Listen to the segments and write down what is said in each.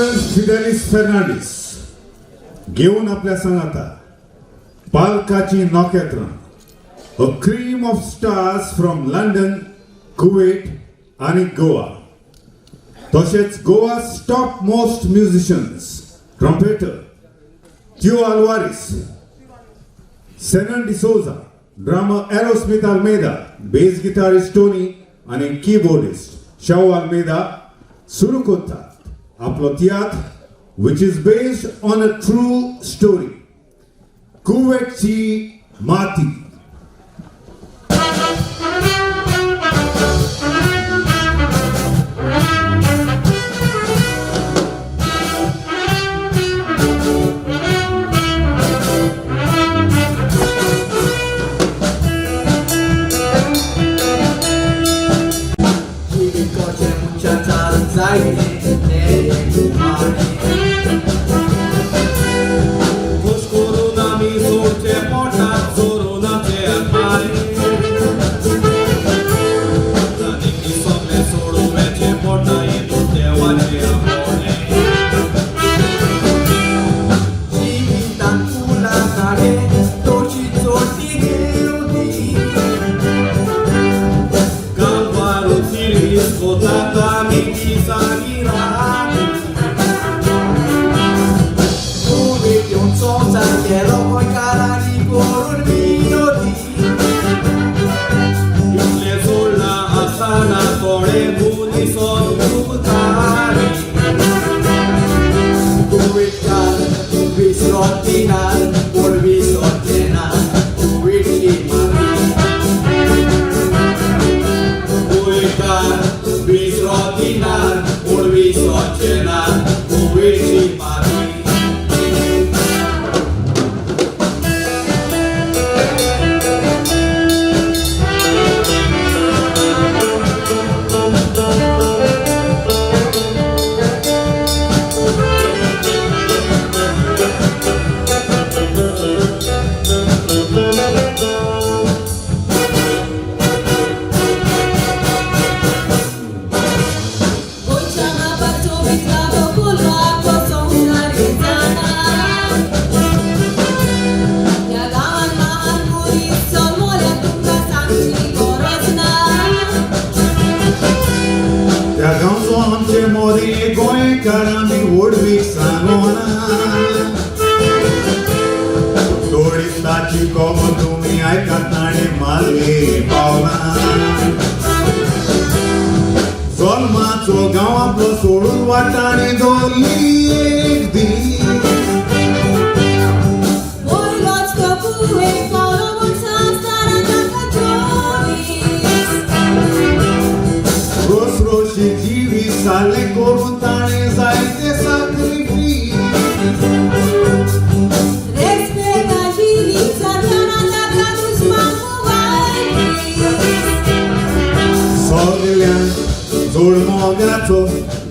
फिडेलिस फेर्नांडीस घेऊन आपल्या संगाता पालकाची नोखेत्रां a cream of stars from London, Kuwait आणि गोवा. तसेच गोवा's top most musicians, trumpeter Tio Alvarez, Senan D'Souza, drummer Aerosmith Almeida, bass guitarist Tony आणि keyboardist Shao Almeida सुरू करतात आपलो tiatr which is based on a true story. कुवेतची माती.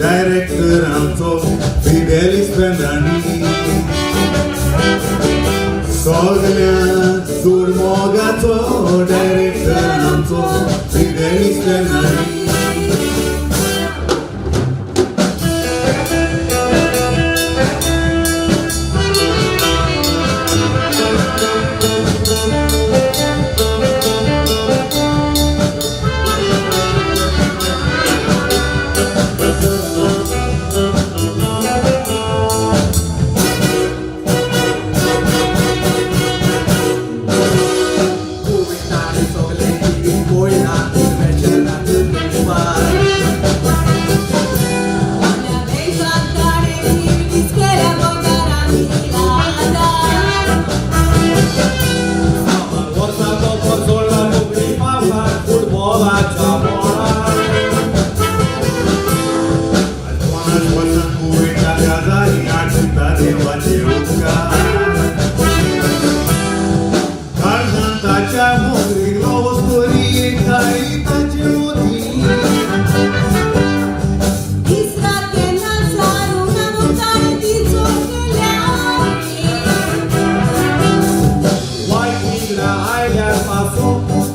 Director आमचो फिडेलिस फेर्नांडीस. सगळ्यांत चड मोगाचो डायरेक्टर आमचो फिडेलिस Fernandes.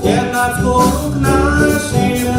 Kena's koruk na shina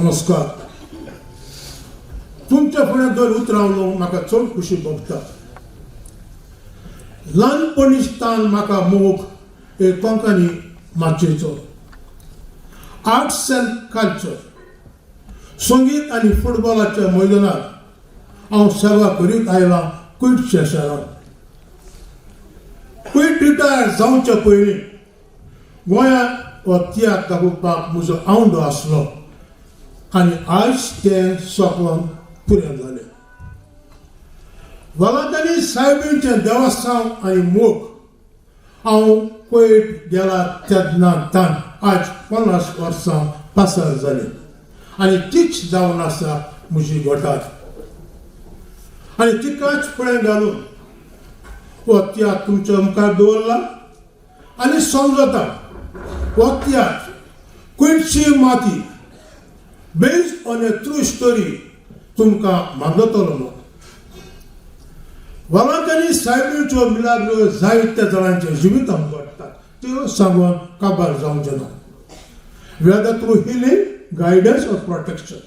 नमस्कार. तुमच्या फुड्यान जर उतरावलो म्हाका चड खुशी भोगता. ल्हानपणीच्यान म्हाका मोग एक कोंकणी माचयेचो. आर्ट्स अँड कल्चर, संगीत आनी फुटबॉलाच्या मैदानार हांव सेवा करीत आयलां कुयटच्या शारांत. कुयट रिटायर जावच्या पयलीं गोंयांत हो तियात्र दाखोवपाक म्हजो आवंडो आसलो आनी आयज तें सोंपलोन पुराय जालें. वालांतनी सायबीणचें देवस्थान आनी मोग हांव कुयट गेला तेन्नाच्यान आज 50 वर्सां पासार जालीं आनी तीच जावन आसा म्हजी घोटार. आनी तिकाच फुडें घालून हो तियात्र तुमच्या मुखार दवरला आनी समजता हो तियात्र कुयटची माती based on A true story तुमकां मागतलो म्हणून. वालांतनी सायबीणच्यो मिलाग्रो जायत्या जाणांचे जिवितांत घडटात त्यो सांगून काबार जावचें ना. Whether through healing, guidance or protection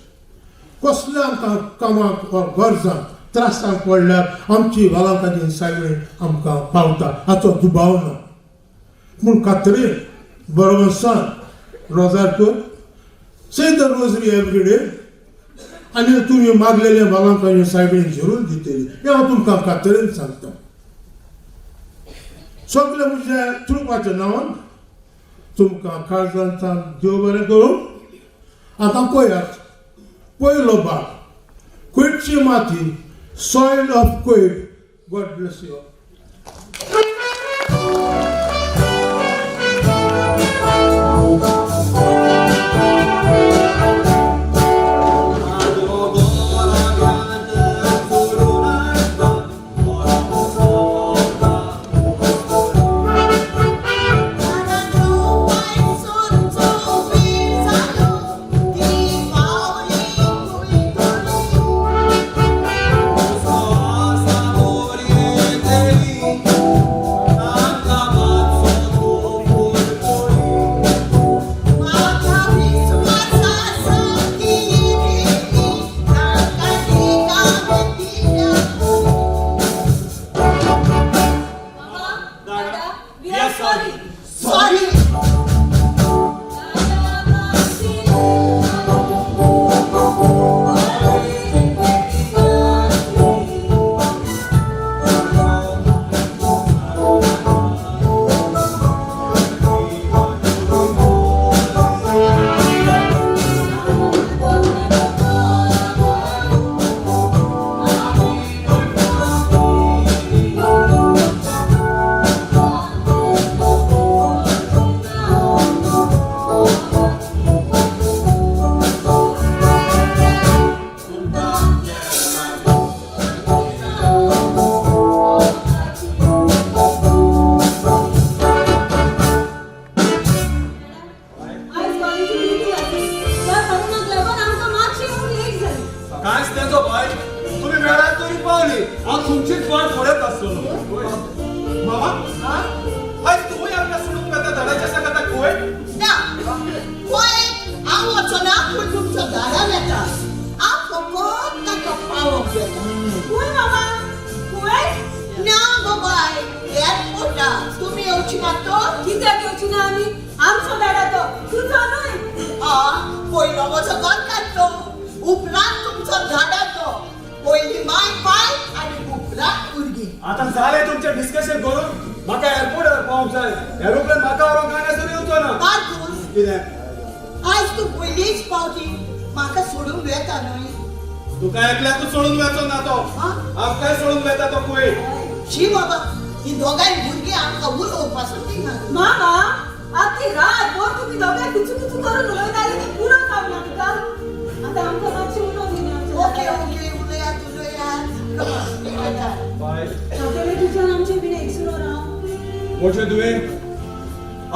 कसले आमकां कामाक वा गरजांक त्रासांक पडल्यार आमची वालांतनी सायबीण आमकां पावता हाचो दुबाव ना. पूण खात्रेन बरोवसान रोजार कर, से द रोजरी एवरी डे आनी तुमी मागलेले वालांतनी सायबीण जरूर दितली हें हांव तुमकां खात्रेन सांगता. सगळे म्हज्या चुलपाच्या नांवान तुमकां काळजांतल्यान देव बरें करूं. आतां पळयात पयलो भाग कुयटची माती, soil of Kuwait. God bless you. आता झाले तुमचे डिस्कशन करून म्हाका एअरपोर्टार पावंक जाय. एरोप्लेन म्हाका व्हरोंक गाण्यासून येवचो ना. कित्याक आज तू पयलींच पावती म्हाका सोडून वेता न्हय. तुका एकल्याकूच सोडून वेचो ना तो. आमकांय सोडून वेता तो कुयट. शी बाबा ही दोगांय भुरगीं आमकां उलोवपासून दिना. मामा आखी रात भर तुम्ही दोघे कुचू कुचू करून उलयताले ते पुरो जावना तुका. आता आमकां मातशें उलोव दिना. ओके ओके उलयात उलयात. बाय. सगळे तुज्यान आमचे बीन एकसुरो राव. मोठे तुवें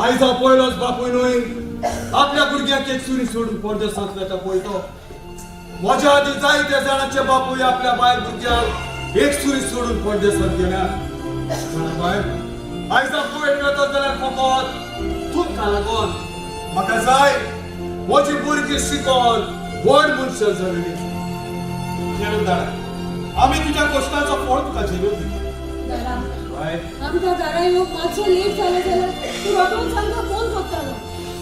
आयज हांव पयलोच बापूय न्हय. आपल्या भुरग्याक एक सुरी सोडून परदेसांत वेता पळयतो. म्हज्या आदी जायत्या जाणांचे बापूय आपल्या बायल भुरग्याक एक सुरी सोडून परदेसांत गेल्यात. बाय आयज हांव कुयट वेता जाल्यार फकत तुमकां लागून. म्हाका जाय म्हजी भुरगीं शिकोन व्हड मनशां जालेली झेलून धाडा आमी तुज्या कश्टाचो फळ तुका झेलून दिता दादा बाय आमच्या घरा येऊक मातसो लेट जालें जाल्यार तूं रोखडोच आमकां फोन करतालो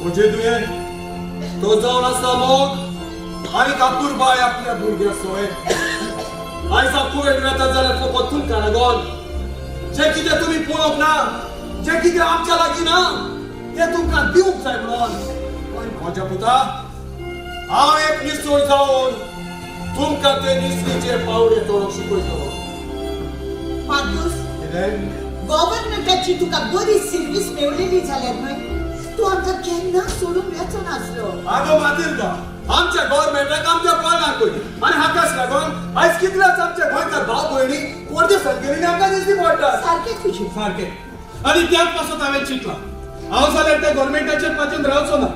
म्हणजे तुवें तो जावन आसा मोग आनी कापूर बाय आपल्या भुरग्या सोय आयज कुवेट वेता जाल्यार फकत तुमकां लागोन जे कितें तुमी पळोवंक ना जे कितें आमच्या लागीं ना ते तुमकां दिवंक जाय म्हणून म्हज्या पुता हांव एक निसोड जावन तुमकां ते निसणीचे पावडे तोडूंक शिकयतलो मातूस कितें गव्हर्नमेंटाची तुका बरी सर्वीस मेवलेली जाल्यार न्हय तूं आमकां केन्ना सोडून वचो नासलो आगो मातीरदा आमच्या गव्हर्नमेंटाक आमच्या गोंयांक पयली आनी हाकाच लागून आयज कितल्याच आमच्या गोंयकार भाव भयणी परदेसांत गेलेली आमकां दिसती पडटा सारकें तुजें सारखे आणि त्याच पासून हांवें चिंतला हांव जाल्यार त्या गव्हर्नमेंटाचेर पासून रावचो ना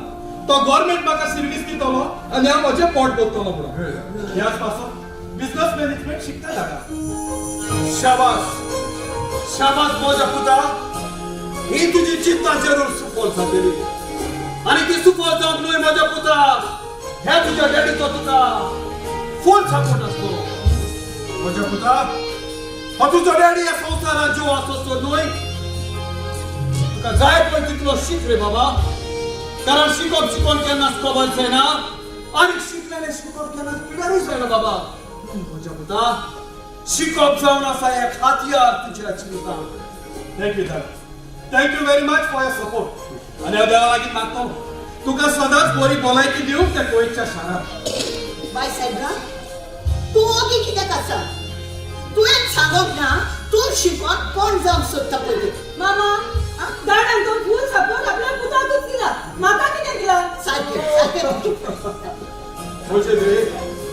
तो गव्हर्नमेंट म्हाका सर्वीस दितलो आनी हांव म्हजें पोट भरतलो म्हणून ह्याच पासून बिझनस मॅनेजमेंट शिकता धाडा शाबास शाबास म्हज्या पुता ही तुजी चिंता जरूर सफल जातली आनी ती सफल जावंक न्हय म्हज्या पुता ह्या तुज्या डॅडीचो तुका फुल सपोर्ट आसतलो म्हज्या पुता हो तुजो डॅडी ह्या संवसारांत जीव आसतलो न्हय तुका जाय पळय तितलो शिक रे बाबा कारण शिकप शिकोवन केन्नाच कबल जायना आनी शिकलेले शिकप केन्नाच पिडारूच जायना बाबा म्हज्या पुता शिकप जावन आसा एक हातयार तुज्या जिवितांत थँक्यू दादा thank you very much for your support आनी हांव देवा लागीं मागता तुका सदांच बरी भलायकी दिवंक त्या गोंयच्या शारांत बाय सायबरा तूं ओगी कित्याक आसा तुवें सांगोंक ना तूं शिकोन कोण जावंक सोदता पळय मामा दादान तो फुल सपोर्ट आपल्या पुताकूच दिला म्हाका कितें दिला सारकें सारकें म्हणजे रे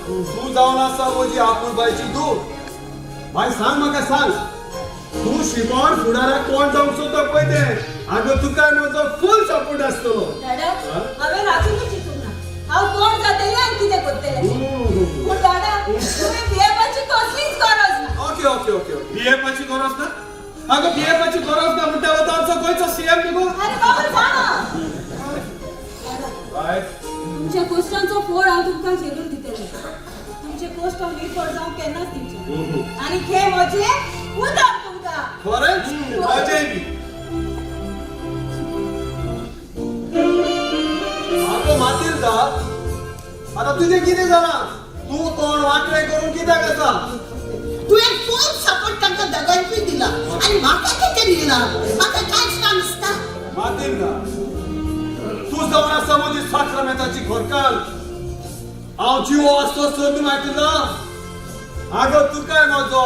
तू जावन आसा म्हजी आपुलबायची दूर भाई सांग म्हाका सांग तू शिकोन फुडाराक कोण जावंक सोदता पळय तें आगो तुका म्हजो फुल सपोर्ट आसतलो दादा हांवें रातूनच चिंतूंक ना हांव कोण जातलें आनी कितें करतलें पूण दादा तुवें भियेवपाची कसलीच गरज ना ओके ओके ओके ओके बीएफची गरज ना अगं बीएफची गरज ना म्हणटा तो आमचो गोंयचो सीएम निघो अरे बाबा सांगा बाय तुमच्या कश्टांचो फळ हांव तुमकां झेलून दितलें तुमचे कश्ट हांव निफळ जावंक केन्नाच दिवचे आनी हे म्हजें उदक तुमकां खरेंच अजय बी आगो मातीरदा आता तुजें कितें जालां तूं तोंड वांकडें करून कित्याक आसा तुवें फूल सपोर्ट तांकां दोगांयकूय दिला आनी म्हाका कितें दिला म्हाका कांयच ना दिसता मातीरदा तूं जावन आसा म्हजी साखरमेताची घरकाल हांव जिवो आसतो सोदून आयकला आगो तुकाय म्हजो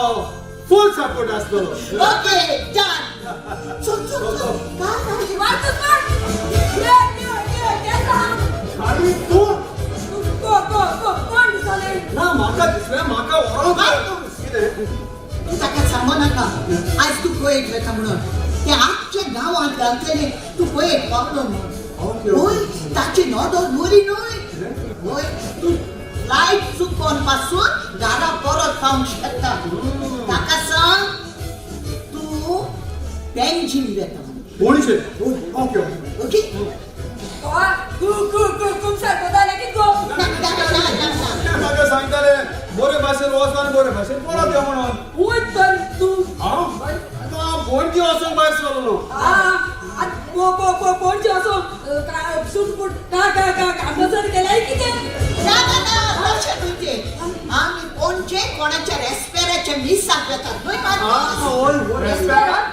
फुल सपोर्ट आसतलो ओके डन चल चल चल काय वाटच मार ये सांग आनी तूं कोण दिसले ना म्हाका दिसलें म्हाका व्हरोन कितें तूं ताका सांगो नाका आयज तूं पळयत वता म्हणून ते आख्या गांवांत घालतले तूं पळयत पावलो म्हणून होय ताची नदर बरी न्हय होय तूं फ्लायट चुकोवन पासून घरा परत पावंक शकता ताका सांग तूं बेंजीन वेता कोणशे ओके ओके ओके कुमशार कोताले की गो ना ना ना ना ते म्हाका सांगताले बरे भाशेन वचून बरे भाशेन परत यो म्हणून उतर तू हांव फोणची वचून भायर सरलो कोणचे असो सुटफुट का मजर केलाय कितें ना ना ना लक्षात उरचे आमी कोणचे कोणाच्या रेस्पेराच्या मिसाक वेतात न्हय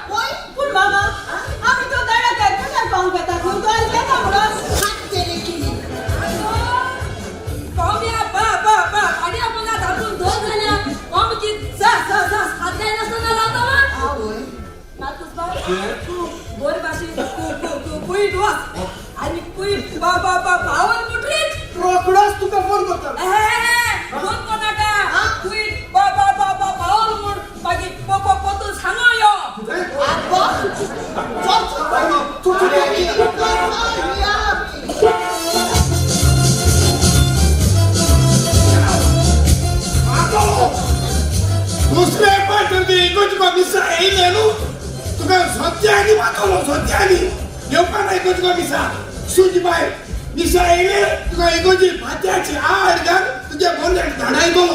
होय पूण मामा आमी तो दाडा कॅल्क्युलेटर पावंक येता पूण तो आयज येता म्हणून हात तेरे की कॉम्या बा आनी आपण धाडून दोन जाल्या कॉमची सा हात जाय नासतना लावता होय नातूस बा बोर भाशेन कुईट वास आनी कुईट भावन मुठरीत रोखडोच तुका फोन करता दोन कोणाटा कुईट भावन मुठ मागीर पोतू सांगो यो आगो चल दुसरे पाठवते तुका मिसा येयले न्हू तुका सत्यानी वाचलो सत्यानी येवपा नाय तुका मिसा सुजी बाय मिसा येईल तुका इगोची भात्याची आड घाल तुझ्या बोंड्यात धाडाय गो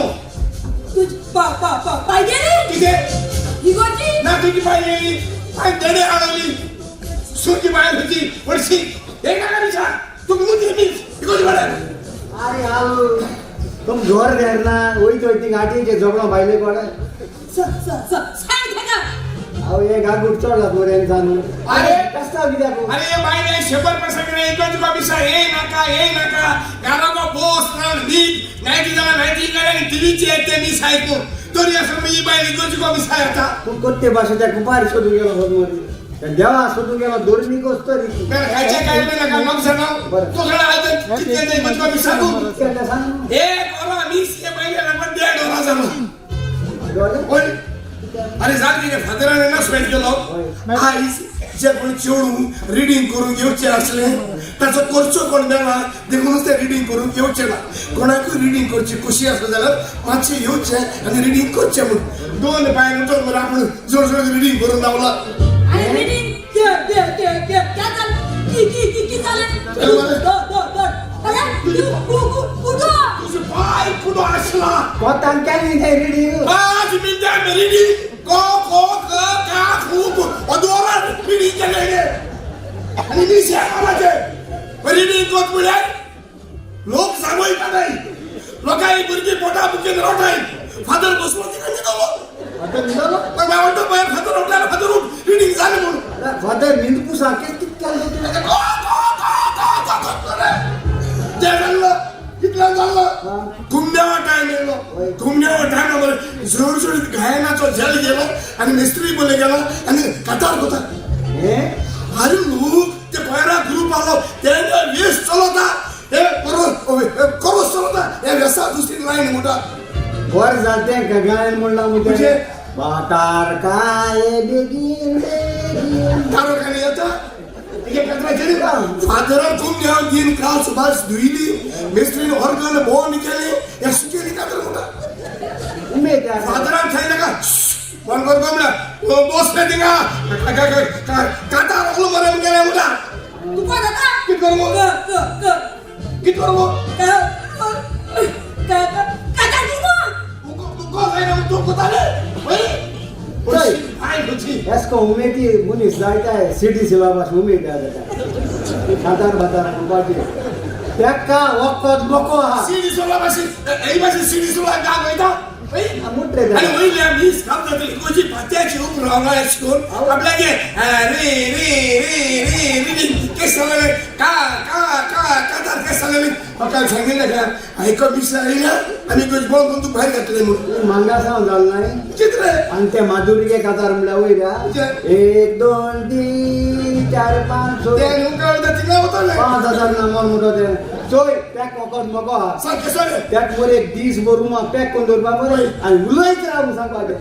तुझ पाहिजे रे किती इगोची ना तुझी पाहिजे पाय धडे आडवली सुरची बाहेर होती पडशी हे काय मिसा तू मुदी मी इगोची बडा अरे आओ तुम घर घेरना वही तो इतनी घाटी के झगड़ा भाईले पड़ा सांग का आओ ये गागुट चढ़ला तोरे इंसान अरे कस्ता भी देखो अरे ये बाई ने 100% ने इगोची का मिसा हे नका गारागो बोस ना लीग नाही जरा माहिती करे टीव्हीची येते मी सायको तरी असं मी बाई इगोची का मिसा आता तुम कोणते भाषेच्या कुपारी शोधू गेला होत देवा शोधू गेला दोरमी गोष्ट री तर खायचे काय नाही नका मग सांग तो सगळा आज किती आहे इगोची का मिसा तू क्या सांग एक और मीस के पहिले लगभग 1.5 डॉलर झालं ओय अरे जात की फादराने ना स्पेंड केलो आईस जे कोण चिवडून रीडिंग करून घेऊचे असले त्याचा खर्च कोण देवा देखूनच ते रीडिंग करून घेऊचे ना कोणाक रीडिंग करची खुशी असलं जाल्यार मातशे घेऊचे आणि रीडिंग करचे म्हणून दोन पाय नंतर मग आपण जोर जोर रीडिंग करून लावला आणि रीडिंग क्या चाल की चालेल अरे कुठं तुझे पाय कुठं असला कोतान केली नाही रेडी 5 मिनिटात रीडिंग को का खूप अदोरा रीडिंग केले आणि मी शेअर रीडिंग कोत मुळे लोक सांगोय का नाही लोकांनी बुरकी पोटा बुके रोटाय फादर बसलो की नाही तो आता निघालो पण मला वाटतं बाहेर फादर उठला फादर उठ रीडिंग झालं म्हणून फादर निंदपू सारखे किती केलं ते झालं कितलं झालं घुमण्यावर टाइम येलो घुमण्यावर टाइम जोर जोर गायनाचा जल गेलो आणि मिस्त्री बोले गेलो आणि कतार होता हे अरे लोक ते पहिला ग्रुप आलो त्याने वेस चालवता हे करो चालवता हे व्यसा दुसरी लाईन मोठा वर जाते का गायन म्हणला म्हणजे? म्हणजे बाटार काय बेगीन तारो खाली येता हे कचरा केली का फादर घुमण्या दिन क्लास बस धुईली मिस्त्रीने ऑर्गन बोन केले या सुकेली कचरा मोठा उमेद आहे फादरान खायला का पण कर गमला बॉस ने दिगा काटा रोल मरे गेला मोठा तू पण आता किती करमो किती करमो तू काय ना तू कोताले ओय आई बुची यसको उमेदी मुनीस जायत आहे सिटी सिलेबस उमेद आहे साधार बाजार पाठी त्याका वक्कत नको हा सीडी सोला बसी ei बसी सीडी सोला गा गयता मुट्रे आणि वयल्या मीस कापता तरी कोची पात्याची उमरावला स्कूल आपल्या गे रे केसले का तर केसले पकाल सांगितलं का ऐका मिसाईला आणि कुछ बोल तू बाहेर घातले म्हणून मांगा सांग झालं नाही चित्र आणि ते माधुरी के कथार म्हणल्या वैरा 1 2 3 4 5 ते 6 नुकावता तिला होता ना 5000 नंबर मोठो ते चोय पॅक वखत नको हा सांग कसले पॅक वर एक 20 बरुमा पॅक कोण दोन बाबा आणि उलयत राहू सांग पाहिजे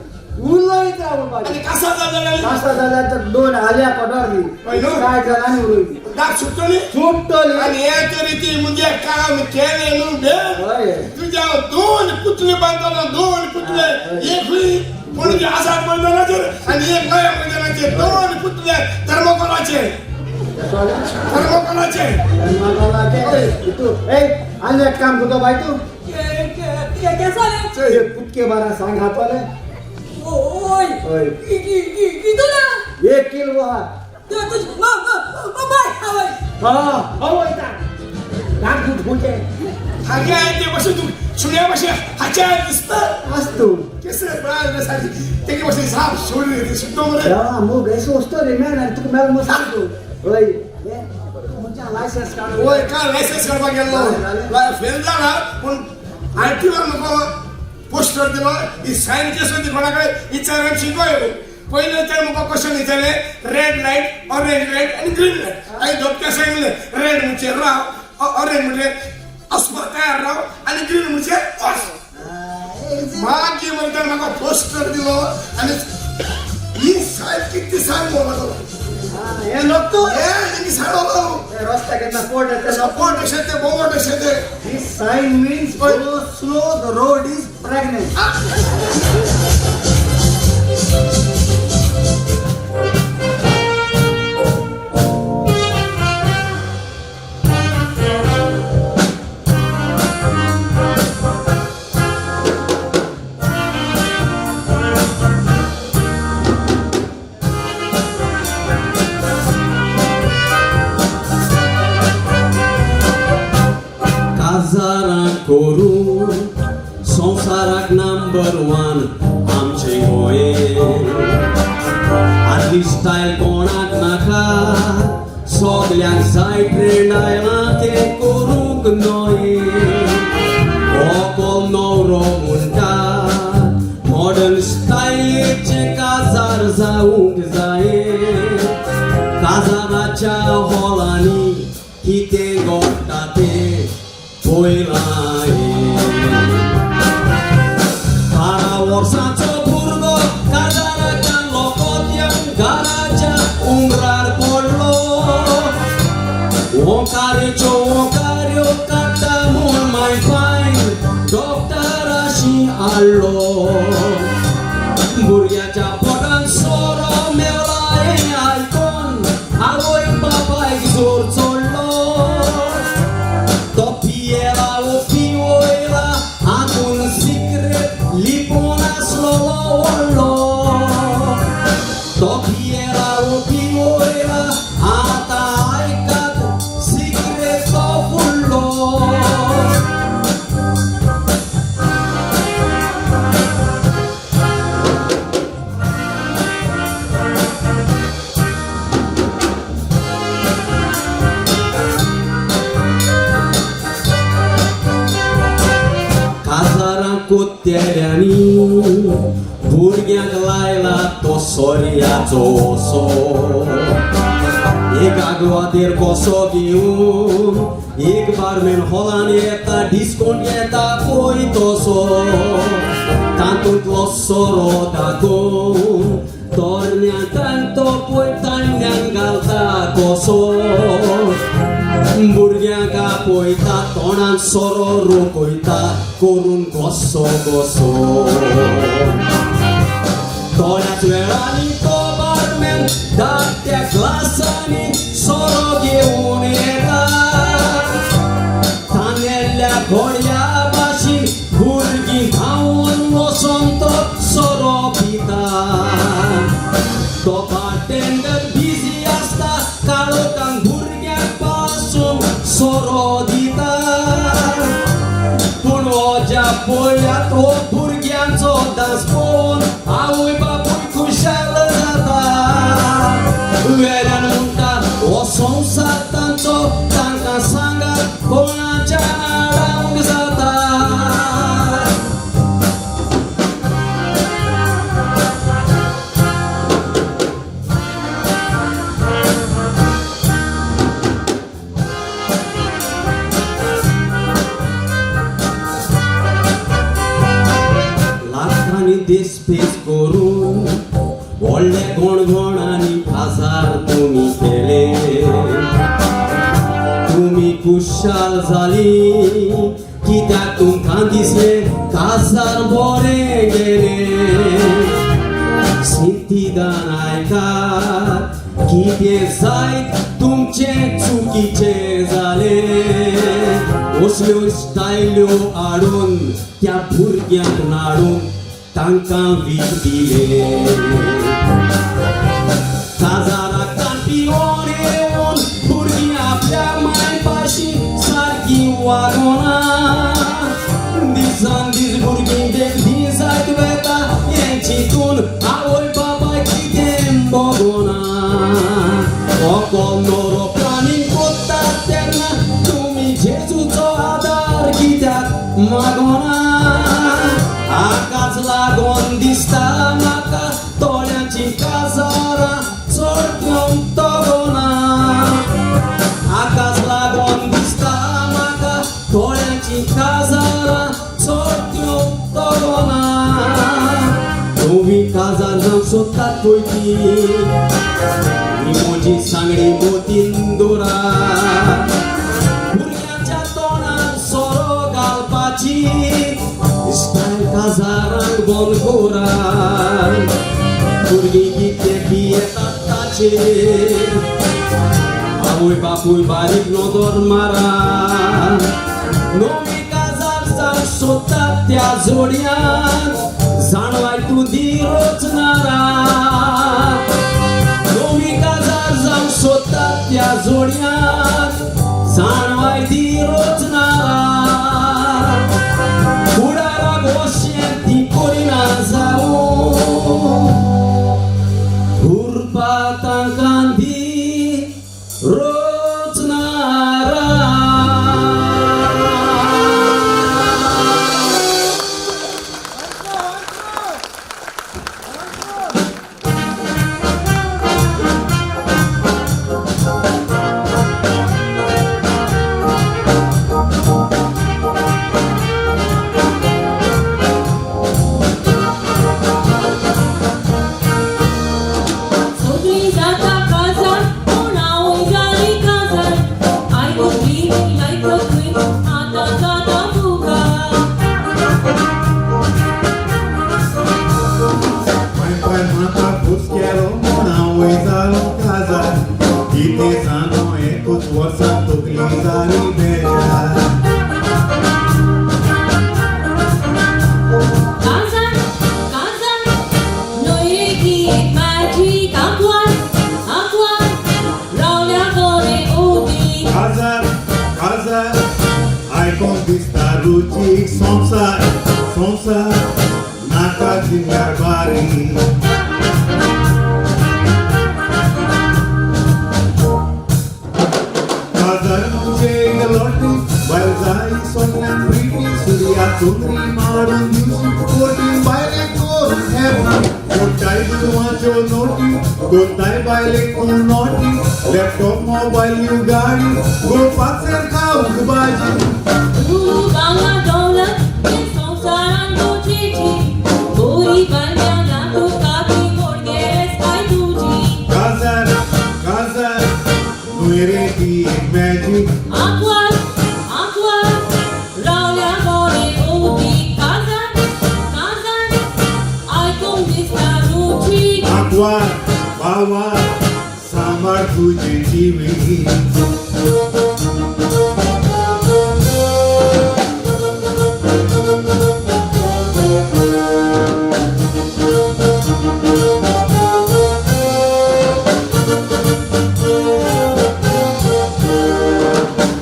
उलयत राहू आणि पाहिजे कसा झाला पाच झाला तर 2 आल्या पटवली काय झाला आणि उलयली दाग सुटली सुटली आणि या रीती म्हणजे काम केले नुबे होय तुझ्या 2 पुतळे बांधताना 2 पुतळे एक हुई म्हणजे आझाद मैदानाचे आणि एक नया मैदानाचे 2 पुतळे धर्मकोलाचे तू आणि एक काम करतो बाई तू क्या चालेल हे पुटके बारा सांग हातवाले ओय होय की तुला 1 किलो हा तुझ बाय हवय हा होय का नाक फुट फुटे हागे आहे ते बसून तू सुन्या बसे हाच्या दिसतं असतो केसर बाळ साठी ते की बसे साप सोडून येते सुट्टो मरे या मग ऐसो असतो रे मॅन तू मला मग सांगतो होय म्हणजे लायसन्स काढ ओय का लायसन्स काढवा गेलो फेल झाला पण आरटी वर नको पोस्टर दिलो ही साइन केस होती कोणाकडे विचारून शिकवाय पहिले तर मग क्वेश्चन विचारले रेड लाईट ऑरेंज लाईट आणि ग्रीन लाईट आणि धोक्या सांगितले रेड म्हणजे राव ऑरेंज म्हणजे अस्मा तयार राव आणि ग्रीन म्हणजे मागे म्हणतात मला पोस्टर दिलो आणि ही साहेब किती सांग बोला हे लोक तो हे साडो रस्ता केतना पोट आहे सपोर्ट शेते बोट शेते This sign means go slow, the road is pregnant. Number one आमचे गोंयेन आदली स्टायल कोणाक नाका सगल्यांक जाय ट्रेंड आयला ते करूंक न्हय हो नवरो म्हणटा मॉडर्न स्टायलीचे काजार जावूंक जाय काजाराच्या हॉलांनी कितें घडटा ते पळयलां 12 वर्सांचो भुरगो काजाराच्या लोकोत्यांक घराच्या उमरार पडलो ओंकारेच्यो ओंकार्यो काडटा म्हूण माय फायन डॉक्टराशी हाडलो भुरग्याच्या पोटान सोरो मेवला हें आयकून आवय बापायक जोर चडलो तो पियेला वो पिवयला हातून सिक्रेट लिपोवन आसलोलो व्हडलो तो पियेला वो पिवयला आतां आयकात सिक्रेट तो फुडलो काजारां कोत्तेऱ्यांनी भुरग्यांक लायला तो सोर्याचो ओसो एक आगवादेर कोसो घेवन एक बारमेन हॉलान येता डिस्काउंट येता पळय तसो तातूंतलो सोरो दाखोवन तोरण्यान तो पळय तांड्यान घालता कसो भुरग्यांक आपयता तोंडान सोरो रोखयता करून घोसो घोसो थोड्याच वेळांनी तो बारमॅन धाकट्या ग्लासांनी सोरो घेवन येता तांगेल्ल्या घोड्या भाशेन भुरगीं खावन वचोन तो सोरो पिता तो बार्टेंडर बिजी आसता काळोखांत भुरग्यांक पासून सोरो दिता पूण ओज्या पळयात हो भुरग्यांचो दास पळोवन आवय बापूय खुशाल जाता वेल्यान म्हणटा हो संवसार तांचो तांकां सांगात कोणाच्या नाडावंक जाता लाखांनी देशपेस करून व्हडले गोणगोणांनी काजार तुमी केले तुमी खुशाल जाली कित्याक तुमकां दिसलें काजार बरें गेले सिद्धिदान आयकात कितें जायत तुमचें चुकीचें जालें असल्यो स्टायल्यो हाडून त्या भुरग्यांक नाडून तांकां वीख दिले काजाराक पिवोन येवन भुरगीं आपल्या मायपाशी सारकी वागोना दिसान दीस भुरगीं देखणी जायत वेता हें चिंतून आवय बापाय कितें बगोना नवरो प्लानिंग कोत्ता तेन्ना तुमी जेजूचो आदार कित्याक मागोना हाकाच लागोन दिसता म्हाका तोड्यांची काजारां चड घेवन तगोना हाकाच लागोन दिसता म्हाका तोड्यांची काजारां चड घेवन तगोना तुमी काजार जावंक सोदतात पळय ती मोजी सांगडी मोतीन दोरा भुरग्यांच्या तोंडान सोरो घालपाची स्टायल काजारांक बंद कोरा भुरगीं कितें पियेतात ताचेर आवय बापूय बारीक नदर मारा नवी काजार जावंक सोदतात त्या जोडयांक जाणवाय तूं दिरोच नारा नवी काजार जावंक सोदतात त्या जोडयांक जाणवाय दिरोच नारा फुडाराक वशें ती आयकोन दिसता रुचीक संसार संसार नाका जिल्ल्यार बारी काजार म्हणजे गलोटी बायल जाई सोन्यान प्रिटी सुर्या चोंदरी मारून दिवशी कोटी बायले करून हेबी कोटाय दुवाच्यो नोटी कोताय बायले तूं नोटी लॅपटॉप मोबाईल यू गाडी गोपाचेर खावंक भाजी Guru Banga Daulat, in Sansaran Dojichi, Gori Banya Nato Kati Morges Kai Tuji. काजार काजार नुयरे ती magic Aqua, Aqua, Raulia Bore Odi, Kazan, Kazan, Icon Vista Ruchi. आकवा बावा सांबाळ तुझी जीवी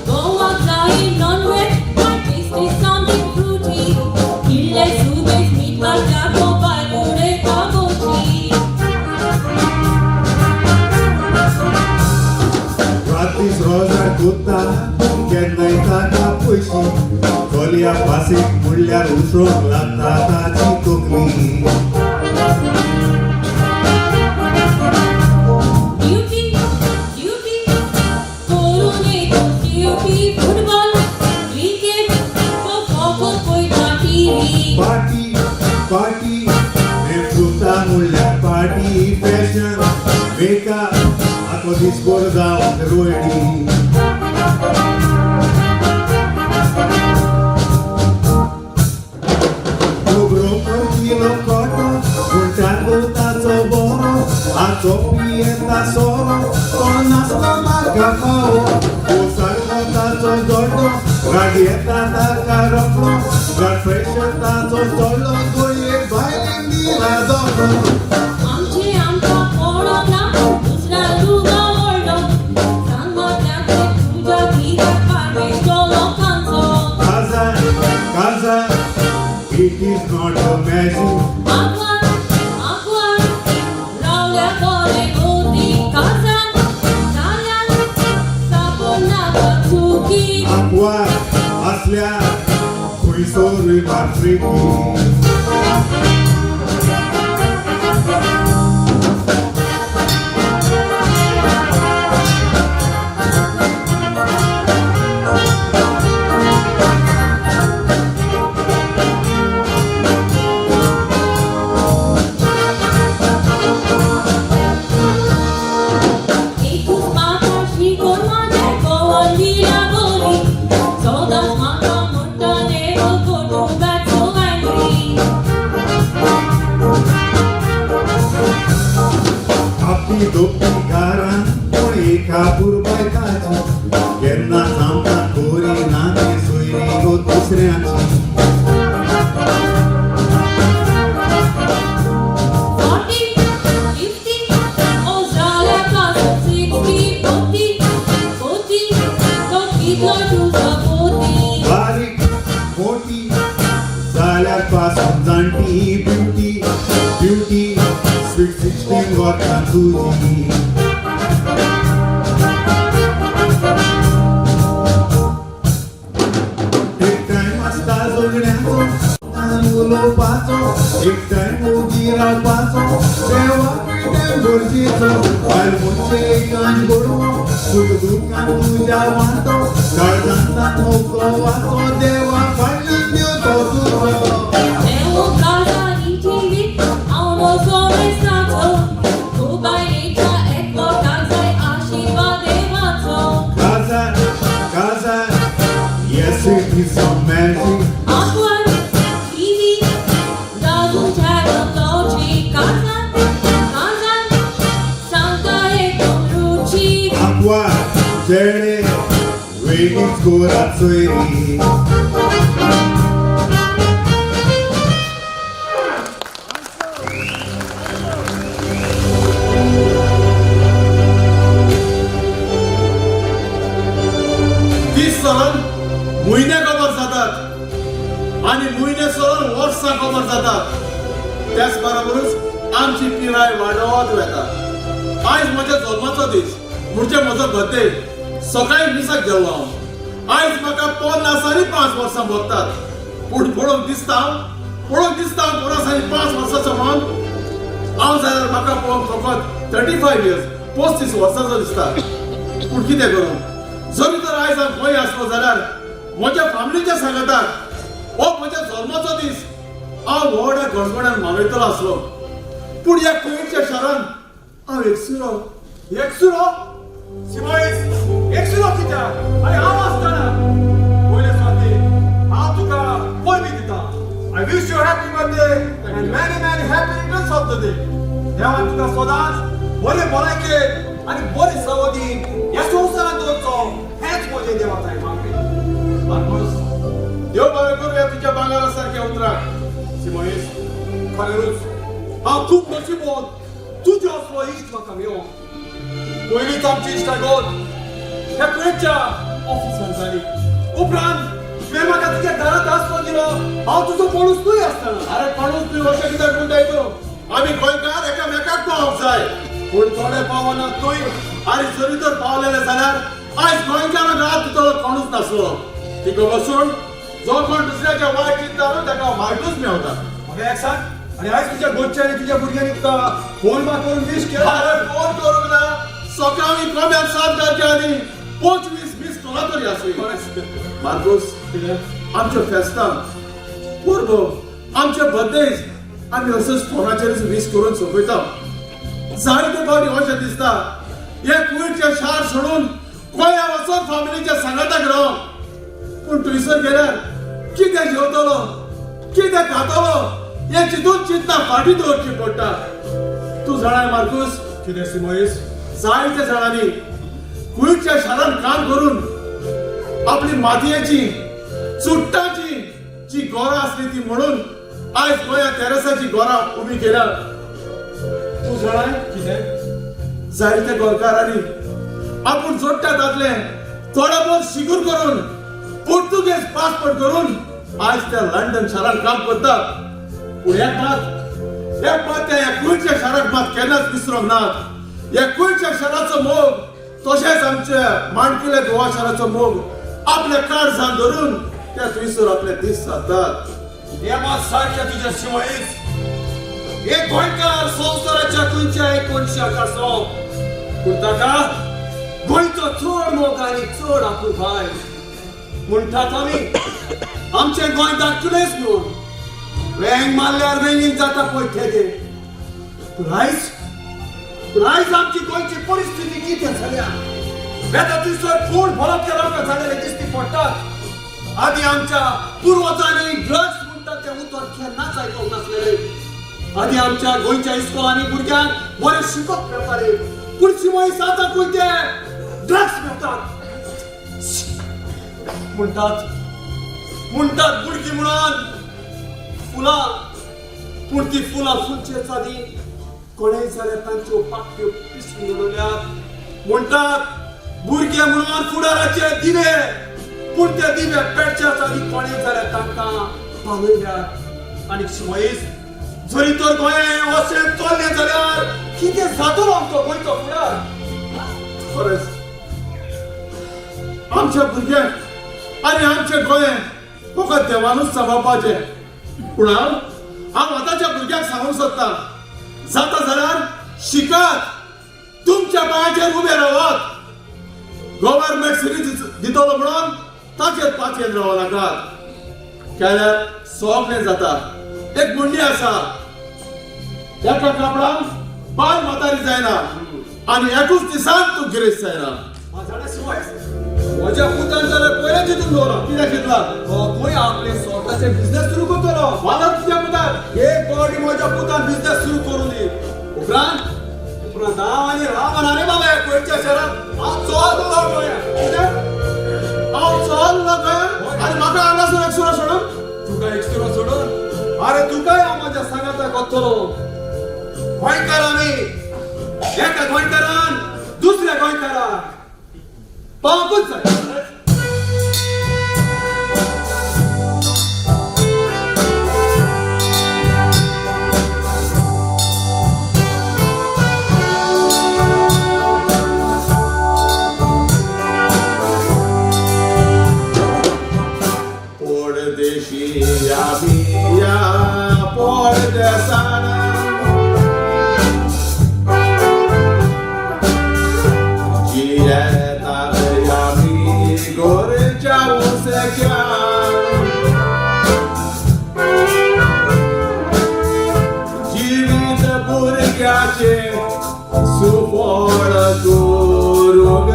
Go outside, non-wet, my taste is something fruity. Ille subes meat marcato by Mure Kabochi. रात्रीच रोजार कोता केन्नाय ताका पयशी कोलया पासीक म्हणल्यार उसळोंक लागता ताची तोकली Duty, duty, Coronator duty, football, cricket, football, poita TV. Party party मेफुता म्हणल्यार पार्टी फॅशन बेका आको दीस बरो जावंक रोयडी खबरो किलो कोटो उलट्यान भोवताचो बरो आचो पियेता सोरो तो नासलो मार्गा खावो पोसाक मोताचो जोडो गाडी येता ताका रोखडो ब्लड प्रेशर ताचो चडलो गोळयेक भायलेन दिला दोडो आमचे आमकां पडना, दुसरा लुगा व्हडलो. सांगोत्याचे तुज्या भितर पाडवेचो लोकांचो. काजार काजार it is not a magic Aqua, aqua, Raulia Bore Odi, Kazan, Kazan, Sabonata Tuki. आकवा असल्या खंयसरूय आफ्रिकी Ekus mata shikon mate koandila boli. Sodas mata montanero kotu batso angry. आपली दोपी घरान कोण एका पुरबायकाची केन्ना सामका कोरी नाते सोयरी गो दुसऱ्याची 40, 50, Australia casa 60, 40, 40, don't keep your shoes up 40. बारीक मोठी जाल्यार पासून जाणटी ब्युटी ब्युटी स्वीट 16 वर्सां तुजी एक टाइम आसता जोडण्याचो उलोवपाचो एक टाइम उगी रावपाचो देवा कितें गरजेचो बायल म्हणजे कान गोडवो सुख दुखान तुज्या वांटो काळजांत मोको वाचो देवा फाटल्यान देवतो तुजो Devo casa di TV, a uno solo stato. Tu baita ecco casa ashirvad devato. काजार काजार yes it is a magic Aqua, TV, doesn't have a logic. Casa, casa, Santa ecco ruci. आकवा चेडे वेगीच गोरात सोयरी ती सण म्हयन्या खबर ट्रान्सफर जातात त्याच बरोबरच आमची पिराय वाडत वता. आयज म्हज्या जल्माचो दीस म्हणजे म्हजो बर्थडे. सकाळी मिसाक गेल्लो हांव. आयज म्हाका 5 वर्सां भोगतात. पूण पळोवंक दिसता पोरासांनी 5 वर्सांचो म्हण. हांव जाल्यार म्हाका पळोवंक फकत 35 इयर्स 35 वर्सांचो दिसता. पूण कितें करूं, जरी तर आयज हांव गोंय आसलो जाल्यार म्हज्या फॅमिलीच्या सांगाताक हो म्हज्या जल्माचो दीस हांव व्हडा गडगड्यान मनयतलो आसलो. पूण ह्या कुवेच्या शारान हांव एकसुरो कित्याक? अरे हांव आसतना पयले स्वाती हांव तुका परबी दिता. I wish you happy birthday and many happy returns of the day. देवान तुका सदांच बरे भलायके आनी बरी सवदी ह्या संवसारांत दवरचो हेच म्हजें देवाचें मागणें. मार्कोस, देव बरें करूं ह्या तुज्या भांगारा सारक्या उतराक. सिमोनीस, खरेंच हांव खूब नशिबवान तुजो असलो इश्ट म्हाका मेळ्ळो. पयलींच आमची इश्टागत ह्या कुवेच्या ऑफिसांत जाली. उपरांत तुवें म्हाका तुज्या घरांत आसपाव दिलो. हांव तुजो पणूसय आसतना. अरे पणूस तुवें अशें कित्याक म्हणटाय तूं? आमी गोंयकार एकामेकाक पावोवंक जाय. पूण थोडे पावना तुय. आनी जरी तर पावलेले जाल्यार आयज गोंयकारां घरांत भितर कोणूच नासलो. तिका वचून जो कोण दुसऱ्याच्या वायट चिंतता ताका वायटूच मेळटा. म्हाका एक सांग, आनी आयज तुज्या गोंयच्या आनी तुज्या भुरग्यांनी तुका फोन बा करून विश केला. अरे फोन करूंक ना. सकाळीं कम्यान 7 जावचे आनी 25 मिस कॉलां तरी आसली. मार्कोस, आमच्या फेस्तांक पूर्व आमच्या बर्थडेज आमी असोच फोनाचेरच विश करून सोंपयता. जायते फावटी अशें दिसता हे कुवेच्या शार सोडून गोंया वचून फॅमिलीच्या सांगाताक रावप. पूण थंयसर गेल्यार कितें जेवतलो कितें खातलो हें चिंतून चिंतना फाटीं दवरची पडटा. तूं जाणाय मार्कोस, कितें सिमोनीस? जायत्या जाणांनी कुवेच्या शारान काम करून आपली मातयेची चुट्टाची जी गोरां आसली ती म्हणून आयज गोंया तेरेसाची गोरां उबी केल्या. तूं जाणाय कितें? जायत्या गोंयकारांनी आपूण जोडटा दादले थोडा बहुत शिकून करून पोर्तुगेज पासपोर्ट करून आयज त्या लंडन शारान काम करतात. पूण एक मात त्या ह्या कुवेच्या शाराक मात केन्नाच विसरूंक नात. ह्या कुवेच्या शाराचो मोग तशेंच आमच्या माणकुल्या गोवा शाराचो मोग आपल्या काळजान धरून त्या थंयसर आपले दीस सारतात. हे मात सारक्या तुज्या सिमोनीस. एक गोंयकार संवसाराच्या खंयच्याय कोनशाक आसलो पूण ताका गोंयचो चड मोग आनी चड आपुलबाय. म्हणटात आमी आमचें गोंय धाकटुलेंच न्हू. वेंग मारल्यार वेंगीन जाता पळय तेजें. पूण आयज आमची गोंयची परिस्थिती कितें जाल्या? बेता थंयसर कोण भलाके रावता जाल्यार दिश्टी पडटात. आदी आमच्या पुर्वजांनी ड्रग्स म्हणटा तें उतर केन्नाच आयकूंक नासलेले. आदी आमच्या गोंयच्या इस्कॉलांनी भुरग्यांक बरें शिकप मेळटालें. पूण सिमोनीस आतां खंय ते ड्रग्स मेळटात. म्हणटात भुरगीं म्हणून फुलां. पूण ती फुलां फुलचे चादी कोणेय जाल्यार तांच्यो पाकळ्यो पिसवी उडयल्यात. म्हणटात भुरगे म्हणून फुडाराचे दिवे. पूण ते दिवे पेटच्या चादी कोणेय जाल्यार तांकां पालयल्यात. आनी सिमोनीस, जरी तर गोंय अशें चल्लें जाल्यार कितें जातलो आमचो गोंयचो फुडार? खरेंच आमच्या भुरग्यांक आनी आमचे गोंय फकत देवानूच सांबाळपाचें. पूण हांव आतांच्या भुरग्यांक सांगूंक सोदतां, जाता जाल्यार शिकात, तुमच्या पांयाचेर उबे रावात. गव्हर्नमेंट सिरीज दितलो म्हणून ताचेर पाचयेन रावो नाकात. केल्यार सगळें जाता. एक म्हणणी आसा, एका कापडान बाय म्हातारी जायना आनी एकूच दिसान तूं गिरेस्त जायना. म्हज्या पुतान जाल्यार पयलें चिंतून दवरा. कित्याक चिंतला? खंय आपले स्वताचे बिझनेस सुरू करतलो. मला तुज्या पुताक एक पावटी म्हज्या पुतान बिझनेस सुरू करून दी. उपरांत हांव आनी रावना रे बाबा ह्या गोंयच्या शहरांत. हांव चललो गोंया. हांव चल्लो गोंया आनी म्हाका हांगासून एकसुरो सोडून तुका एकसुरो सोडून अरे तुकाय हांव म्हज्या सांगाताक वतलो. गोंयकार आमी. एका गोंयकारान दुसऱ्या गोंयकाराक पावूंकूच जाय. विविध भुरग्याचे सुफळ दुरुग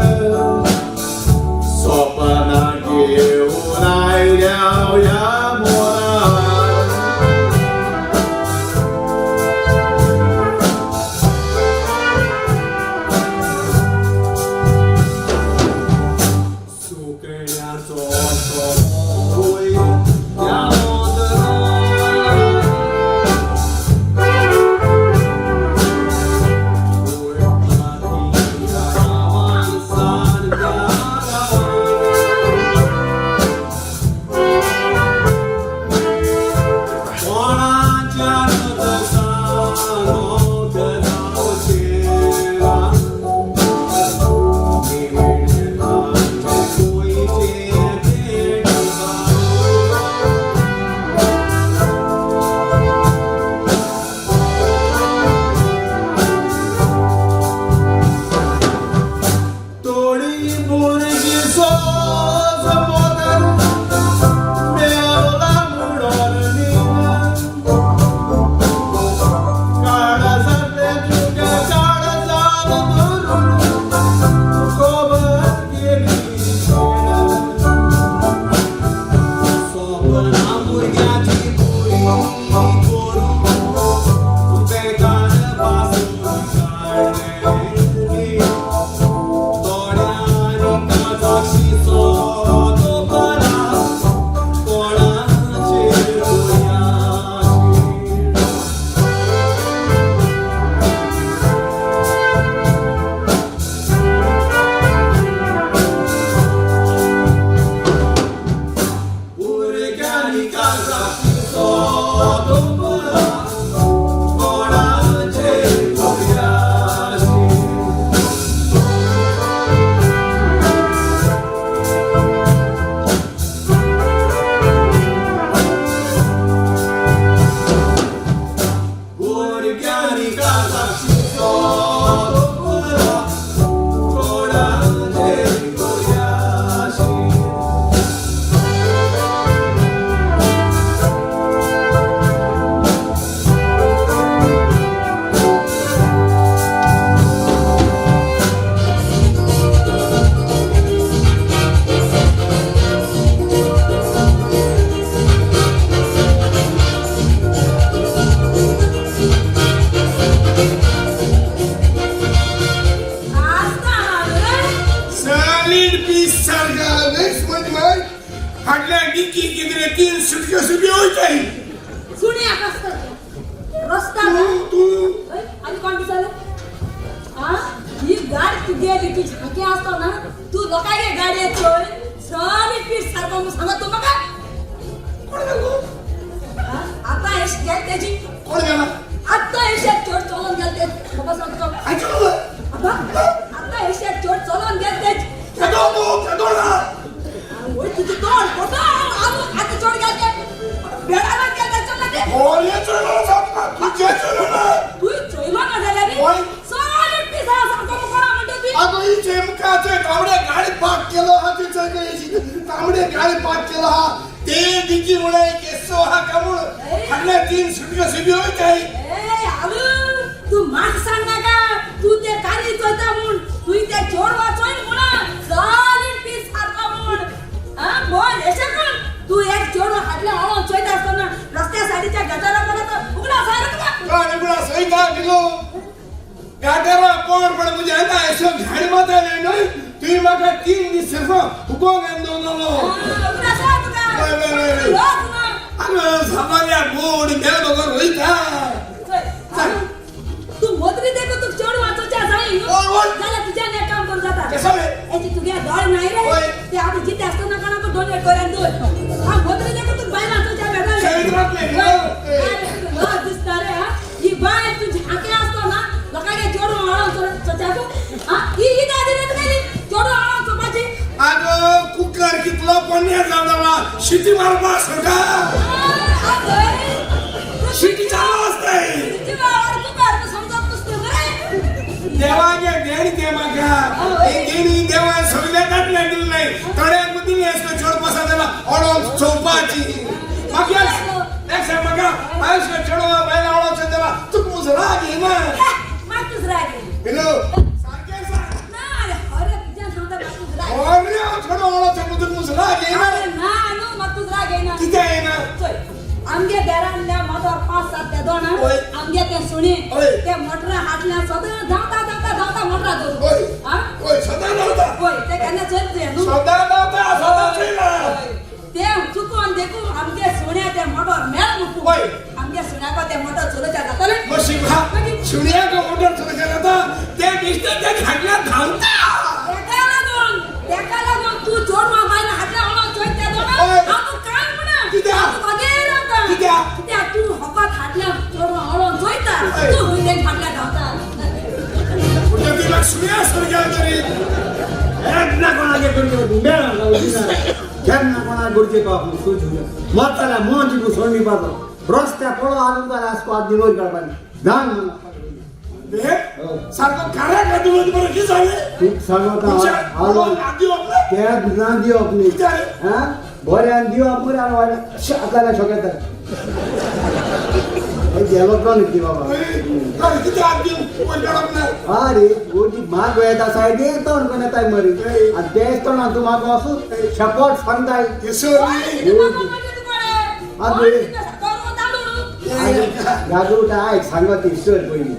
स्वप्ना घेऊन आयल्या या मोरा सुकण्याचो होय त्या शिटी मारबा सरका शिटी चालू असते देवागे देणी ते मागा एक देणी देवा सगळ्यात लागली नाही तळ्यामध्ये असतो छोड पसायला ऑडो चौपाची मागे एक मगा आयुष्य चढवा बायला ऑडो चंदला तुक मुझ दोन ओय. आमगे ते सुणे ओय. ते मोटरा हाटल्या सदा धावता मोटरा दोन ओय. हा ओय सदा नव्हता होय ते केन्ना चलते न्हू सदा नव्हता सदा चला ते चुकून देखून आमगे सुण्या ते मोटर मेळ मुकू ओय. आमगे सुण्याको ते मोटर चलता जाताले मग शिवा शिवण्या का ऑर्डर चला जाता ते दिसते ते घाटल्या धावता एका लागून तू जोड मामायला हाटल्या होला चोयते दोन ओय. आ तू काय म्हणा कित्या? तू बगेर होता कित्या? तू हकात हाटल्या जोड होला चोयता ओय. तू हुई दे हाटल्या धावता कुठे तिला शिवण्या सरग्या तरी एक ना कोणागे गुडके मेळा लावून केन्ना कोणा गुडके पापू सुजू मताला मोंजी को सोडणी पातो रस्त्या पळो आणून त्याला आसको आधी रोज काढपानी धान हे सारखं कार्य का दिवस बरं की झाले ठीक सांगता आलो आधी आपलं त्या ना दियो आपली कित्यारे? हां बऱ्यान दियो आपण आणि वाला आपल्याला शोकत हे इलेक्ट्रॉनिक दी बाबा काय किती आधी कोणकडे नाही अरे गोटी माग वेता साइड येतो कोण ताई मरी आणि तेच तो ना तू माग असू सपोर्ट सांगताय केसरी गागुटा एक सांगत ईश्वर पहिली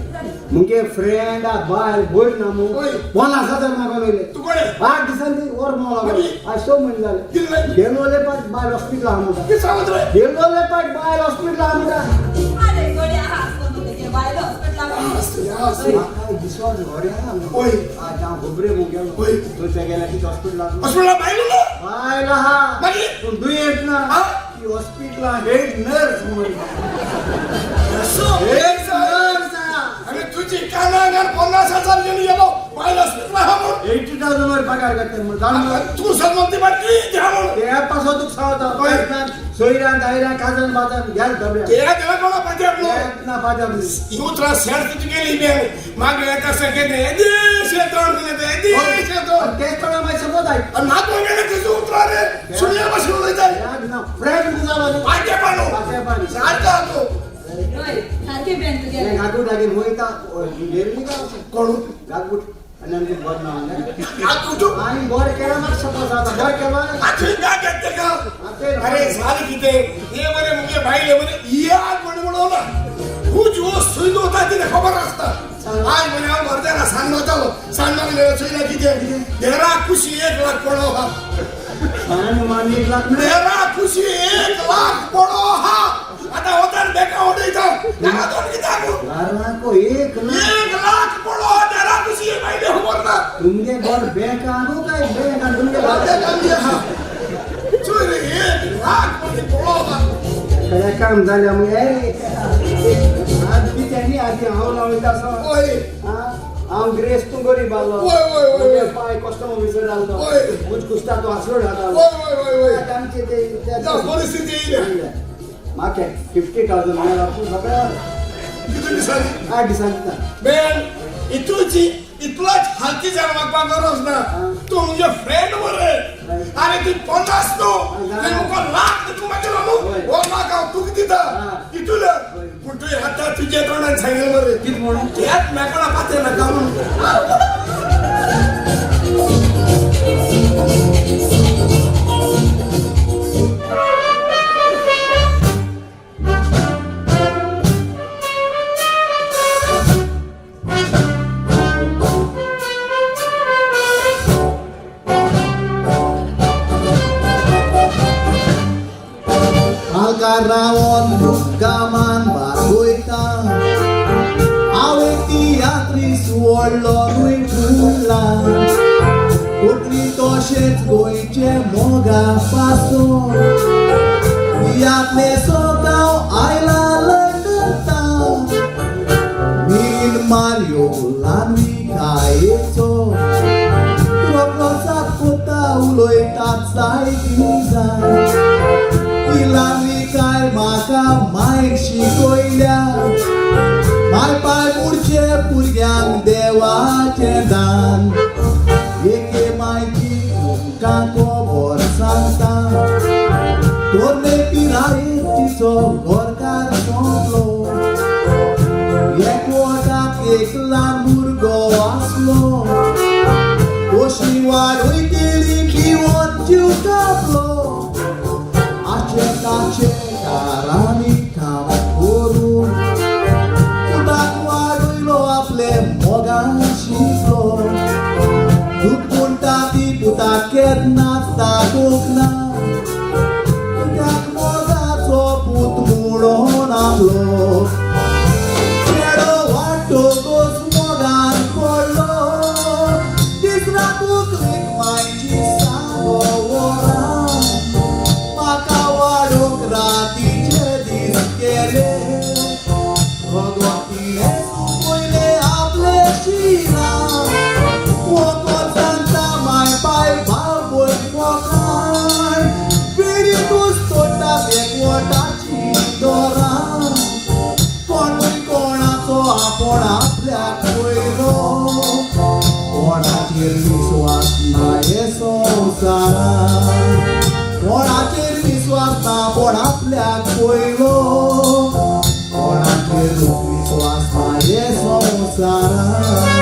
मुके फ्रेंड बाय बोल ना मु ओय. 50,000 मागवले तू कोण आहे? 8 दिवसांनी वर मला म्हणजे? आज 100 महिने झाले दिलं. गेलोले पाच बाय हॉस्पिटल आमुदा की सांगत रे गेलोले पाच बाय हॉस्पिटल आमुदा अरे गोड्या हात कोण ते बाहेर हॉस्पिटलला काय विश्वास घोड्या ओय. आज जा गोबरे मुगे ओय. तो त्या गेला की हॉस्पिटल हॉस्पिटलला पाहिलं ना बायला हा म्हणजे? तू दुयेत ना हा? की हॉस्पिटलला हेड नर्स म्हणून एक नर्स आणि तुझी कानागार 50,000 जणी येलो पाहिलं हॉस्पिटलला हा म्हणून 80,000 वर पगार करते मग जाण आणि तू समजते बाकी द्या म्हणून ते पासून तू सावता ओय. सोयरा दायरा काजन बाजन घ्याल दबल्या ते त्याला कोणा पाहिजे आपलं ना पाजन युत्रा शेअर तिची गेली बे मागे येता सगळे ते देश येतोड ते देश येतोड ते थोडा माहिती समज आहे आणि नातो गेले तिचं उतरा रे सुनिया बसून जायचं या ना फ्रेंड गुजारा पाहिजे पाणू पाटे पाणी सारखा तो होय सारखे बँक ते गेले गागू डागे मोयता गेली का कोण गागू आणि आमचे बोल ना आज कुठू आणि बोर केला मग सपोज आता बोर केला आखरी काय घेते का अरे झाली किती हे बरे मुके बाईले बरे या म्हणून ना खूप जो सुईद होता तिने खबर असता आज म्हणे आम भरत्याला सांगणार गेला सुईला किती तेरा खुशी 1 लाख पडो हा आणि मानली लाख तेरा खुशी 1 लाख पडो हा आता होता बेका होते इथं त्याला दोन किती आगू घरना को 1 लाख पडो तेरा खुशी बाईले खबर ना तुमगे बोर बैंक आणू काय बैंक आणू तुमगे बाते काम दिया हा चोरी 1 लाख पडो हा काय काम झालं मग आज बी त्यांनी आधी हाव लावली तसं ओय आम ग्रेस तू गरीब आलो ओय. पाय कस्टमर विसर आलो ओय. कुछ कुस्ता तो आसरो ढाला ओय त्यांचे ते त्या परिस्थिती येईल माके 50,000 मला तू सगळं किती दिसाली 8 दिवसांचा बेन इतलाच हाती जाणवा पागरोस ना तू म्हणजे फ्रेंड बरे अरे तू 50 नो ते मुको लाख तू माझे लावू ओ लाख तू किती ता इतुला कुठे हाता तुझे तोंडात सांगेल बरे किती म्हणून त्यात मॅकडा पाते ना कामून Algarraon gaman bagoita Awe teatris wollo nui tula Utri toshet goiche moga faso Iat me sokau aila leketa Min Mario lanwi kaeto Kroklosat kota uloi tatsai gizai Ilami kai maka mai shikoilya Mai pai murche purgyang dewache dan Eke mai ki kako bor santa Torne pirai tiso gorkar soplo Eko tak eklan burgo aslo Oshiwar oiteli kiwot jukaplo Ache karani kam guru सांगले मोगान शिकलो दूध म्हणटा ती पुता केन्ना ताकूंक ना कित्याक मोगाचो पूत म्हणून आपलो चेडो वाटोगोच मोगान पडलो तिसरा तूक मायची सांगो वरां म्हाका वाडूंक रातीचे दीस केले भगवती येसू पयले आपले शिरां वोकोन सांगता माय बाय भाव भय मोगान पिडीतूच तोडटा एकवटाची दोरां कोणूय कोणाचो आपोण आपल्याक पयलो कोणाचेर विश्वास ना हे संवसारान कोणाचेर विश्वास ना पण आपल्याक पयलो कोणाचेर विश्वास ना हे संवसारान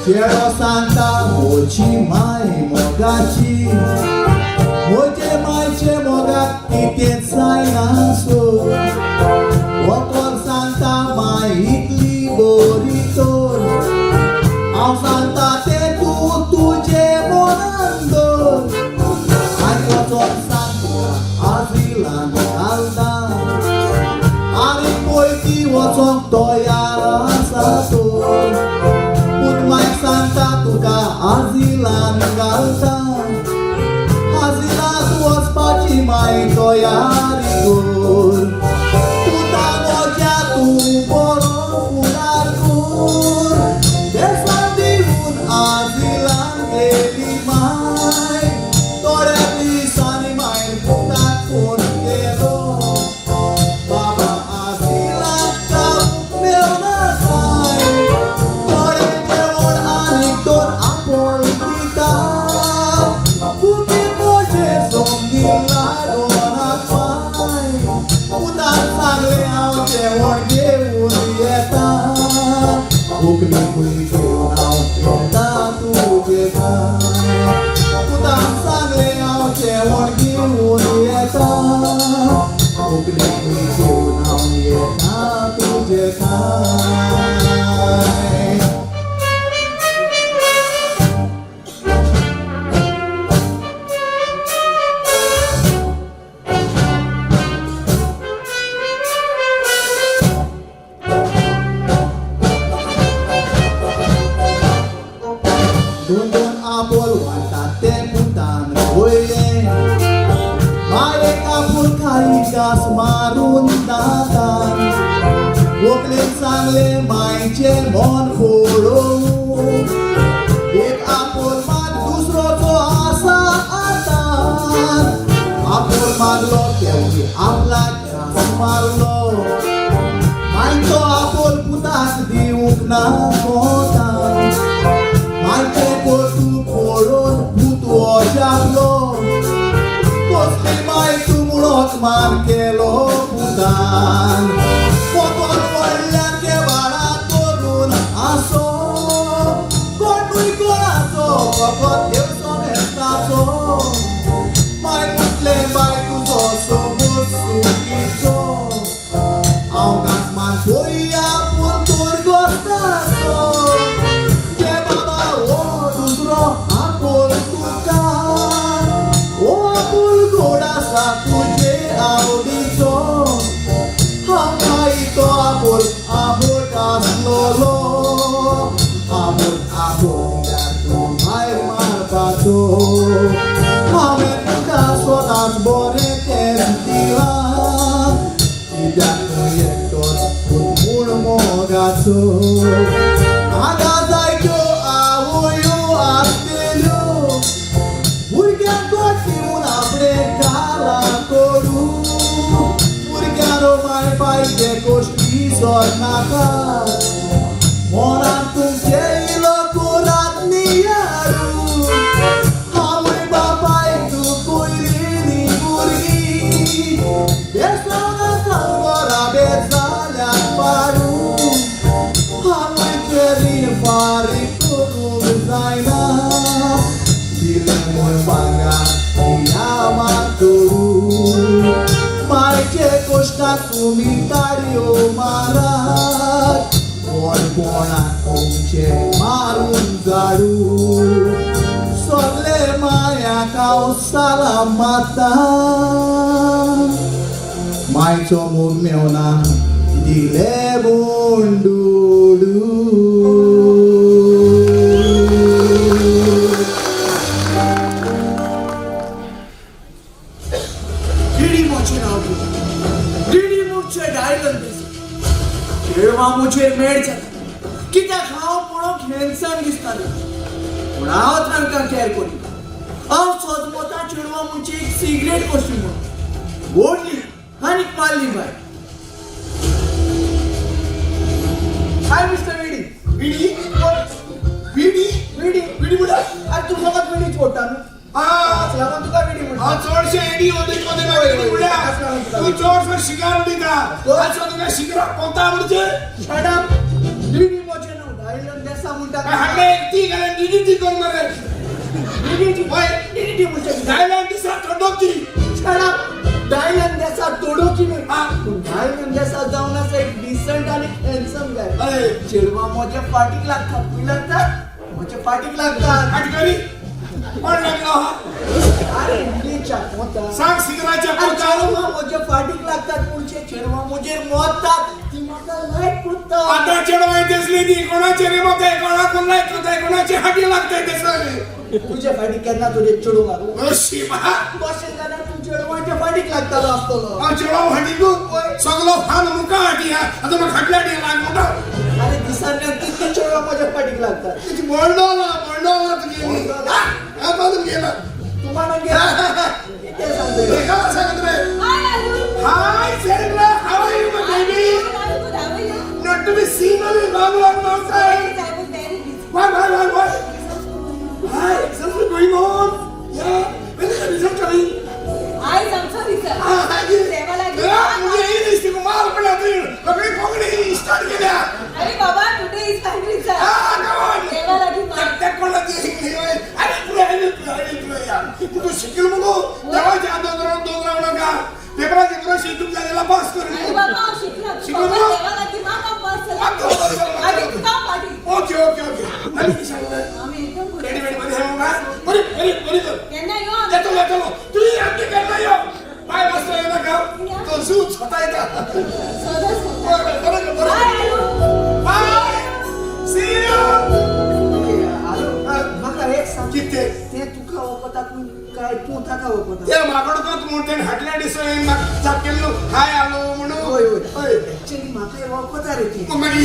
चेडो सांगता मोची माय मोगाची मोचे मायचे मोगाक कितेंच जायना सो वकोन सांगता माय इतली बरी तर हांव सांगता ते तूं तुजे मनान दवर आनी वचोन सांगता आजिलान घालता आनी पयली वचोंक तयार आसा तर माय सांगता तुका आजिलान घालता आजिलात वचपाची माय तयारी कर तुका मोज्या तूं बरो फुडार कर बेसन दिवून आजिलान गेली माय थोड्या दिसांनी माय पुताक फोन केलो बाबा आजिलान काम मेळना काय आपोण दिता पुती मोजे सोंगी लाडोनाक माय पुताक सांगले हांव जेवण घेवन येता उकली पुली घेवन हांव येता तुजे काय पुताक सांगले हांव जेवण घेवन येता उकली पुली घेवन हांव येता तुजे काय दोन आपोल वाटात ते पुतान वयले मायेक आपूण काही घास मारून दातान व्हंकलेक सांगले मायचे मन फोडोवून एक आपोल माग दुसरोचो आसा आतान आपोल मागलो तेवढी आपल्याक घास मारलो मायचो आपोल पुताक दिवूंक ना कोतान मायचे पोटू फोडून भूत वजागलो कसली माय तूं म्हणोक मान केलो पुतान पोटोन पडल्यान केवाडा करून आसो कोणूय कोणाचो फकत देवचो मेस्ताचो माय म्हटले बाय तुजो समोर सुखीचो हांव घास मान पळया पूण तोर गोस्ताचो आपोल तुका ओ आपोल गोड आसा तुजे आवडीचो हांव खायतो आपोल आंबट आसलोलो आंबट आपोल तूं भायर मारपाचो हांवें तुका स्वताच बरें तें दिलां कित्याक तूं एकटोच म्हूण मोगाचो हांगा जायत्यो आवयो आसलेल्यो भुरग्यांक गोड दिवून आपणें काला करूं भुरग्यारो माय पायचे गोश्टी सोडनाका मोनान तुमचे इलो कोरात नियारू आवय बापाय तूं पयलीं भुरगीं बेसवना सांगोरा बेजाल्याक पाडूं तुम्ही ताळयो मारात कोण कोणाक तुमचे मारून जाडू सगळे माया कावसाला माता मायचो मोग मेवना दिले बोंडूडू डिडी मोचे नाव डिडी मोचे डायलॉग खेळवा मुझे मेड जाता कित्याक हांव पळोवंक हँडसम दिसतालो पूण हांव तांकां कॅर करी हांव सोजमोता चेडवा मुझे एक सिगरेट कशी म्हणून बोडली आनी मारली बाय हाय मिस्टर विडी विडी विडी विडी विडी म्हणा अरे तू फकत विडीच फोडटा न्हू लागून तुका विडी म्हणटा हांव चडशे एडी ओदीक विडी म्हणा तू चडसो शिगार उडयता आजचो तुका शिगराक कोंता म्हणजे शट अप डिडी मोचे नाव डायलॉग देसा म्हणटा हाडले ती घाले डिडी कोण मरे डिडी ओय डिडी मोचे डायलॉग दिसा थंडोकी शट अप डायलॉग देसा तोडोकी न्ही हा. डायलॉग देसा जावन आसा एक डिसेंट आनी हँडसम गाय अय चेडवा मोच्या फाटीक लागतात तुला लागतात मोच्या फाटीक लागतात हाटकरी कोण लागलो हा अरे इंडियनच्या मोता सांग शिगराच्या कोंता चेडवा मोच्या फाटीक लागतात पुढचे चेडवा मोजेर मोतात ती म्हाका लायक करता आता चेडवाय दिसली ती कोणाचे रे मते कोणाक लायक करताय कोणाचे हाटी लागताय दिसले तुझ्या फाटीक केन्ना तुझे चेडू मारू अशी बा कशें जाल्यार तूं चेडवाच्या फाटीक लागतालो आसतलो हांव चेडवा हाटी तू सगलो फान मुका हाटी हा आता मग हाटल्या डी लाग मोठा अरे दिसांतल्यान कितले चेडवा माझ्या फाटीक लागतात तुझी बोंडोला तुझी हा बाजून गेला तुम्हाला कितें सांगतले काय सांगत रे Hi, Alu. Hi Sandra how are you my baby I'm good. How are you? Not to be seen on long outside I was very busy. why hi something going on yeah when is the result coming I'm sorry, sir. सेवा लागली. मुझे ये नहीं इसको मार पड़ा तू कभी पकड़ी start KIA अरे बाबा, today is country, sir. come on सेवा लागली मार. तक कोण ती अरे पुढे यार तू शिकल मगो देवाच्या दोन राऊंड का पेपराची प्रश्न तुमच्या पास अरे कर बाबा, शिकला. शिकलो बाबा, ना? सेवा लागली मार का पास अगं, झाला. अरे तुका पाठी. ओके आणि की सांगलं आम्ही एकदम good. रेडी मध्ये आहे मग बरी त्यांना येऊ. येतो तू आमची करता यो पाय मस्त येता का तो सूट स्वतः येता सहज होतं. बरं Hi, Alu. Bye see you म्हाका एक सांग किती ते तुका वपता पूण काय तूं ताका वपता ते माकडोच म्हणते हाटल्या दिसोय म्हाका चापकेलो हाय आलो म्हणून होय होय होय एक्चुअली म्हाका वपता रे ती मग मागी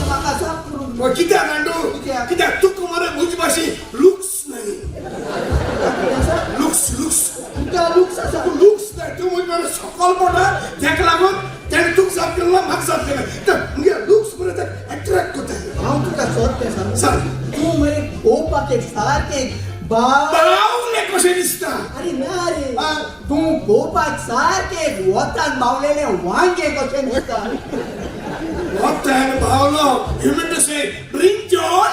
म्हाका साफ करून मग कित्याक गांडू कित्याक? कित्याक तुक मरे भुजबाशी लुक्स नाही लुक्स तुका लुक्स आसा लुक्स नाही तू म्हणजे सकल पडा त्याक लागून त्याने तुक साफ केलं ना म्हाका साफ केलं तर म्हणजे लुक्स मरे त्याक अट्रॅक्ट करता हांव तुका सोद तें सांग सांग तूं मरे पळोवपाक एक सारकें बाव बावले कशें दिसता अरे ना रे हा. तूं पळोवपाक सारकें वतान बावलेले वांगे कशें दिसता What the hell, Paolo? You mean to say brinjal?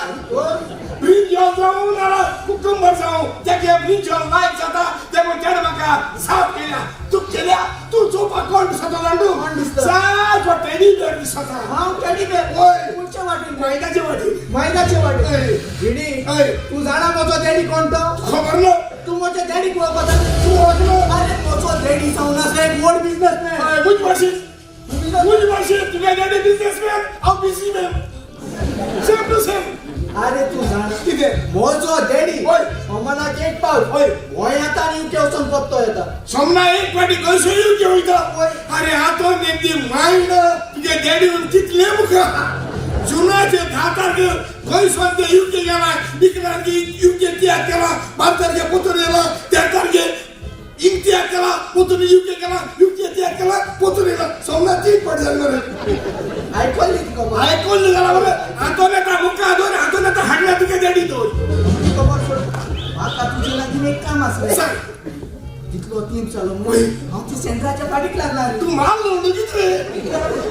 Brinjal जाऊ ना कुकुंबर जाऊ त्याके brinjal लाईक जाता त्यामुळे त्याने माका साफ केल्या तू केल्या तू झोपा कोण दिसतो गांडू कोण दिसतं? साफ टेडी बेअर दिसता हांव टेडी बेअर होय. पुढच्या वाटेन मैदाचे वाटी मैदाचे वाटेन होय. गिडी होय. तू जाणा म्हजो डॅडी कोण तो खबर ना तू म्हज्या डॅडीक वळखता तू वाटलो अरे म्हजो डॅडी जावन आसा एक व्हड बिझनेसमॅन मुझ भाषेत तुझ्या डॅडी बिझनेसमॅन हांव बिझीमॅन सेम टू सेम अरे तू जाणा कितें म्हजो डॅडी होय. सोमनाक एक पावट होय. गोंयांत आनी युके वचून पत्तो येता सोमना एक पाटी कशें येवचे वयता अरे हातो नेमकी मायंड तुगे डॅडीन कितले मुखा जुनाचे 10 तारखे खंय सद्या युके गेला इकरांकी युके त्याग केला 12 तारखे पोतून येला त्या तारखे इंग त्याग केला पोतून युके गेला युके त्याग केला पोतून येला सोमना 3 पट झाले मरे आयकली तुका ऐकून झाला बरं हातो नेता मुखा हातो नेता हाडला तुगे डॅडी तो खबर सोड म्हाका तुजे लागीं एक काम आसलें सांग तितलो तीन चालू होय. हांव ती सेंटराच्या फाटीक लागला रे तू माल नव्हतं किती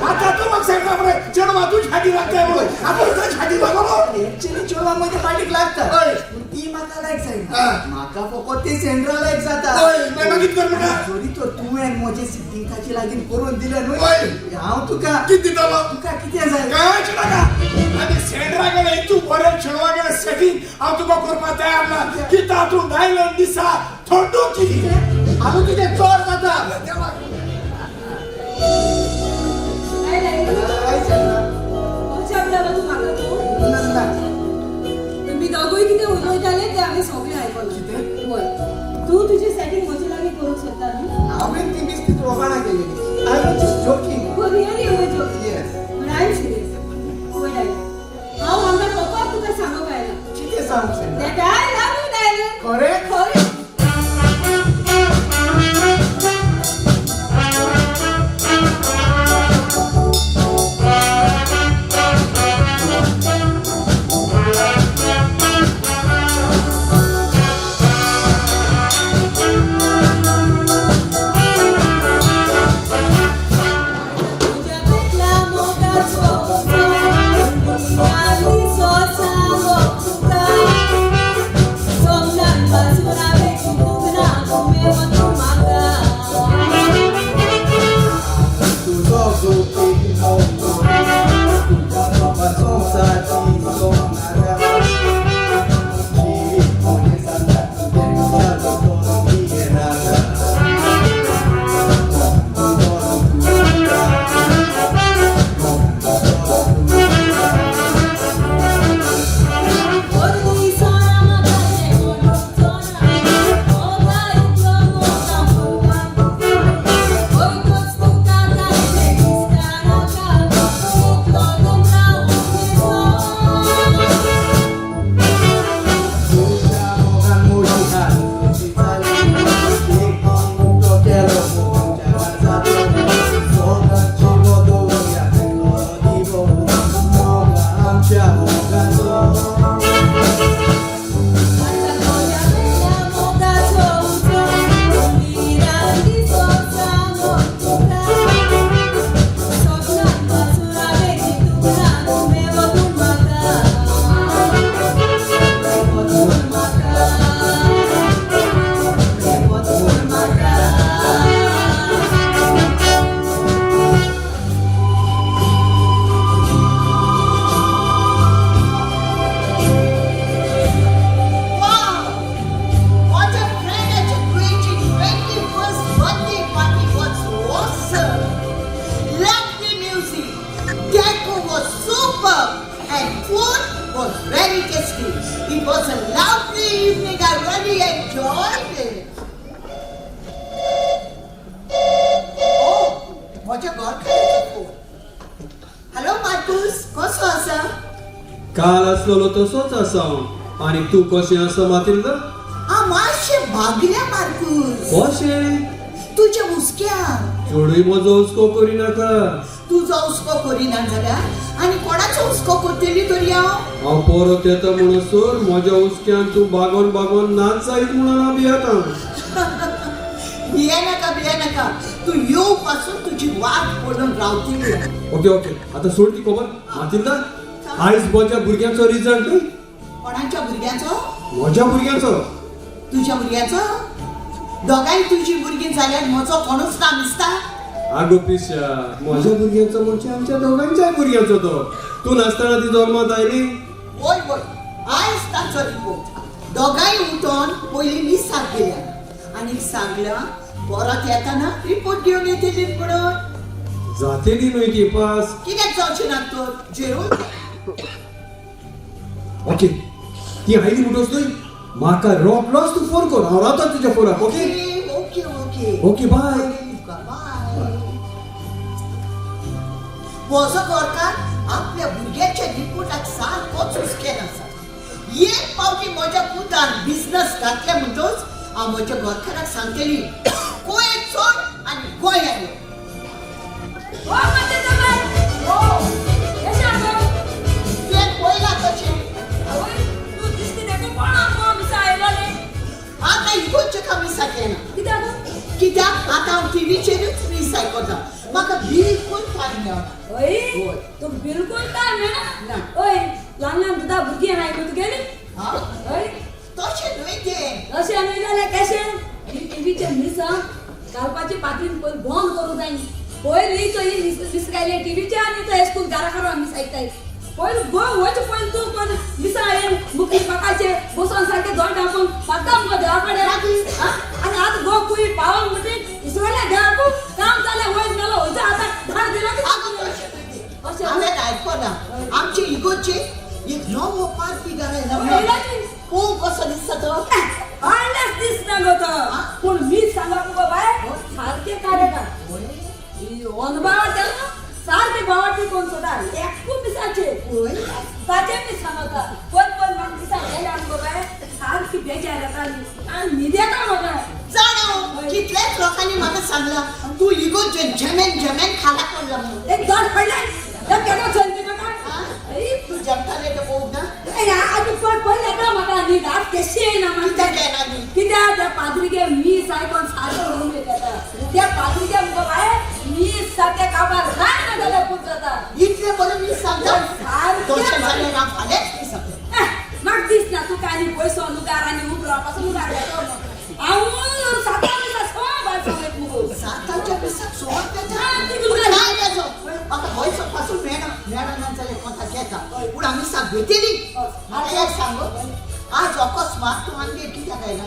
आता तू मग सांगता बरं चेडवा तू छाती लागताय म्हणून आपण तर छाती लागलो एक्चुअली चेडवा माझ्या फाटीक लागता होय. ती ती म्हाका लायक जायना हा. म्हाका फकत ती सेंट्रल लायक जाता ओय मागीर मागीत कर म्हणा जरी तर तुवें म्हजे सिटींगाची लागीं करून दिलें न्हू ओय. हांव तुका किती दितलो तुका कितें जाय कांयच नाका आनी सेंट्रा गेले तूं बरें चेडवा गेले सेटींग हांव तुका करपा तयार ना की तातूंत आयलन दिसा थंडू की हांव तुजें चड जाता काय नाही कोणच्या आपल्याला तू मागं तू तुम्ही दोघंही किती उलवताले ते आम्ही सगळे ऐकलं होय तू तुझी सेटिंग म्हजे लागीं करूंक शकता न्हू हांवें ती बिस्कीट रोगाणा केलेली आय वॉज जस्ट जोकिंग हो रियली होय जो येस पण आय एम सिरियस होय डायलॉग हांव हांगा फकत तुका सांगूंक आयला कितें सांगूंक शकता that I love you dialogue खरें खरें तुझ्या पेटला मोगाचो दुनियाली सोसावो सोमनाथ बाजूला भेटी तुगना घुमे वतू म्हाका तुझो गोपी मोगो तुझ्या बाबाचो साथी सोनारा जिवीत मोने सांगा तुझे तुझ्या दोन रागा Orgulli sono magari monottona Ogai trovo tampoco Oi costutata e discarata Tutto compravo Siamo calmurihan Sitali Ikon Tokero Jangan satu Soga Cibo Doya Tekoro Dibo Moga Amca Moga So Quanta noia vediamo da sotto Mirandi sopra moltura Sopra basura vedi tu grano Me voto un maca Me voto un maca Me voto un maca Wow! What a celebrating 21st birthday party was awesome! Lovely music, decor was superb, and food was very tasty. It was a lovely evening. I really enjoyed it. Oh, माझ्या घरखान्याचा phone. Hello Marcus, कसो आसा? काल असलेलो तसोच आसा आणि तू कशें आसा मातिल्दा मातशें भागल्या मार्कुस. कशें तुझ्या हुस्क्या चोडूय म्हजो हुस्को करिनाका तुझो हुस्को करिना जाल्यार आनी कोणाचो हुस्को करतली तरी हांव परत येता म्हणसर म्हज्या हुस्क्यान तूं बागोन बागोन नाच जायत म्हणून हांव भियेता भियेनाका तू येऊ पासून तुझी वाट पडून रावतली. ओके ओके आता सोड ती खबर मातिल्दा आयज म्हज्या भुरग्याचो रिजल्ट कोणाच्या भुरग्याचो? म्हज्या भुरग्याचो तुझ्या भुरग्याचो? दोगांय तुझी भुरगीं जाल्यार म्हजो कोणूच ना दिसता. आगो पिश्या म्हज्या भुरग्याचो म्हणजे आमच्या दोगांच्याय भुरग्याचो तो तू नासतना ती जल्मात आयली वय वय आयज ताचो रिपोर्ट. दोगांय उठोन पयलीं मिसाक गेल्या आनी सांगलां परत येताना रिपोर्ट घेवन येतली म्हणून. जातेली न्हय ती पास कित्याक जावचें ना तर जेरून ओके ती आयली म्हणटोच न्हय म्हाका रोखडोच तूं फोन कर हांव रावता तुज्या फोनाक okay okay okay okay bye म्हजो गोरकार आपल्या भुरग्याच्या रिपोर्टाक सारकोच हुस्केन आसा. एक पावटी म्हज्या पुतान बिझनस घातले म्हणटच हांव म्हज्या गोरकाराक सांगतली गोंय सोड आनी गोंय आयो. ओ मते जमाय ओ येशा गो तुवें पयलां कशें? आवय तू दिसती तेका कोणा मॉम सायलोले आतां इगोचे कमी साकेना कित्याक कित्याक आतां हांव टीव्हीचेरूच न्यूज आयकता. म्हाका बिलकुल टायम मेळना. ओय तू बिलकुल टाइम मेळना ओय ल्हान ल्हान दुधा भुरगीं आयकून गेली हा? ओय तो अशें न्हय जाल्यार कशें ही टीव्हीचे मिसां घालपाची पातळीन पयलीं बंद करूं जाय पयलीं तो ही मिसगायले टीव्हीचे आनी तो हेस्कूल घरा करूं आमी मिसायताय पयलीं गोंय वयचे पयलीं तूं पण मिसा येवन मुखी पकाचे बसोन सारके दोन टाकून पक्का मुगो देवा कडेन आनी आतां गो कुई पावोन म्हणटी इसवल्या देवाकू काम जालें वयर गेलो वयता आतां धाड दिलो की अशें हांवें आयकना आमचे इगोचे एक नवो पार्टी घालायला पळोव कसो दिसता तो आणल्याच दिसना गो तो पूण मी सांगा मुगो बाय सारके कार्यकार अनबावट सारके बावटी कोण सोडा एकू मिसाचे ताचे मी सांगता पण म्हाका दिसा गेल्या मुगो बाय सारकी बेजार येताली आनी न्हिद येता म्हाका जाणो कितलेच लोकांनी म्हाका सांगला तू इगोचे जमेन खाला पडला म्हणून एक दोन पडले एक केन्ना चलती म्हाका तू जमताले ते पळोवंक ना आनी पयले येता म्हाका न्हीद आज कशी येना म्हाका कित्याक त्या पाद्रीगे मी सायकोन सारको रूम येता त्या पाद्रीगे मुगो बाय मी सारके काबार राय ना जाल्यार पूत जाता इतले बरें मी सांगता तशें जाल्यार हांव फाल्यांच मी सांगता म्हाका दिसना तूं काय न्ही पयसो लुगार आनी उबरो पासून लुगार घेतो हांव साता दिसा सोबार सांगत मुगो साताच्या दिसाक सोवाक तिका येता काय तेजो म्हाका पयसो पासून मेळना ना जाल्यार कोणा घेता पूण आमी साक भेटेली म्हाका एक सांग आज अकस्मात तूं आमगे कित्याक आयला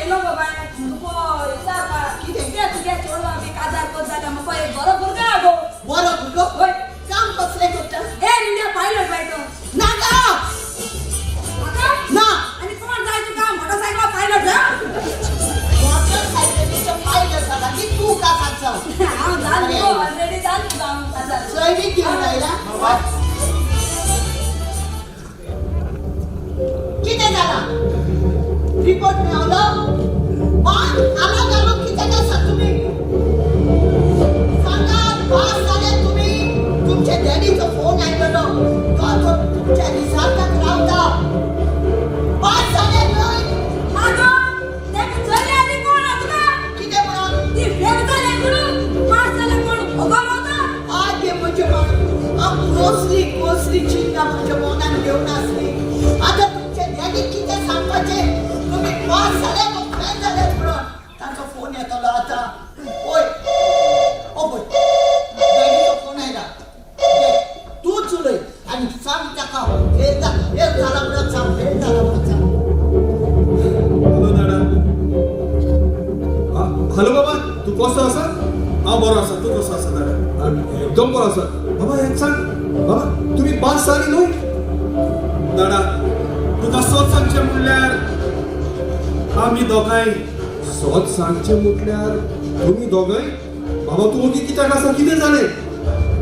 येलो गो बाय पळय सारका कितें तुगे चेडवा बी काजार कोत जाल्यार म्हाका एक बरो भुरगो हा गो बरो भुरगो होय काम कसलें करता इंडिया पायलट बाय तो नाका म्हाका ना आनी कोण जाय तुका मोटरसायकल पायलट जा मोटरसायकलीचो पायलट जाला की तूं काकाक जावं हांव जाल ऑलरेडी जाल तुका काजार सैनीक घेवन आयला कितें जाला रिपोर्ट मेळलो पण आला घालून कितें करता तुमी सांगा पास जाले तुमी तुमच्या डॅडीचो फोन आयलो तो आतां तुमच्या रिझल्टाक रावता पास जाले न्हय मागो तेका चले आनी कोण हा तुका कितें म्हणून ती फेल जाले म्हणून पास जाले कोण होगो होता आगे म्हजे मन कोसली चिंता म्हज्या मनान घेवन आसली आतां तुमचे डॅडी कितें सांगपाचे तुमी पास जाले तो फेल जाले म्हणून तांचो फोन येतलो आतां ओय ओ पळय डॅडीचो फोन आयला तूंच उलय आनी सांग ताका फेल जाला म्हणून सांग फेल जाला म्हणून सांग हॅलो दादा हॅलो बाबा तू कसो आसा हांव बरो आसा तू कसो आसा दादा एकदम बरो आसा बाबा एक सांग बाबा तुमी पास जाली न्हय दादा तुका सोच सांगचें म्हणल्यार आमी दोगांय सोच सांगचें म्हटल्यार तुमी दोगांय बाबा तूं ओगी कित्याक आसा कितें जालें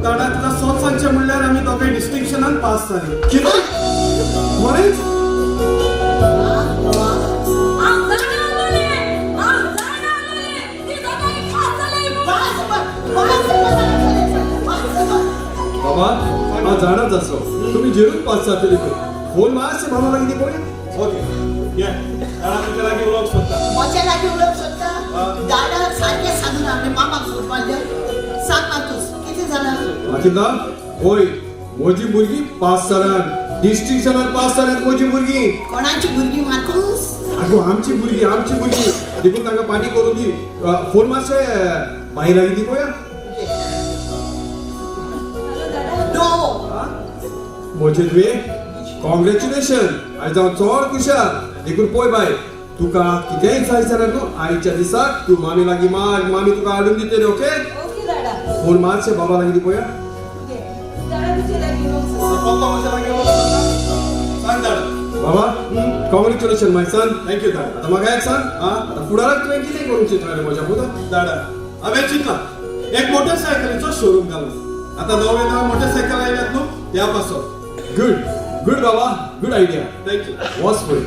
दादा तुका सोच सांगचें म्हणल्यार आमी दोगांय डिस्टिंक्शनान पास जाली कितें खरेंच हांव जाणा आलोले ती दोगांय पास जाले बाबा हांव जाणाच आसो तुमी जरूर पास जातली पळय फोन मातशें बाबा लागीं दी पळय ओके या दादा तुज्या लागीं उलोवंक सोदता म्हज्या लागीं उलोवंक सोदता दादा सारकें सांगून आमच्या मामाक फोन मारले सांग मातूस कितें जालां मातिदा होय म्हजी भुरगीं पास जाल्यात डिस्टिंक्शनान पास जाल्यात म्हजी भुरगीं कोणाची भुरगीं मातूस आगो आमची भुरगीं देखून तांकां पार्टी करून दी फोन मातशें बाई लागीं दी पळया नो म्हजे तुवें कॉंग्रॅच्युलेशन आयज हांव चड खुशाल देखून पळय बाय तुका कितेंय जाय जाल्यार न्हू आयच्या दिसाक तूं मामी लागीं माग मामी तुका हाडून दितली ओके ओके दादा फोन मातशें बाबा लागीं दी पळया ओके दादा तुजे लागीं सांग दादा बाबा कॉंग्रॅच्युलेशन माय सन थँक्यू दादा आतां म्हाका एक सांग आतां फुडाराक तुवें कितें करूंक चिंतला रे म्हज्या पुता दादा हांवें चिंतलां एक मोटरसायकलीचो शोरूम घालून आतां नवे मोटरसायकल आयल्यात न्हू ह्या पासो गुड बाबा गुड आयडिया थँक्यू वॉच पळय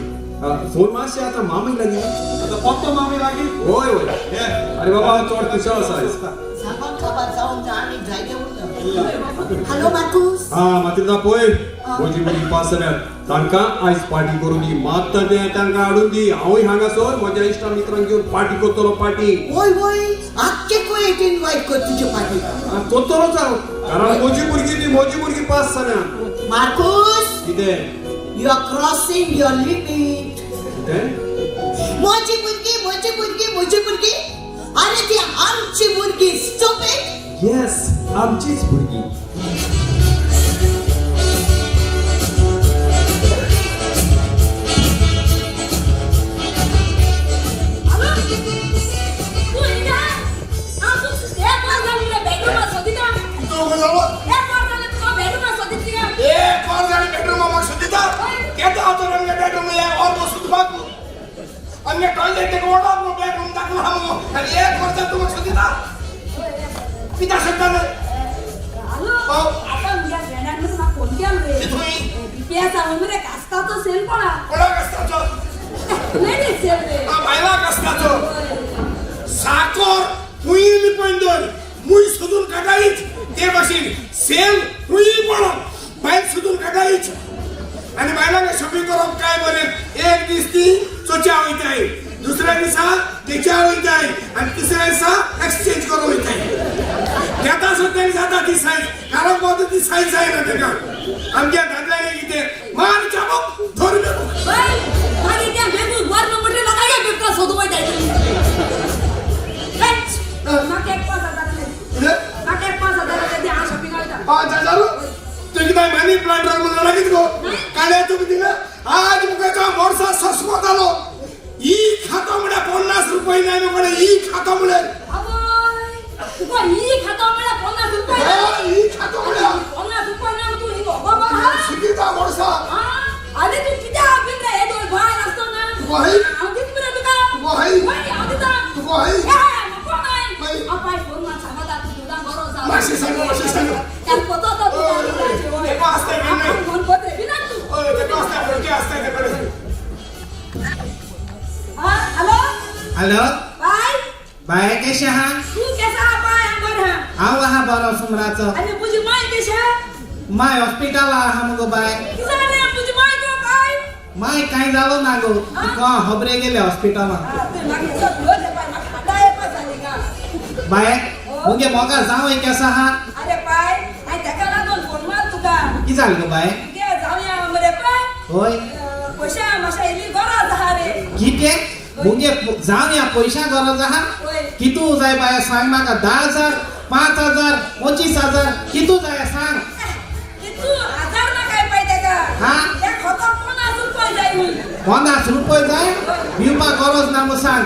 फोन मातशें आतां मामी लागीं आतां फक्त मामी लागीं होय होय अरे बाबा चड खुशाल आसा आयज सामान काबार जावन जा आनी जायते उरलं हॅलो मातूस मात्रिदा पळय म्हजी भुरगीं पास जाल्यात तांकां आयज पार्टी करून दी मात तें तांकां हाडून दी हांवूय हांगासर म्हज्या इश्टा मित्रांक घेवन पार्टी करतलो पार्टी वय आख्खे कुवेत इनवायट कर तुजे पार्टी करतलोच हांव कारण म्हजी भुरगीं पास जाल्यात मार्कूस कितें you are crossing your limit कितें माझी मुलगी अरे ती आमची मुलगी स्टॉप येस आमचीच भुरगी अन्य टॉयलेट एक ओडा बेडरूम दाखला हम आणि एक वर्ष तू मग सुद्धा पिता शब्द साखर हुई पण दोन मुई सुधून काढायच ते बशील सेल हुई पण बाईक सुधून काढायच आणि बायलांना शॉपिंग करून काय बनेल एक दिसती चोच्या होईत आहे दुसऱ्या दिवसा त्याच्या होईत आहे आणि तिसऱ्या दिवसा एक्सचेंज करून होईत आहे त्याता सुद्धा जाता ती साईज कारण बहुत ती साईज आहे ना त्याला आमच्या दादल्याने इथे मार चाबक धरून मनी प्लांटर म्हणून लागत गो काढ्या तुम्ही दिलं आज मुखाचा मोरसा ससमत आलो ई खातामुळे 50 रुपये नाही कडे ई खातामुळे ई खातामुळे सुगीचा मोरसा अरे तू किती आपण रे दोन भाई असतो ना वही आधीच पुरे तुका वही आधीचा वही नको नाही आपण फोन मा सांगता तुझा भरोसा माशी सांग त्या पतो तो हे पास्ते बिन फोन पत्रे बिना तू ओय ते पास्ते फडके असते त्याकडे हां हॅलो हॅलो बाय बाय कैसे हा तू कैसा बाय अंबर आव हा बरो सुमराचं अरे मुझे माय कैसा माय हॉस्पिटल हा मग बाय किसा रे मुझे माय तो बाय माय काय झालं ना गो का हबरे गेले हॉस्पिटल ते मागे सब लोज आहे पाय मागे काय पासाली का बाय मुगे मोगा जाऊ कैसा हा अरे पाय आई त्याला दोन फोन मार तुका की झालं गो बाय के जाऊया मरे पाय होय पैसा माशा इली गरज हा रे किती मुगे जाऊन या पैसा गरज हा होय कितू जाय बाय सांग माका 10,000 5,000 25,000 कितू जाय सांग तू हजार ना काय पाहिजे का हा त्या खाता 50 रुपये जाईल 50 रुपये जाय विमा गरज ना मग सांग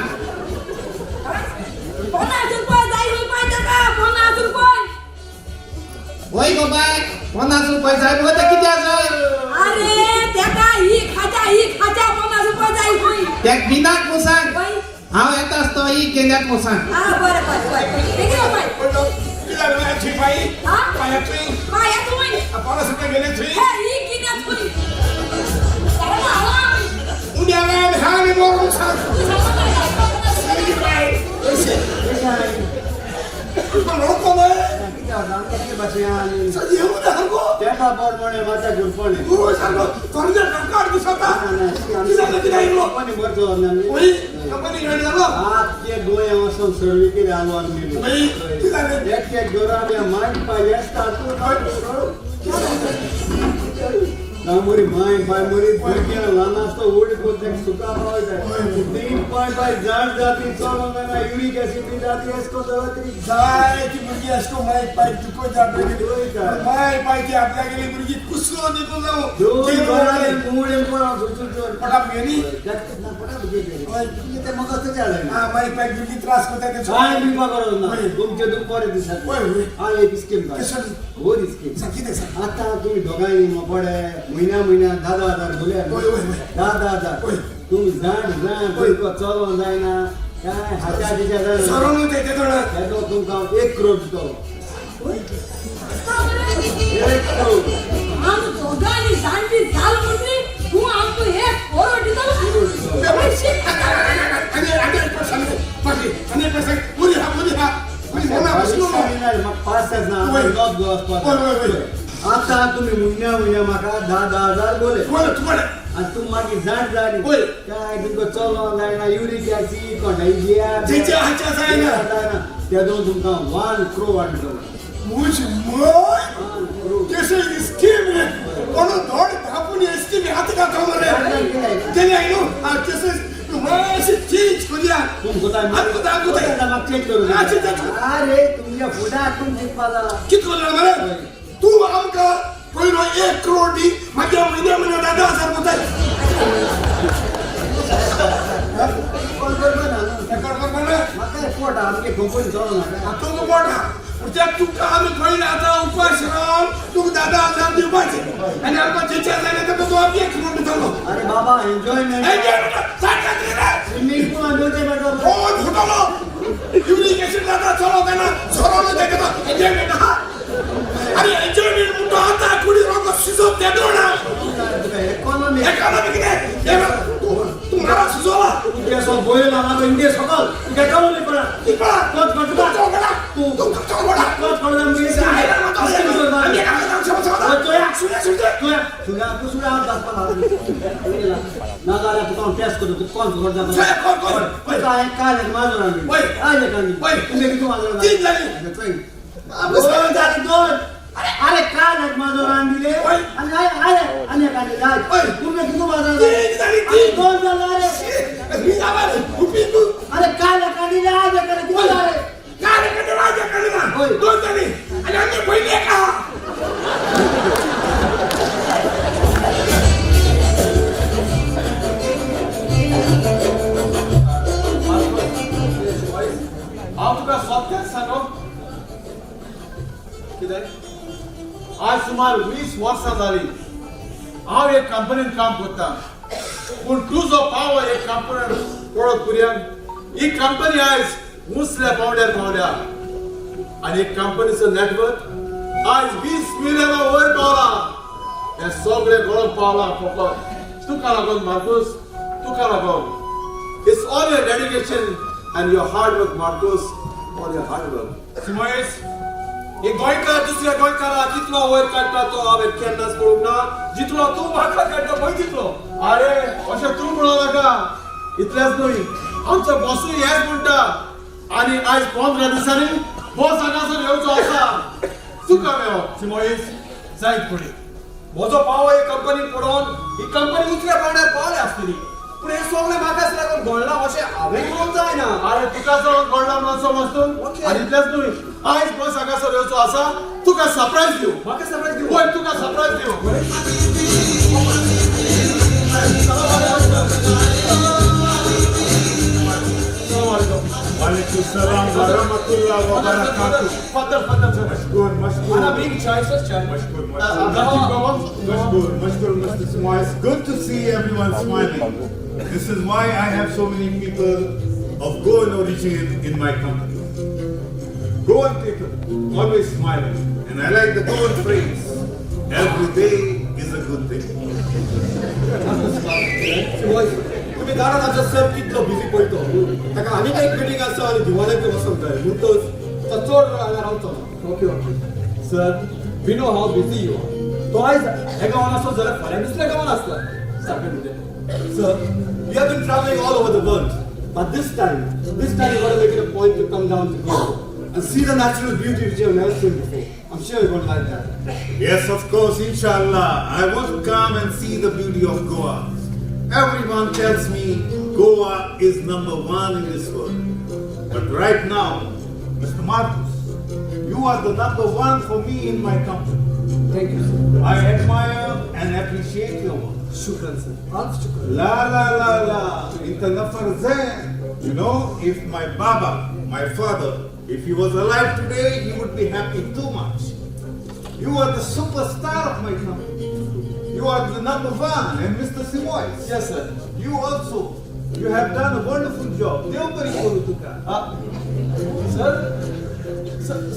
50 रुपये जाईल पाहिजे का 50 रुपये होय गो बाय 50 रुपये जाय मग ते किती जाय अरे त्या का ही खाजा 50 रुपये जाईल होई त्या बिनाक मग सांग बाई हाव येत असतो ही केल्यात मग सांग हा बरं ठीक आहे बाई तिला वेळाची बाई हा पायाची बाई तू म्हण आपण सुद्धा गेले थ्री हे ही किनात होई चला ना आला उद्या वेळ हा मी मोरून सांग तू सांग सगळी बाई पण लोक नाही सजी येऊ दे हरको हो सांगो कर्जा काढ दिसता किसा किती नाही लो ओई कंपनी घेऊन झालो बाई किसा नामुरी माय बाय मुरी भरकिया लाना तो ओडी कोते सुका पावय तीन पॉइंट बाय जाट जाती सोना यूरिक एसिड भी जाती है इसको दवाई जाय की मुलगी असतो माय पाय तुको जात माय पाय की आपल्या गेली मुलगी कुसलो निघून जाऊ दोन गोळे मुळे कोणा सुचून पटा मेनी जात ना पटा बगे ते मग असं चालय हा माय पाय किती त्रास होता ते काय मी करू ना तुमचे दुपारी दिसत होय हा एक स्कीम काय कसं हो स्कीम सांगी दे सांग आता तुम्ही दोघांनी मपडे महिना 10,000 बोलया होय होय 10,000 तुम्ही जाण को चलो जायना काय हाच्या दिच्या सरून देते थोडं त्यातो तुमका 1 करोड दितो 1 करोड हम दोघांनी जाणती झाल म्हणली तू आमको एक करोड दितो आणि पैसे पुरी हा आणि मोना बसलो मग 5,000 ना लॉस गोस आता तुम्ही महिन्या माका 10,000 बोले तुम्हाला आणि तू मागे जाण जाणी होय काय तुमको चलो जायना युरिक ऍसिड कोणाई दिया जेच्या हाच्या जायना त्या दोन तुमका 1 करोड मुझ मोय कैसे स्कीम है कोनो दौड़ धापुनी स्कीम हाथ का काम रे केले आइनो आ कैसे तुम्हारे आम्ही कुठं आम्ही कुठं माग चेक करू दे. अच्छा, अच्छा. अरे तुमच्या फुडात तुमची पाला किती बोलला मला तू आमका पहिलो 1 करोड दी माझ्या महिन्या 10,000 होता पोट आमचे कंपनी चालू नका तू मोठा पुढच्या तुका आम्ही पहिला आता उपास राहून तू 10,000 दिवपाचे आणि आमका ज्याच्या झाले तर तू आम्ही 1 करोड चाललो अरे बाबा एन्जॉयमेंट स्विमिंग पूल आणते बेटा कोण फुटलो युनिकेशन दादा चालवताना झोरावलं ते का एन्जॉयमेंट हा अरे एन्जॉयमेंट म्हणतो आता कुणी रोग शिजवत त्या दोना इकॉनॉमी एकोनॉमी किती तू मला शिजवला इंडिया सो बोलेला ना इंडिया सकल काय कामले पडा इकडा कोच बटबा चौकडा तू चौकडा कोच पडला मी ना गाड्या तू टेस्ट करतो तू कोण घर जातो काय काय माझं नाही काय नाही तुम्ही किती माझं तीन झाली दोन झाली दोन अरे काय नाही माझं रान दिले आणि अरे आणि काय जाय तुम्ही किती माझं तीन झाली तीन दोन झालं अरे मी आवाज उभी तू अरे काय नाही दिले आज करे किती झाले काय कडे राजा कडे ना दोन झाली आणि आम्ही पहिले का हांव तुका सोबतेच सांगो कितें आज सुमार 20 वर्सां जालीं हांव एक कंपनीन काम करता पूण तुजो पावर एक कंपनीन पळोवप पर्यंत ही कंपनी आयज मुसल्या पावड्यार पावल्या आनी एक कंपनीचो नेटवर्क आज 20 मिलियना वयर पावला हे सगळे गळोवप पावला फकत तुका लागून मार्कोस तुका लागून it's all your dedication and your hard work, Marcos, all your hard work. Simoes एक गोंयकार दुसऱ्या गोंयकारा जितलो वयर काडटा तो हांवें केन्नाच पळोवंक ना जितलो तूं म्हाका काडटा पळय तितलो अरे अशें तूं म्हणू नाका इतलेंच न्हय आमचो बॉसूय हेच म्हणटा आनी आयज 15 दिसांनी बॉस हांगासर येवचो आसा तुका मेळप सिमोयस जायत पडे म्हजो पाव एक कंपनी पडोवन ही कंपनी उचल्या पावण्यार पावले आसतली पूण हे सगळे म्हाकाच लागून घडलां अशें हांवें करूंक जायना अरे तुका जर घडला म्हणून समजतो आनी इतलेंच न्हय आयज बॉस हांगासर येवचो आसा तुका सरप्रायज दिवं म्हाका सरप्रायज दिवं वय तुका सरप्रायज दिवं वालेकुम सलाम व रहमतुल्लाह व बरकातुह. फदल फदल मशकूर मशकूर أنا being choices chal mashkoor, Mr. Simoy. It's good to see everyone smiling. This is why I have so many people of Goan origin in my company. Goan people always smiling, and I like the Goan phrase, every day is a good day. तुम्ही दारात आमच्या sir कितलो busy पळयतो ताका आनीक एक meeting आसा आनी दिवाळेक बी वचूंक जाय म्हणटच तो चड वेळ रावचो okay okay sir we know how busy you are तो आयज हे गांवान आसत जाल्यार फाल्यां दुसऱ्या गांवान आसता सारकें म्हणजे sir we have been travelling all over the world but this time you got to make it a point to come down to Goa and see the natural beauty which you have never seen before. I'm sure you're going to like that. Yes, of course, inshallah. I want to come and see the beauty of Goa. Everyone tells me Goa is #1 in this world. But right now, Mr. Marcos, you are the #1 for me in my company. Thank you, sir. I admire and appreciate your work. Shukran, sir. Alf shukran. La la la la. Inta nafar zain. You know, if my Baba, my father, if he was alive today, he would be happy too much. You are the superstar of my company. You are the #1, and Mr. Simoy. Yes, sir. You also. You have done a wonderful job. Deobari Korutuka.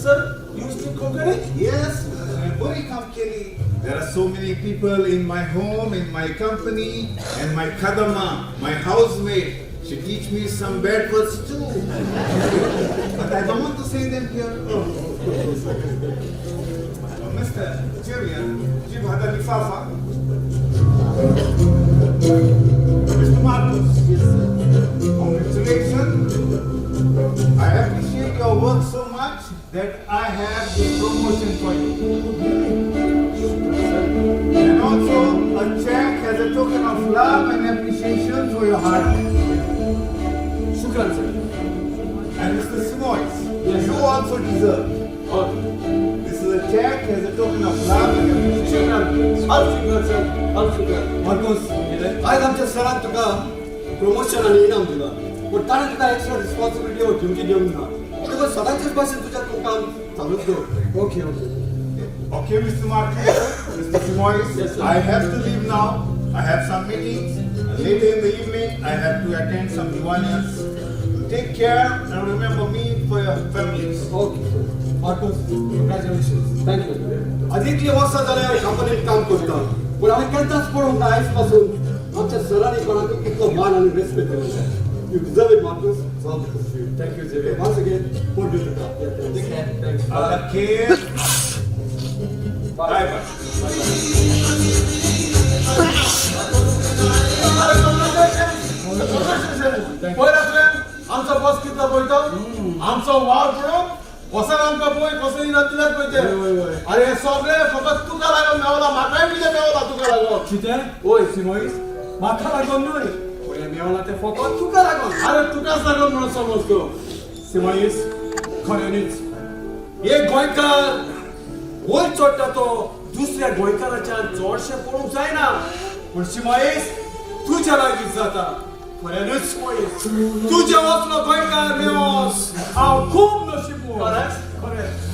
Sir, you speak Konkani? Yes, Bori Kamkeli. There are so many people in my home, in my company, and my kadama, my housemaid. She teach me some bad words too. But I don't want to say them here. Mr. Jirian, Jib hada lifafa. Mr. Marcos. Yes, sir. Congratulations. I appreciate your work so much that I have the promotion for you. And also a check as a token of love and appreciation for your hard work. शुक्रान sir And Mr. Simoes, you also deserve. This is a check as a token of love and appreciation. अल्फ शुक्रान Marcos आज आमच्या सरान तुका promotion आणि इनाम दिला पण ताणें तुका एक्स्ट्रा रिस्पॉन्सिबिलिटी व ड्युटी दिवंक ना तुका सदांचेच भाशेन तुज्या तूं काम चालूच दवर okay okay Okay, Mr. Martin, Mr. Simoes, Yes, sir. I have to leave now. I have some meetings. Later in the evening, I have to attend some Diwalians. Take care and remember me for your families. Okay Marcos congratulation thank you अधिकली वर्सां जाल्यार कंपनीत काम करता पूण हांवें केन्नाच पळोवंक ना आयज पासून आमच्या सरांनी कोणाक इतलो मान आनी रेस्पेक्ट दिलो you deserve it Marcos so thank you Xavier once again for you take care thanks Okay. Bye bye. पळय रे आमचो बॉस कितलो पळयतो आमचो वावर पळोवन वसान आमकां पळय कसो इनाम दिल्यात पळय ते अरे हे सगळे फकत तुका लागून मेवला म्हाकाय बी मेवला तुका लागून कितें ओय सिमोईस म्हाका लागून न्हय पूण हे मेवला ते फकत तुका लागून अरे तुकाच लागून म्हणून समज तूं सिमोईस खऱ्यांनीच एक गोंयकार वयर चडटा तो दुसऱ्या गोंयकाराच्यान चडशें पळोवंक जायना पूण सिमोईस तुज्या लागींच जाता खऱ्यानूच सिमोईस तुजे वचलो गोंयकार मेवोस हांव खूब नशीबवान खरें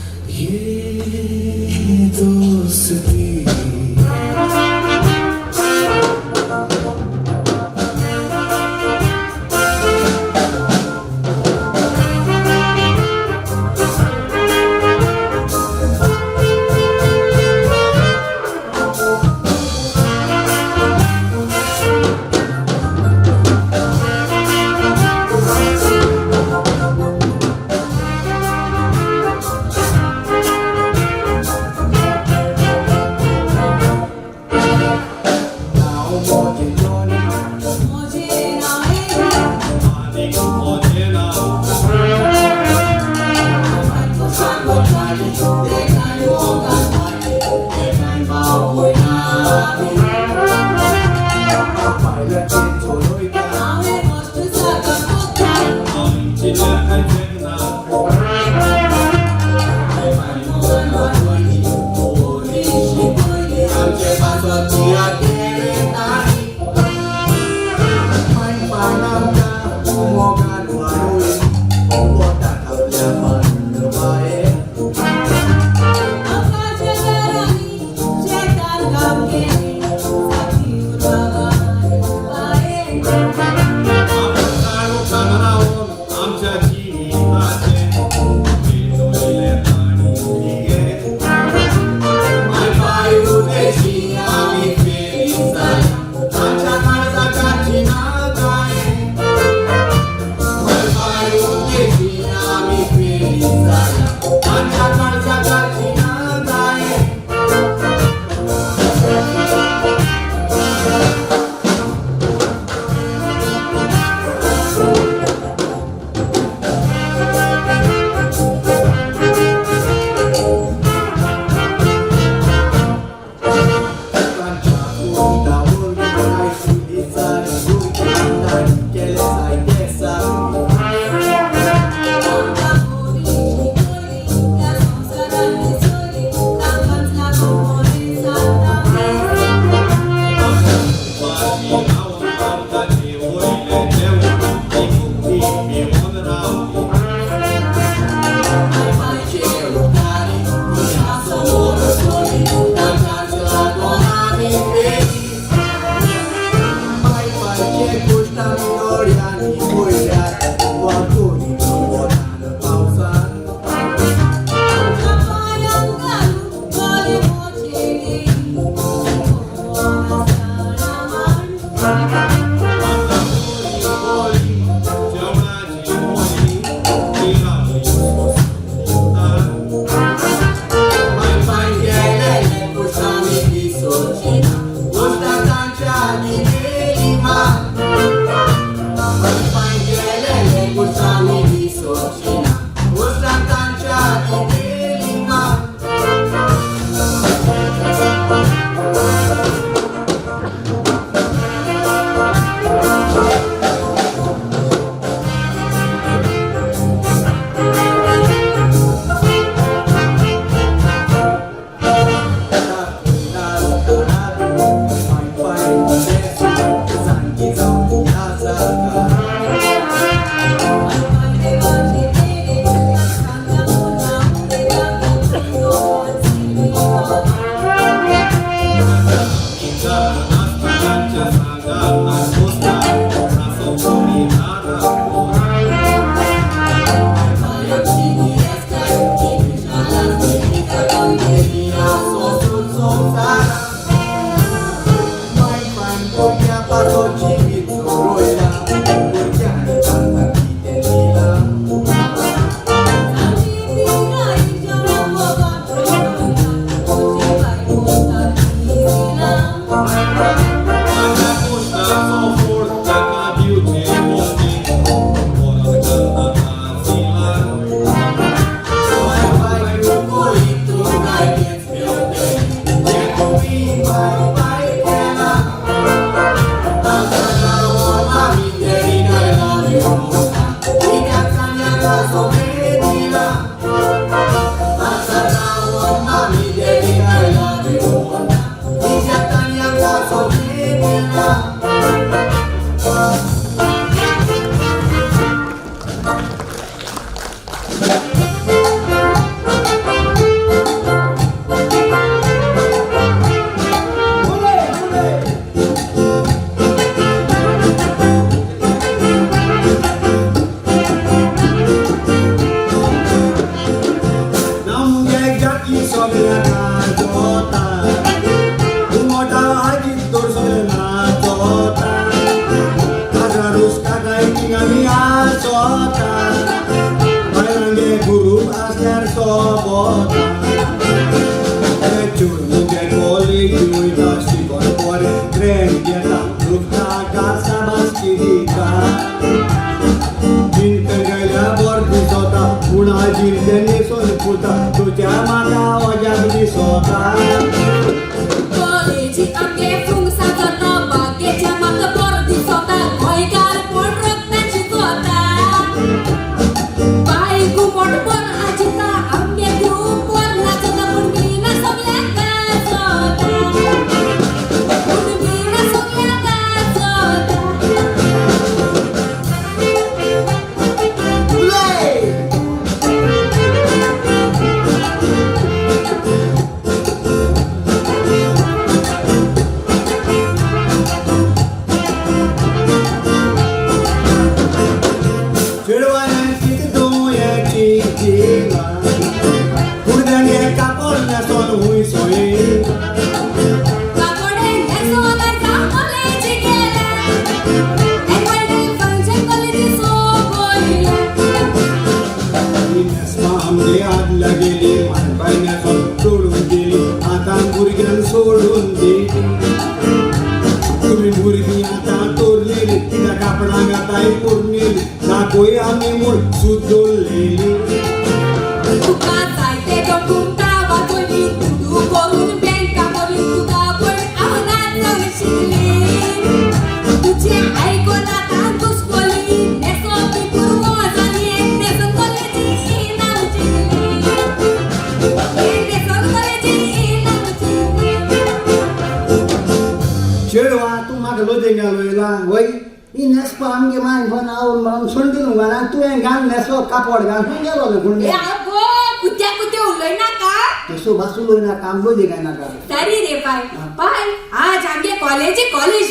कापड घाल गेलो ए अगो कुत्या कुत्या उलय नाका तेसो बासूलो ना काम लो दे काय नाका सरी रे पाय पाय आज आमगे कॉलेज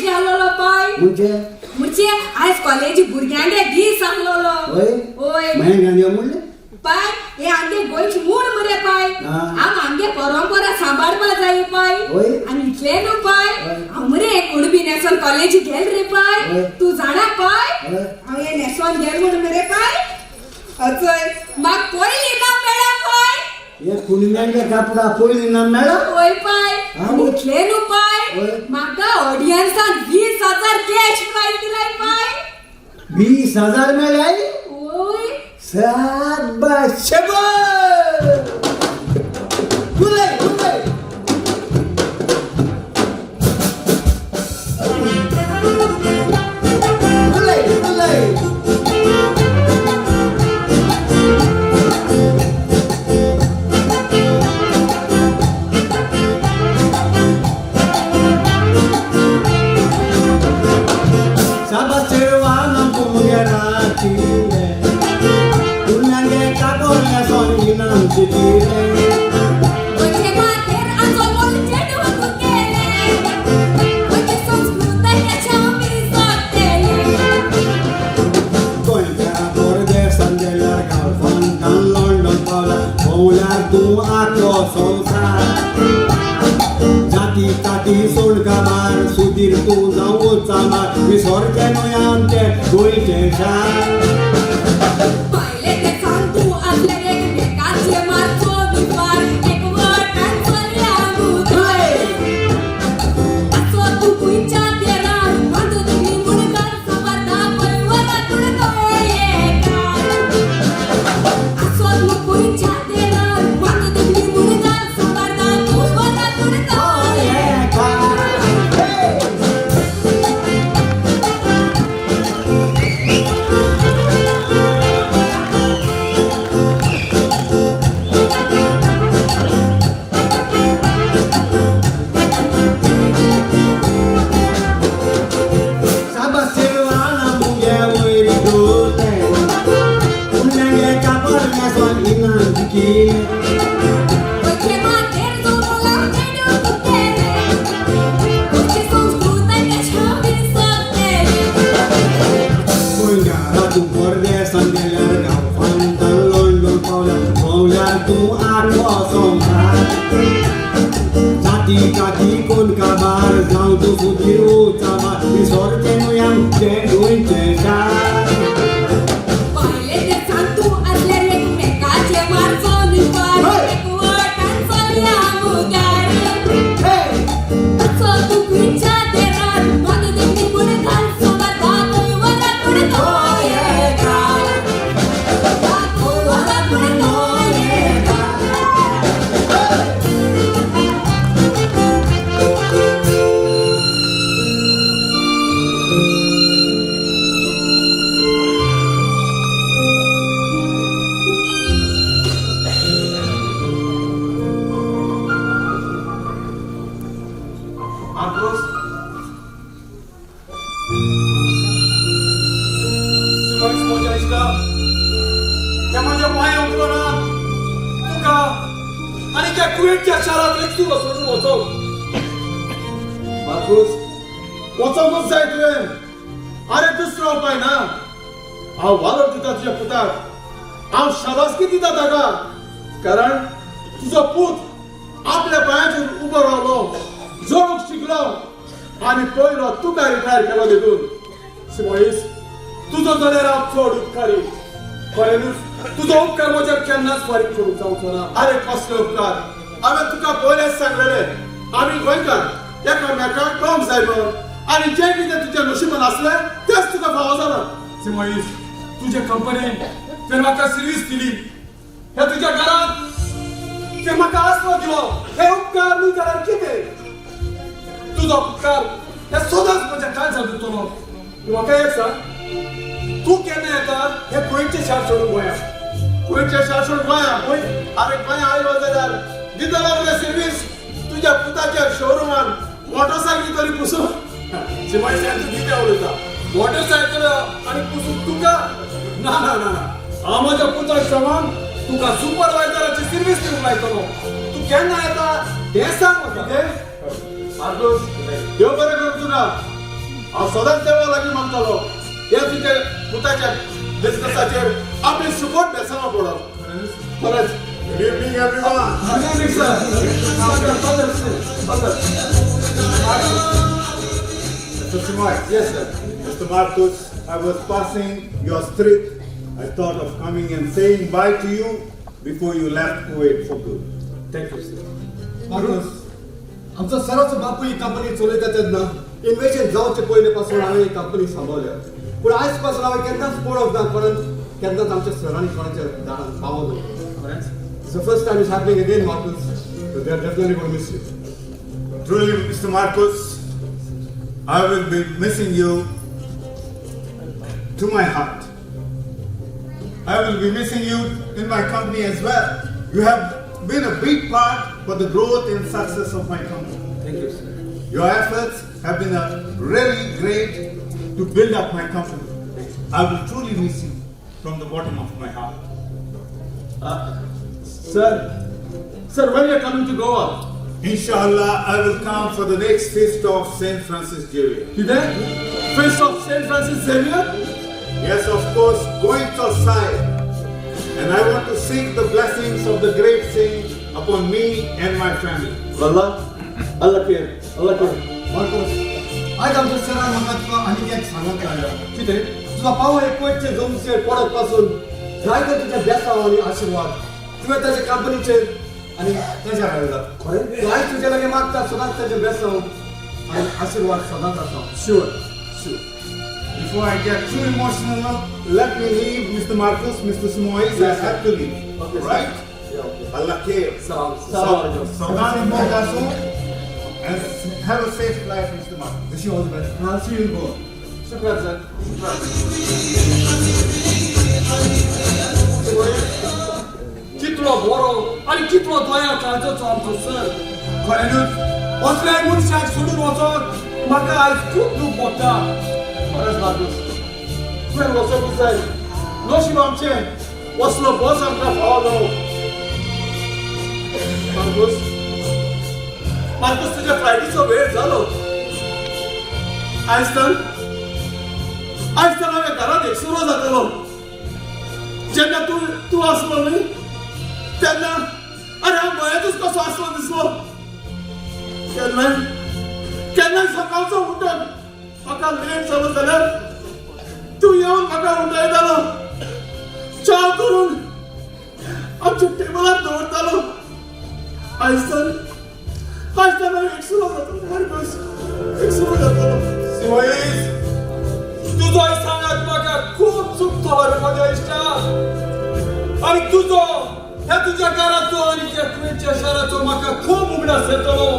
गेलोलो पाय मुचे आज कॉलेज भुरग्यांगे गीत सांगलोलो ओय ओय महिन्याने म्हणले पाय हे आमगे गोयची मूळ मरे पाय आमगे परंपरा सांभाळपा जाय पाय आणि इतले नो पाय हमरे कुणबी नेसन कॉलेज गेल रे पाय तू जाणा पाय हांवे नेसन गेल म्हणून मरे पाय अचय माग पयली ना मेळा पाय ये कुणब्यांगे कापडा पयली ना मेळा ओय पाय आणि इतले नो पाय माका ऑडियन्सान 20,000 कॅश प्राइज दिलाय पाय 20,000 मेळाय ओय शाबाश शाबाश तुले Oye, mater, a todo el lleno, ¿por qué? विसरचे न्हय आमचे गोंयचे शान पहिले ते सांग तू आपल्या एकमेकाचे मारचो विवार एकवटान चलया मुखार असो तू खुंयच्या देरार बांदून ती मुणकार सवारता पैवरा तुडतो येकार असो तू खुंयच्या देरार बांदून ती मुणकार सवारता पैवरा तुडतो Yekar Saba silvana muge oiri dute Unenge kapar meson inan dikine Porque mater do volante do putere Porque Sanskrit K छापीर सतेरे Muingara tu porde sandelar gafan tan London paula tu arwa somra Tati kati kon kabar jau tu sudiru chama Visorte noyam te duinte shar पहिले ते सांग तू असले एकमेकाचे मारचो निवार एकवटान चलया मुखार असो तू खुंयच्या देरार बांदून ती मुणकार सवारता पैवरा तुडतो Yekar पैवरा तुडतो Yekar Marcos? Simois spodziewaśka? Ja माझ्या पाया उठलो ना तुका आणि त्या कुवेटच्या शाळात एक तुला सोडून वचो मार्कोस वचोंकूच जाय तुवें अरे दुसरो उपाय ना हांव वालोर दिता तुज्या पुताक हांव शाबासकी दिता ताका कारण तुजो पूत आपल्या पांयाचेर उबो रावलो जोडूंक शिकलो आणि पयलो तुका रिटायर केलो देखून सिमोईस तुजो जाल्यार हांव चड उपकारी खरेंच तुजो उपकार म्हज्यार केन्नाच फारीक करूंक जावचो ना अरे कसले उपकार हांवें तुका पयलेंच सांगलेलें आमी गोंयकार एकामेकाक कळोवंक जाय म्हणून आणि जें कितें तुज्या नशिबान आसलें तेंच तुका फावो जालां सिमोईस तुजे कंपनीन तुवें म्हाका सर्वीस दिली हे तुज्या घरांत तुवें म्हाका आसरो दिलो हे उपकार न्हय जाल्यार कितें तुझा उपकार हे सदांच म्हज्या काळजांत उरतलो म्हाका एक सांग तूं केन्ना येता हे गोंयचें शार सोडून गोंयचें शार सोडून गोंय अरे गोंय आयलो जाल्यार दितलो मरे सर्वीस तुज्या पुताच्या शोरुमान मोटरसायकल तरी पुसून तूं कितें उलयता मोटरसायकल आनी पुसून तुका ना ना ना ना हांव म्हज्या पुताक समान तुका सुपरवायझराची सर्वीस दिवंक लायतलो तूं केन्ना येता तें सांग म्हाका मार्कोस देव बरें करूं तुका हांव सदांच देवा लागीं मागतालो हे तुजे पुताच्या बिझनसाचेर आपली सुकोट बेसांवां पडप खरेंच Good evening, everyone. Good evening, sir. Mr. Simoy. Yes, sir. Mr. Marcos, I was passing your street. I thought of coming and saying bye to you before you left Kuwait for good. Thank you, sir. Marcos, आमचा सर्वच बापू ही company चलयता तेन्ना इन्वेशन जावचे पयले पासून हांवें ही company सांबाळल्या पूण आयज पासून हांवें केन्नाच पळोवंक ना कोणाक केन्नाच आमच्या सरांनी कोणाच्या दारान पावो ना It's the first time it's happening again, Marcus. So they're definitely going to miss you. Truly, Mr. Marcos, I will be missing you to my heart. I will be missing you in my company as well. You have been a big part for the growth and success of my company. Thank you, sir. Your efforts have been really great to build up my company. I will truly miss you from the bottom of my heart. Sir, when you're coming to Goa? Inshallah, I will come for the next feast of St. Francis Xavier. You there? Feast of St. Francis Xavier? Yes, of course, going to Sai. And I want to seek the blessings of the great saint upon me and my family. Allah care. Marcos, आयज आमच्या सरान म्हाका तुका आनीक एक सांगत लागला कितें तुका पाव एक कोयटचे जमचेर पडत पासून जायते तुज्या बेसाव आनी आशिर्वाद तुवें ताच्या कंपनीचेर आनी ताच्या घालला खरें आयज तुजे लागीं मागता सदांच ताचे बेसाव आनी आशिर्वाद सदांच आसा sure Before I get too emotional, let me leave Mr. Marcos, Mr. Simoes. I have to leave. Okay, Right? Allah care. Salam. Saudade Mogasso. And have a safe life, Mr. Marcos. Wish you all the best. I'll see you in Goa. शुक्रात sir कितलो बरो आनी कितलो दया काळजाचो आमचो sir खरेंच असल्या मनशाक सोडून वचोन म्हाका आयज खूब दूख भोगता खरेंच मार्कूस तुवें वचोंक जाय नशीब आमचें असलो बस आमकां फावलो मार्कूस तुज्या फ्लायटीचो वेळ जालो आयज तर हांवें घरांत एकसुरो जातलो जेन्ना तूं आसलो न्ही तेन्ना अरे हांव गोंयांतूच कसो आसलो दिसलो केन्नाय सकाळचो उठून म्हाका लेट जालो जाल्यार तूं येवन म्हाका उठयतालो च्या करून आमच्या टेबलार दवरतालो आयज तर हांव एकसुरो जातलो मार्कूस एकसुरो जातलो सिमोईस तुझो सांगात म्हाका खूब चुकतो रे म्हज्या इश्टा आनी तुजो ह्या तुज्या घराचो आनी ह्या तुवेंच्या शाराचो म्हाका खूब उगडास येतलो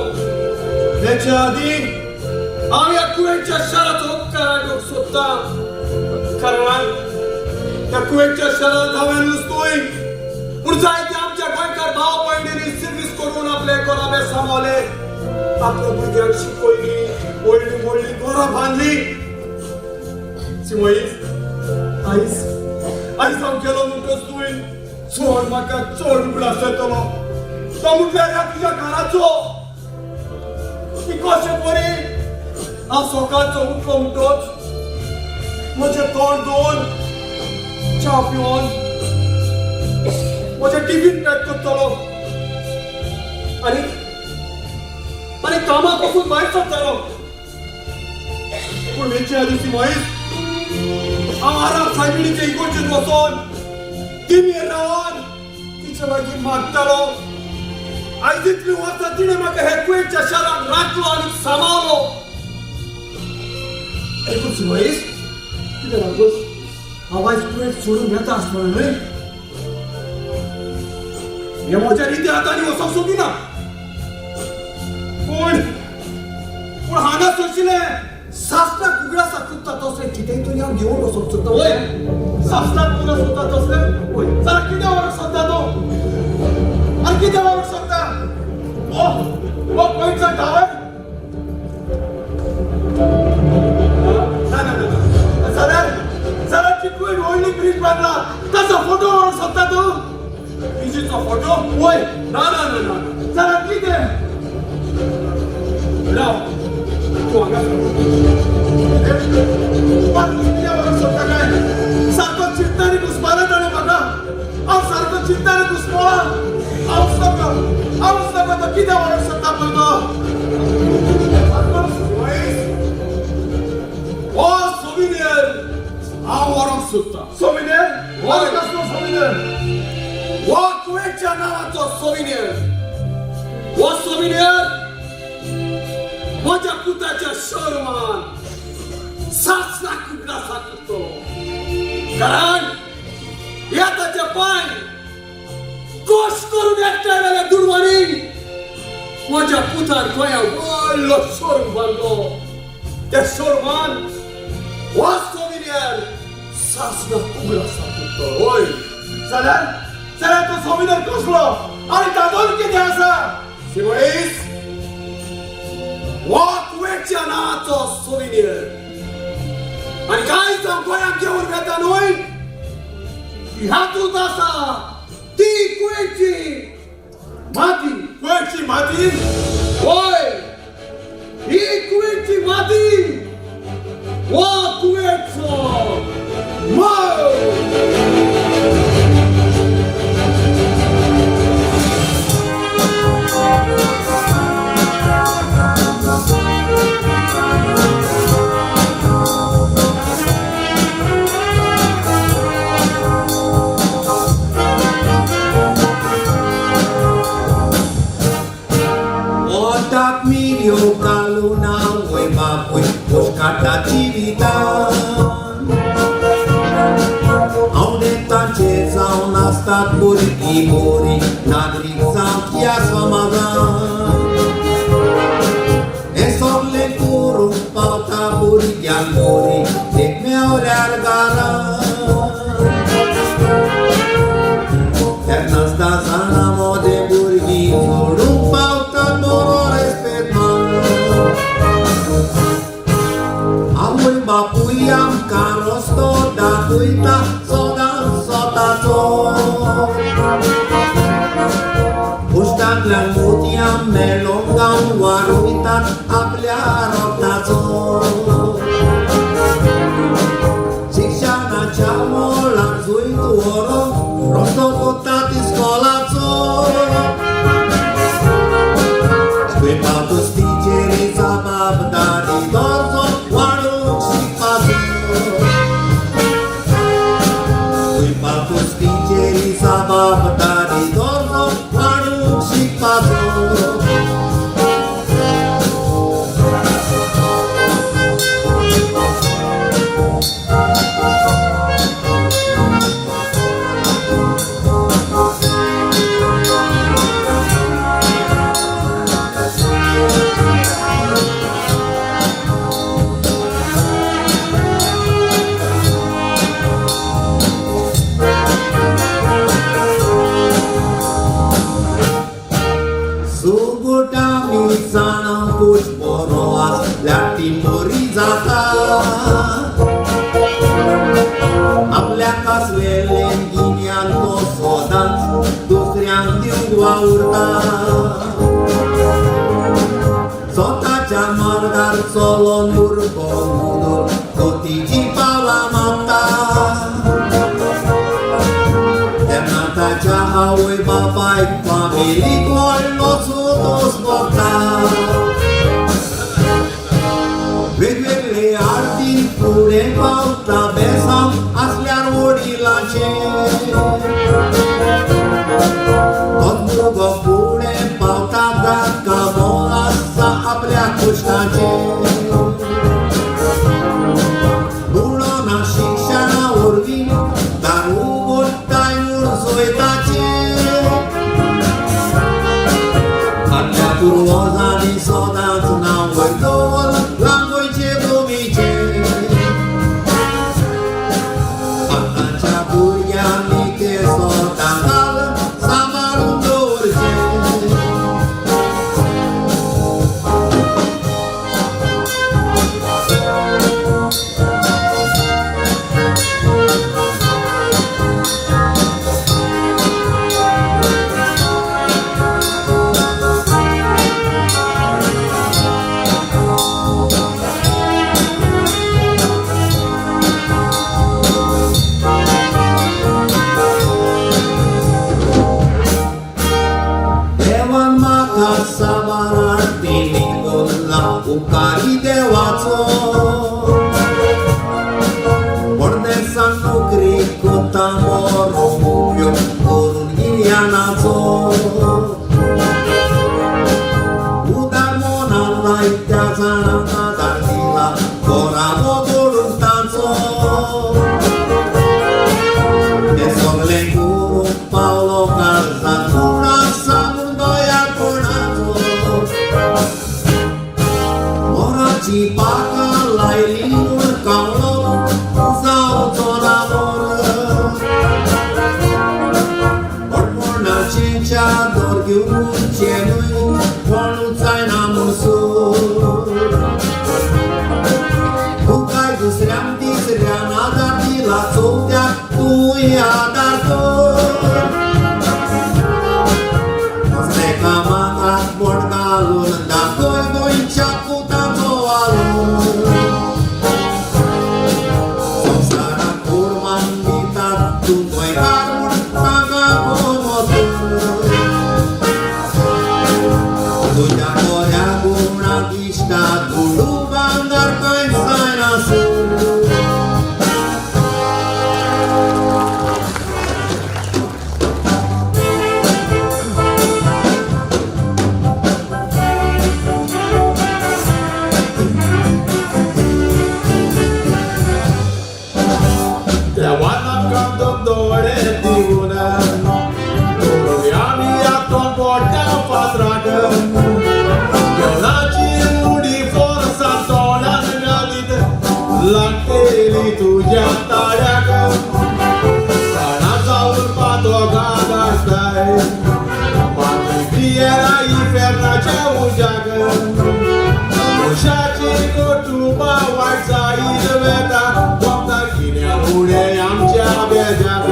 तेच्या आदी हांव ह्या कुवेंच्या शाराचो उपकार आयकूंक सोदता कारण ह्या कुवेंच्या शारांत हांवें नुस्तोय पूण जायते आमच्या गोंयकार भाव भयणींनी सर्वीस करून आपले गोराबे सांबाळले आपल्या भुरग्यांक शिकयली व्हडली व्हडली घरां बांदली सिमोईस आयज हांव गेलो म्हणटच तुवें चड म्हाका चड उगडास येतलो तो म्हटल्यार ह्या तुज्या घराचो की कशें बरी हांव सकाळचो उठलो म्हणटच म्हजें तोंड धुवन च्या पिवन म्हजें टिफीन पॅक करतलो आनी कामाक वचून भायर सरतलो पूण वेचे दिवसी महेश हांव आराम सायबिणीचे इगोर्जेन वचोन तिणेर रावन तिचे मागीर मागतालो आयज इतलीं वर्सां तिणें म्हाका हे कुवेंच्या शारांत राखलो आनी सांबाळलो एकूच महेश कितें लागोस हांव आयज कुवेंत सोडून येता आसतलो न्हय हे म्हज्या रिती हातांनी वचोंक सोदिना पूण हांगा सरशिलें सासणाक उगडास चुकता तसलें कितेंय तरी हांव घेवन वचोंक सोदता वय सासणाक उगडास सोदता तसलें वय जाल्यार कितें व्हरपाक सोदता तूं आनी कितें व्हरपाक सोदता हो खंयचो टावर ना जाल्यार चिकून व्हडली ब्रीज बांदला ताचो फोटो व्हरपाक सोदता तूं ब्रिजीचो फोटो वय ना जाल्यार कितें राव तूं हांगा सारको चिंतानी घुसपाला जाणा म्हाका हांव सारको चिंतानी घुसपळा हांवच नाका तो कितें व्हरपाक सोदता पळय तो हो सोविनियर हांव व्हरपाक सोदता सोविनियर हो कसलो सोविनियर हो कुवेंच्या नांवाचो सोविनियर हो सोविनियर म्हज्या पुताच्या शोरूमान सासणाक उगडासाक करतलो कारण ह्या ताचे पांय कोश करून एकठांयल्या दुर्वांनी म्हज्या पुतान गोंया व्हडलो शोरूम बांदलो त्या शोरूमान हो सोविनियर सासणाक उगडासाक करतलो होय जाल्यार तो सोविनियर कसलो आनी तातूंत कितें आसा सिमोईस हो कुवेंच्या नांवाचो सोविनियर आनी कांयच हांव गोंयांत घेवन वेता न्हय हातूंत आसा ती कुवेंची माती होय ही कुवेंची माती हो कुवेंचो मुस्काटाची विधान अवनेतांचे जाऊन असतात बोरी बोरी नागरिक जावया समाधान हे सगळे करून पावता भुरग्यांक बोरी एक मेवल्यार गारां तेन्नाच जाणा मोदे भुरगीं सोडूंक पावतात बरो रेस्पेद आवय बापूय आमकां रस्तो दाखयता सदांच स्वताचो उश्टांतल्यान मोतयां मेळोन गांव वाडयतात आपल्या रोगनाचो शिक्षणाच्या मोलाक जुंयत व्हरोन रस्तो कोत्तात इस्कोलाचो स्वयंपाकस्तीचेर जबाबदारी दर्जो वाडोवंक शिकपाचो स्वयंपाकस्तीचेर जबाबदारी दर्जो वाडोवंक शिकपाचो आपल्या कसलेले गिन्यान तो सोदांच दुसऱ्यांक दिवंक वावुरता स्वताच्या मार्गार चलोन उरको मुदोर कोतीची पावलां मागता तेन्ना ताच्या आवय बापायक फामिलीक व्हडलो दोस भोगता वेगवेगळे आरती फुडें पावता बेसांव असल्यार वडिलांचे भुरगो फुडें पावता गाका मोल आसता आपल्या कश्टाचे बुडो ना शिक्षणा वरवीं दारू गोट्टाय म्हूण सोयताचे आपल्या पुर्वजांनी सदांच नांव वयतोल लांबोयचे भुमीचे आतांच्या भुरग्यांनी ते स्वताक सांबाळून दवरचे देवान म्हाका साबार दिली बोल्ला उपकारी देवाचो परदेसांत नोकरी कोता बरो उपयोग करून गिन्यानाचो उदार मोनान जायत्या जाणांक आदार दिला बराबो जोडून ताचो हे सगळें करूंक पावलो काळजांत म्हूण आसा म्हूण दया कोणाचो मोराची पाकां लायली म्हूण कावळो जावचो ना मोर चादर घेवन चेनूय कोणूच जायना म्हूण तुकाय दुसऱ्यांक तिसऱ्यान आदार दिला चवथ्याक तूंय आदार कर कसले कामाक आसपण घालून दाखय गोंयच्या पुताचो वालो लागतेली तुझ्या ताळ्याक काना जाऊन पाहतो गादासताय मात्र पियराई फेरणाच्या उजाग उशाची कोटुबा वाट जाईल वेता वक्ता किन्या उडे आमच्या बेजाग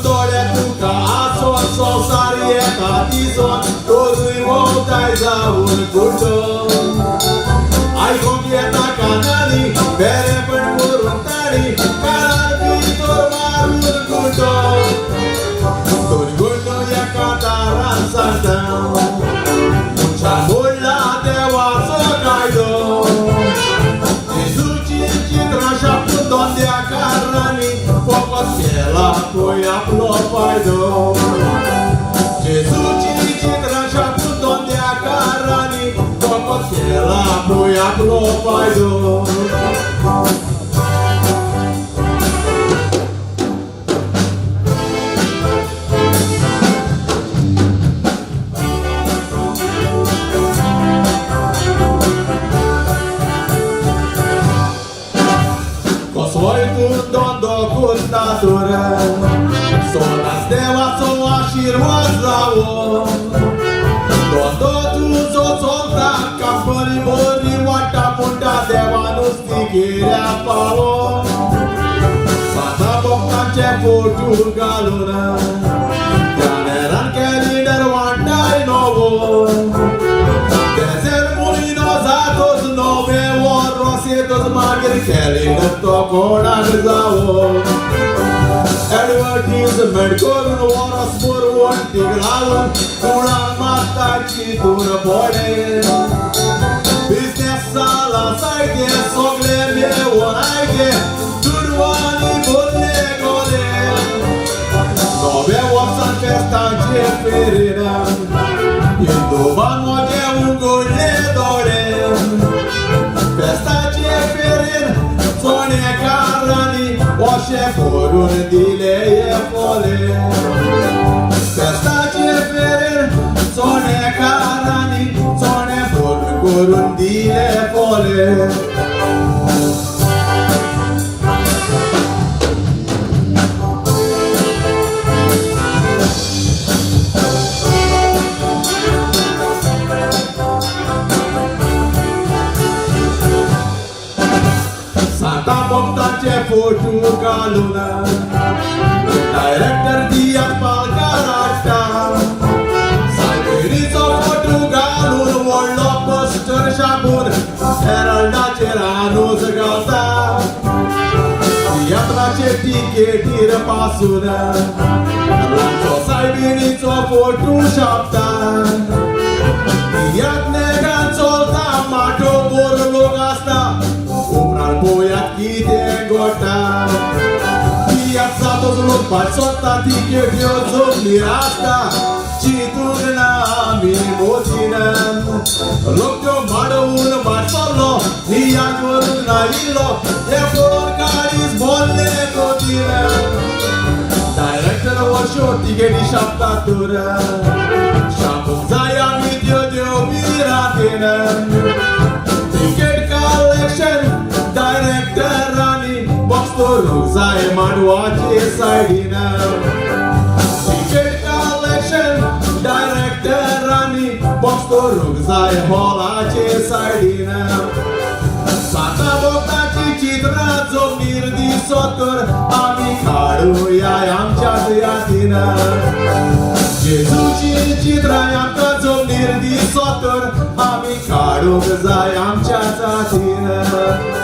दोळे तुका आसोन संवसार येता तिसोन तोरूय वोवताय जाऊन कुठो आयकोंक येता कानांनी बेरेपण करून ताणी काळार भितर मारून कुठो दोन गुंडो एका दारान सांगता तुमच्या मोडला देवाचो कायदो जेजूची चित्रां शापून दोंद्याकारांनी फकत केला पळय आपलो फायदो जेजूची चित्रां शापून दोंद्याकारांनी फकत केला पळय आपलो फायदो Sonas devaco आशीर्वाद जावो दोंदो तुजो चलता कांपणी बोरी वाटा मोठा देवानुस्ती केल्या पावो साता भक्तांचे फोटू घालून कॅमेरान कॅलेंडर वाटाय नवो तेजेर मुलीनो जातोच नवे वरोस येतोच मागीर कॅलेंडर तो कोणाक जावो Advertisement करून वरसभर वंटीक लावून कोणाक मारता चिंतून पडे बिझनेस जाला सायडे सगळे मेळून आयगे दुडवांनी भरले गोले नवे वर्सान फेस्तांचे फेरेन हिंदोबान म्हजे उगडले दोळे फेस्ताचे फेरेन चोणेकारांनी अशें करून दिले हे फोले फेस्ताचे फेरेन चोणेकारांनी चोणे भरून करून दिले फोले साता भक्तांचे फोटू घालून डायरेक्टर दियात पालकार हाडटा सायबिणीचो फोटू घालून व्हडलो पोस्टर छापून हेराल्डाचेर आनूज घालता तियात्राचे टिकेटीर पासून रांचो सायबिणीचो फोटू छापता तियात नेगान चलता माठो बोर लोक आसता उपरांत पळयात कितें घडटा तियात जातोच लोक भायर सोदता तिकेट्यो जमनीर आसता चिंतूंक ना आमी मोतीन लोक त्यो माडवून भायर सरलो नियात व्हरूंक ना इल्लो हे पळोवन काळीज भरले कोतीन डायरेक्टर वर्षो तिकेटी छापता तर छापूंक जाय आमी त्यो त्यो बिरांतेन तिकेट कलेक्शन डायरेक्टरांनी बॉक्स करूंक जाय मांडवाचे सायडीन तिकेट कलेक्शन डायरेक्टरांनी बॉक्स करूंक जाय हॉलाचे सायडीन साता भक्तांची चित्रां जमनीर दिसत तर आमी काडुया आमच्याच यादीन जेजूची चित्रां आमकां जमनीर दिसत तर आमी काडूंक जाय आमच्याच हातीन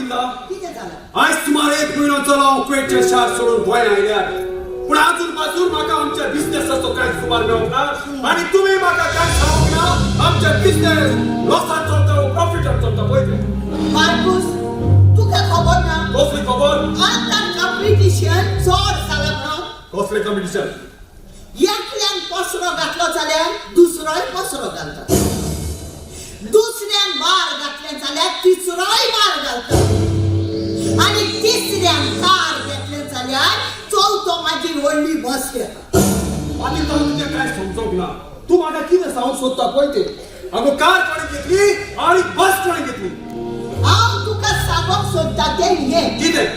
चिंता कितें जालां आज सुमार 1 म्हयनो चलो कुवेतचे शार सोडून गोंय आयल्यात पूण अजून पासून म्हाका आमच्या बिझनेसाचो कांय सुमार मेळना आनी तुमी म्हाका कांय सांगूंक ना आमचे बिझनेस लॉसान चलता प्रॉफिटान चलता पळय मार्कुस तुका खबर ना कसली खबर आतां कॉम्पिटिशन चड जालां म्हणून कसले कॉम्पिटिशन एकल्यान पसरो घातलो जाल्यार दुसरोय पसरो घालता दुसऱ्यान मार घातले जाल्यार तिसरोय मार घालता आणि तिसऱ्यान कार घेतले जाल्यार चौथो मागीर व्हडली बस घेता आनी तो तुजें कांय समजोंक ना तूं म्हाका कितें सांगूंक सोदता पळय ते अगो कार कोणी घेतली आनी बस कोणी घेतली हांव तुका सांगूंक सोदता तें हें कितें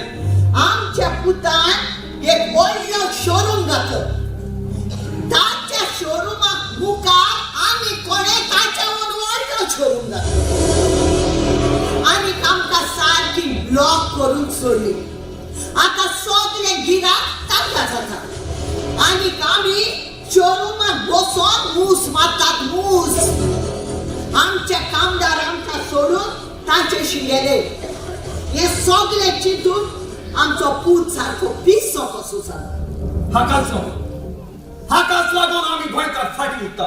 आमच्या पुतान एक व्हडलो शोरूम घातलो ताच्या शोरूमाक मुखार आमी कोणे ताच्यावर व्हडलो शोरूम घातलो आनी आमकां सारकी ब्लॉक करून सोडली आतां सगळे गिराक तांकां जाता आनी आमी शोरूमाक बसून मूस मारतात मूस आमचे कामदार आमकां सोडून तांचेशी गेले हे सगळे चिंतून आमचो पूत सारको पिस्सो कसो जाला हाकाच लागून आमी गोंयकार फाटी उरता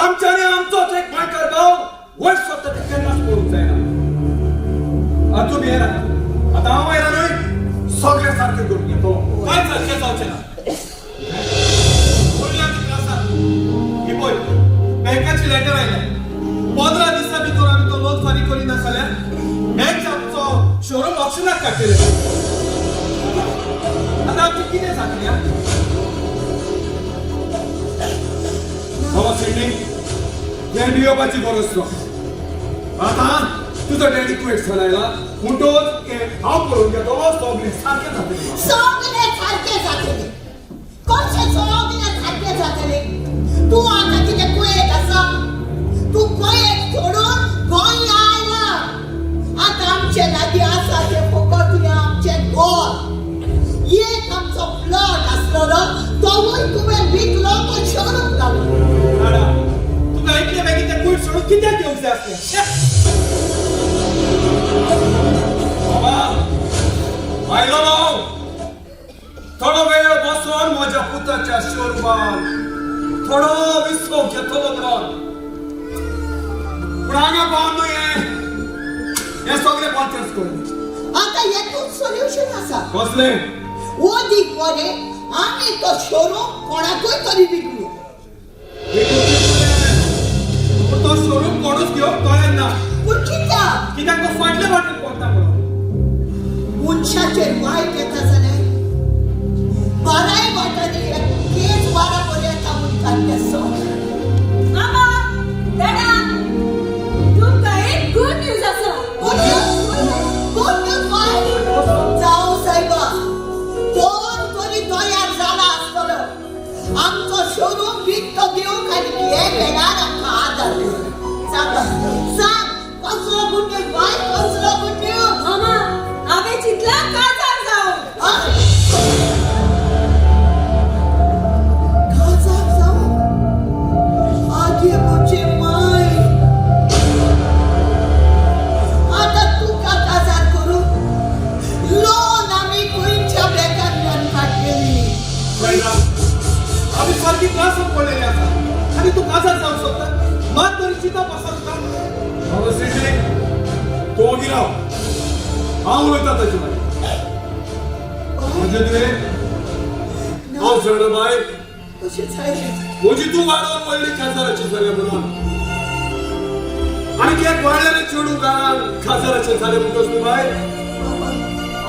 आमच्यानी आमचोच एक गोंयकार गांव वयर सरता ते केन्नाच पळोवंक जायना आतां तुमी येना आतां हांव येना न्हय सगळें सारकें करून घेतो कांय सारकें जावचें ना ही पळय बँकाची लेटर आयल्या 15 दिसां भितर आमी तो लोन फारीक करिना जाल्यार बँक आमचो शोरूम ऑप्शनाक काडटले आतां आमची कितें जातली बाबा सिंडी हें भियोवपाची गरज ना आतां तुजो डॅडी कुवेट चलयला म्हणटच हांव पळोवन घेतो सगळें सारकें जातलें सगळे सारके जातले कशें सगळे सारके जातले तूं आतां कितें कुयेक आसा तूं कुयेक सोडून गोंय आयला आतां आमचे लागीं आसा तें फकत हें आमचें घर एक आमचो प्लॉट आसलो तोवूय तुवें विकलो तो शोरूम घालून दादा तुका ऐकले मागीर तें कुवेट सोडून कित्याक येवंक जाय आसलें बाबा आयलो न्हू थोडो वेळ बसून म्हज्या पुताच्या शोरूमान थोडो विसव घेतलो म्हणून पूण हांगा पावून न्हू हें सगळें बॉल्टर्स करून आतां हेतून सोल्युशन आसा कसलें ओदीक बरें आमी तो शोरूम कोणाकूय तरी विकलो तो शोरूम कोणूच घेवंक कळना पूण कित्याक कित्याक तो फाटले वाटेन पडटा म्हणून मनशाचेर वायट येता जाल्यार बऱ्याय वाटांनी तेच बराबर येता म्हणटात ते सगळे मामा दादा तुमकां एक गुड न्यूज आसा गुड न्यूज बाय जावं सायबा कोण तरी तयार जाला आसतलो आमचो शोरूम विकतो दिवंक आनी हे वेळार आमकां आदार सांग कसलो गुड न्यूज बाय कसलो गुड न्यूज मामा हांवें चिंतला काजार जावं काजार जावं आगे म्हजे माय आतां तुका काजार करूं लोन आमी गोंयच्या बँकांतल्यान काडलेली कळना आमी सारकी त्रासांत पडलेली आसा आनी तूं काजार जावंक सोदता मात तरी चिंता पासत का बाबा सिंडी तूं ओगी राव हांव वयता ताचे मागीर म्हणजे तुवें हांव जाणा बाय कशें जालें म्हजी तूं वाडोवन व्हडली खासदाराची जाल्या म्हणून आनी एक वाडलेले चेडूं घरान खासदाराचें जालें म्हणटोच न्हू बाय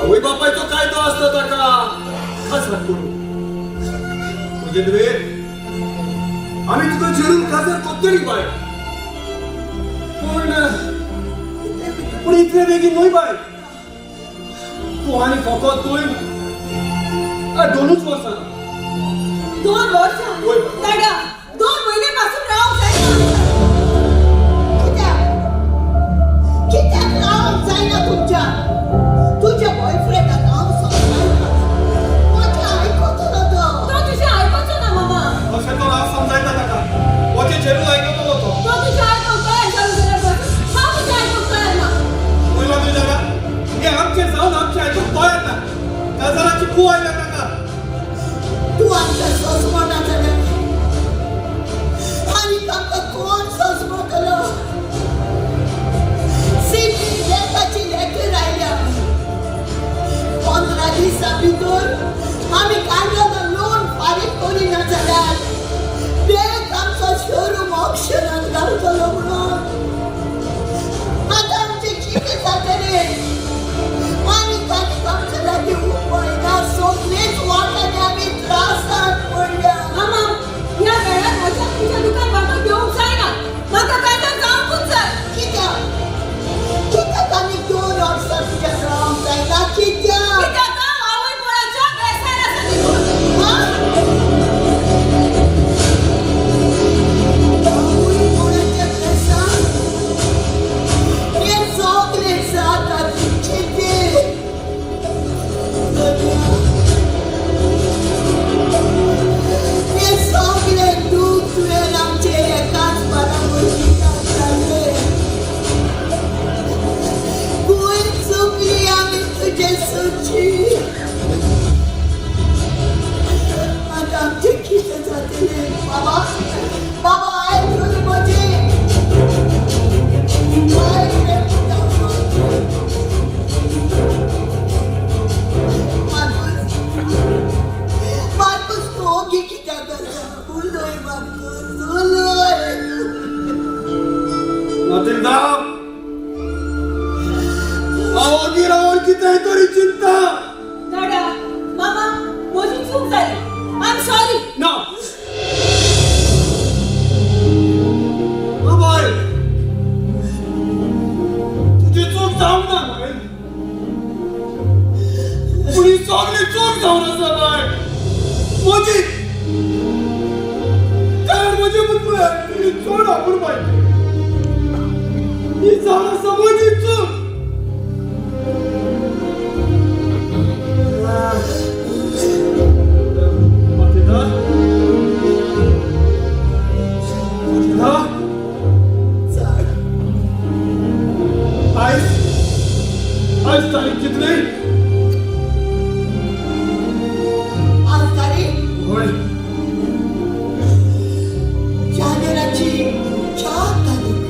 आवय बापायचो कायदो आसता ताका खासदार करूं म्हणजे तुवें आमी तुका जरूर खासदार करतली बाय पूण इतले बेगीन न्हय बाय तूं आनी फकत 2 वर्सां 2 वर्सां वय दादा 2 महिन्यापासून रावूंक जायना कित्याक रावंक जायना तुज्या बॉयफ्रेंडाक हांव समजायता म्हजें आयकचो ना तो तुजें आयकोचो ना मामा अशें तो हांव समजायता ताका वचे चेडूं आयकतलो तो तुजें आयकोवंक तयार जालो जाल्यार बस हांव तुजें आयकोवंक तयार ना पयलो तुज्या हे आमचे जाऊन आमच्या आयतून गोंयांत ना गजालाची कू आयल्या ताका तू आमच्या संस्मरणाचा नाही आणि आमका कोण संस्मरतलो सिटी लेखाची लेखी राहिल्या 15 दिसा भितर आम्ही काढलेलो लोन फारीक करिना जाल्यार बँक आमचो शोरूम ऑप्शनात घालतलो म्हणून आता आमचे कितें जातले आनी ताणीं आमचे लागीं उपाय ना सगळेच वाटाने आमी त्रासात पडल्या मामा या वेळात अचानक तुझ्या दुकान वाटप घेऊन जायना म्हाका काय तर जावंकूच जाय कित्याक आमी 2 वर्सां तुज्या रावंक जायना कित्याक आवय पोळाच्या बेसार आसा तितून आवय पोळाच्या बेसार हे सगळे जाता चिंतेत हे सगळे दूख तुवें आमचे एकाच बाराबरची जाताले गोंय चुकली आमी तुजे सोची आता आमचे कितें जातले बाबा बाबा आयकून म्हजे मार्कूस तू ओगी कित्याक करता उलोय मार्कूस उलोय मातिल्दा आवगी रावण कितें तरी चिंता दादा मामा म्हजी चूक जाली आय एम सॉरी ना बाय तुझी चूक जावंक ना बाय पुरी सगळी चूक जावन आसा बाय म्हजी कारण म्हजे मुतले तुमी चड आपूण बाय ही जावन आसा म्हजी चूक मातिदा मातिदा आज तारीख कितली आज तारीख होय जानेराची 4 तारीख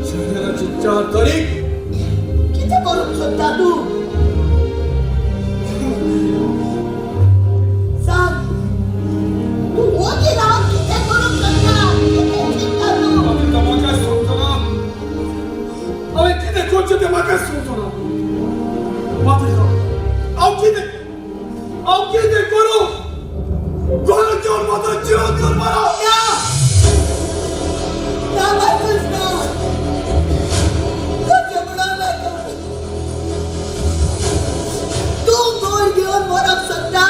शहराची 4 तारीख कितें करूंक सोदता तूं सांग तूं ओगी रावन कितें करूंक सोदता कितें चिंता तूं मातिदा म्हाका समजना हांवें कितें करचें तें म्हाका समजना मातिदा हांव कितें करूं गोंय घेवन म्हाजो जीव घेवन मरो ना मार्कूस ना तुजें म्हणून नाका तूं गोंय घेवन मरप सोदता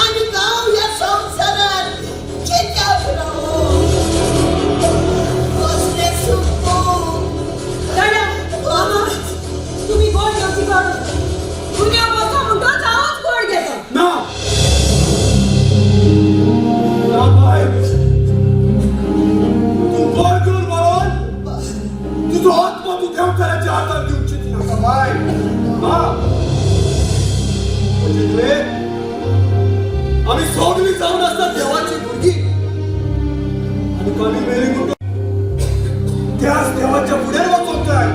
आनी हांव ह्या संवसारांत कित्याक रावूं कसलें सुख दादा मामा तुम्ही गोड घेवची गरज दुनिया बसा म्हणटोच हांवच गोड घेता ना ना बाय तू गोड घेवन मरोन तुजो आत्मा तू देवकाराच्या हातांत दिवची नाका बाय हा म्हणजे तुवें आमी सगळीं जावन आसता देवाची भुरगीं आनी आमी मेली म्हणून त्याच देवाच्या फुडें वचोंक जाय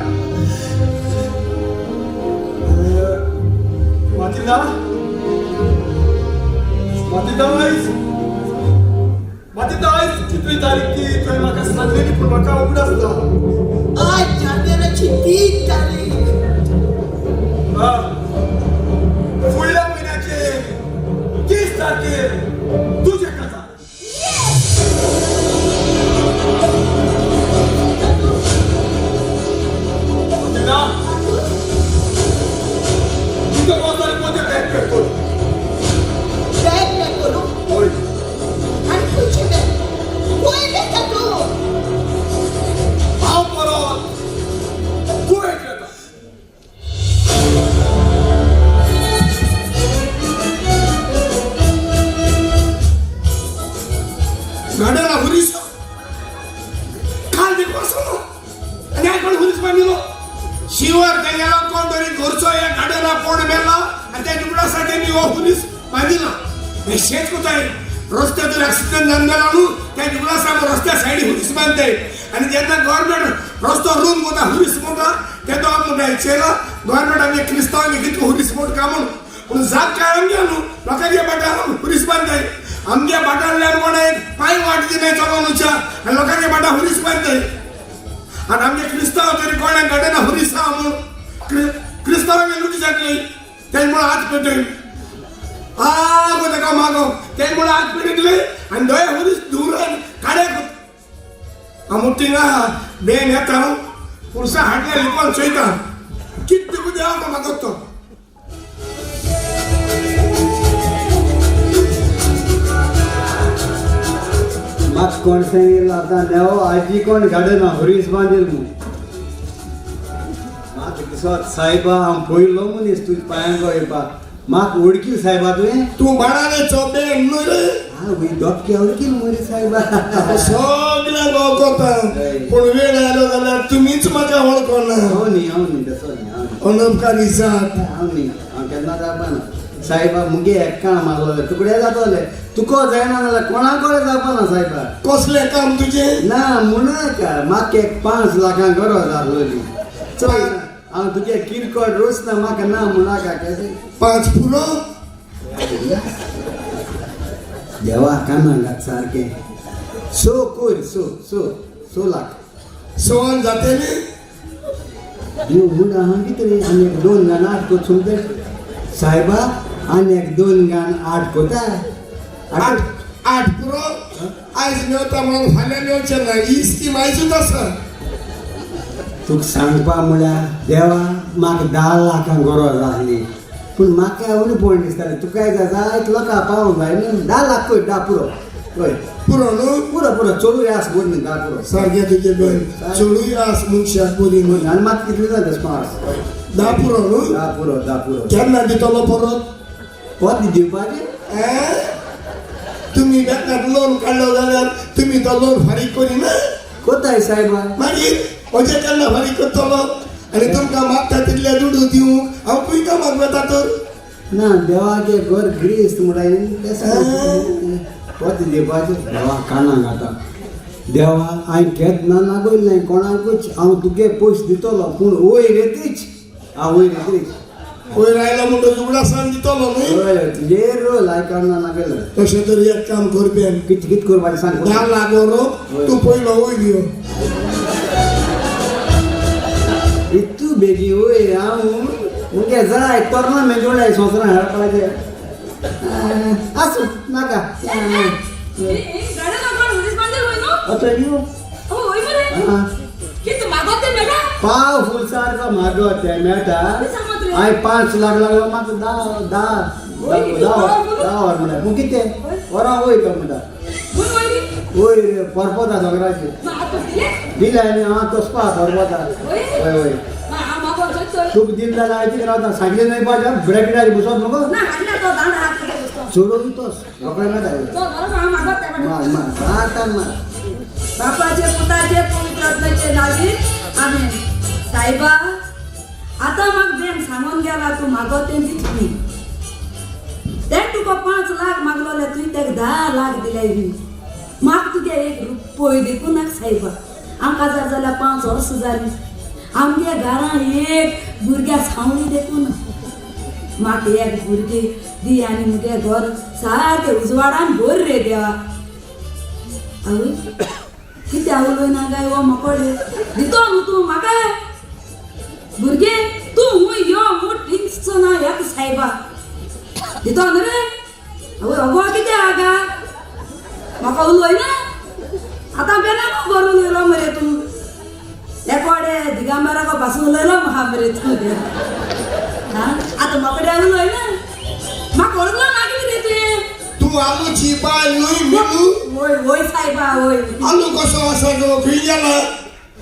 मातिदा आयज कितली तारीख ती तुवें म्हाका सांगलेली पूण म्हाका उगडास ना आज जानेराची 3 तारीख फुडल्या म्हयन्याचे 30 तारखेर तुजें काजार मातिदा तुका वचून म्हजें बॅग पॅक कर बॅग पॅक करूं होय आनी खंयचें बॅग खंय घेता तूं हांव परत गोंयांत येता तर तेगेलो कोण तरी घरचो या गाड्याला कोण मेला आणि त्या जुगडासाठी मी हो पुलीस बांधिला हे शेत कोताय रस्त्यातून ऍक्सिडेंट जाणला न्हू त्या जुगडासा रस्त्या साईडी पुलीस बांधताय आणि जेन्ना गव्हर्नमेंट रस्तो रूम कोता पुलीस मोठा तेदो आमकां विचारला गव्हर्नमेंट आमगे क्रिस्तांवांनी कितको पुलीस मोठ कामून पूण जात काय आमगे न्हू लोकांच्या बाटार पुलीस बांधताय आमगे बाटारल्यान कोण पांय वाट दिनाय चलोवनूच्या आनी लोकांच्या बाटा पुलीस बांधताय आणि आमगे क्रिस्तांव तरी कोणा गाड्याना पुलीस आहा म्हणून क्रिस्तांवांगे लुटी जातली त्यामुळे आज पेटय गो ताका मागो त्यामुळे आज पेटले आणि दोय पुलीस दुरान काड्याक आमुटिंगा बेन येता पुरसा हाडल्या लिपोन चोयता कित तुका देवा का मागतो म्हाका कोण सांगितलं आतां देव आजी कोण गाडना हुरीस बांदेल म्हूण म्हाका दिसत सायबा हांव पयलो मनीस तुज्या पांयांक येवपाक म्हाका वळखी सायबा तुवें तू बाणाने चोपे न्हू रे आवय दोक्के वळखील मरे सायबा सगळ्यांक वळखता पूण वेळ आयलो जाल्यार तुमीच म्हाका वळखना हांव न्ही तसो न्ही अनपकारी जात हांव केन्ना जावपाना सायबा मुगे एक्का मागलोले तुकडे जातले तुको जायना जाल्यार कोणाक कळे जावपाना सायबा कसलें काम तुजें ना म्हणा म्हाका एक 5 लाखांक गरज आसलोली चल हांव तुगे किरकोळ रोस ना म्हाका ना म्हणाका केदें 5 पुरो देवा काना घात सारकें सो कोर सो लाख सवान जातेली न्यू मूड आहा कितें आनी एक 2 गाण 8 कोचून दे सायबा आनी एक 2 गाण 8 कोता 8 पुरो आयज मेवता म्हणून फाल्यां मेवचें ना ही स्कीम आयजूच आसा तुका सांगपा म्हळ्यार देवा म्हाका 10 लाखांक गरज आसली पूण म्हाका उणेपण दिसतालें तुका जायत लोकां पावूंक जाय न्ही 10 लाख पळय 10 पुरो पळय पुरो न्हू पुरो चोरूय आस बोर न्ही 10 पुरो सारकें तुजें बन चोडूय आस मनशाक बरी म्हण आनी म्हाका कितले जाता स्मार्ट 10 पुरो न्हू 10 पुरो केन्ना दितलो परत पद दिवपाचें तुमी बँकात लोन काडलो जाल्यार तुमी तो लोन फारीक करिना कोताय सायबा मागीर अशें केन्ना फारीक करतलो आनी तुमकां मागता तितले दुडू दिवंक हांव खंय कामाक वता तर ना देवागे घर गिरिस्त म्हणून पद दिवपाचें देवा कानाक घाता देवा हांवें केन्ना नागोयलें कोणाकूच हांव तुगे पयशे दितलो पूण वयर येतीच हांव वयर येतीच वयर आयलो म्हणटो उगडासान दितलो न्हू हय तुजे रोल हांवें केन्ना नागयलें तशें तरी एक काम कर बेन कित करपाचें सांग 10 लाख व्हरो तूं पयलो वयर यो इतू बेगी वयर हांव मुगे जाय टोर्नामेंट उडय सोसरा खेळपाचें आसूं नाका पाव फुल सारको म्हारगो ते मेळटा हांवें 5 लाख लागलो म्हाका 10 वर म्हणल्यार पूण कितें वरां वयता म्हणटा वयर परपोता दोंगराचेर दिले आनी हांव तोसपा परपोता वय तुका दिल जाल्यार हांवें रावता सांगलें न्हय पावटा ब्रेकिटाचेर बसोत न्हू चोडून तोस रोखडें मार बापाचे पुताचे पवित्र लागीं आमी सायबा आतां म्हाका बेन सांगून गेला तूं मागो तें दितली तें तुका 5 लाख मागलोले तुवें तेका 10 लाख दिले बी म्हाका तुगे 1 रुपय देखून नाका सायबा आमकां जाल्यार 5 वर्सां जालीं आमगे घरान एक भुरग्या सावळी देखून म्हाका एक भुरगी दी आनी मुगे घर सारकें उजवाडान भर रे देवा आवय कितें आवय ना गाय वो म्हाका दितो न्हू तूं म्हाका भुरगे तूं हूंय यो मूठ थिंगचो ना एक सायबा दितो न्हू रे आवय अगो कितें आगा म्हाका उलय ना आतां बेना बरो उलयलो मरे तूं एकोडे दिगांबराको पासून उलयलो म्हाका मरे तूं आतां म्हाका उलय ना म्हाका ओळखलो ना कितें तुवें तूं आलूची बाय न्हय मिलू वय वय सायबा वय आलू कसो आसा गो खंय गेला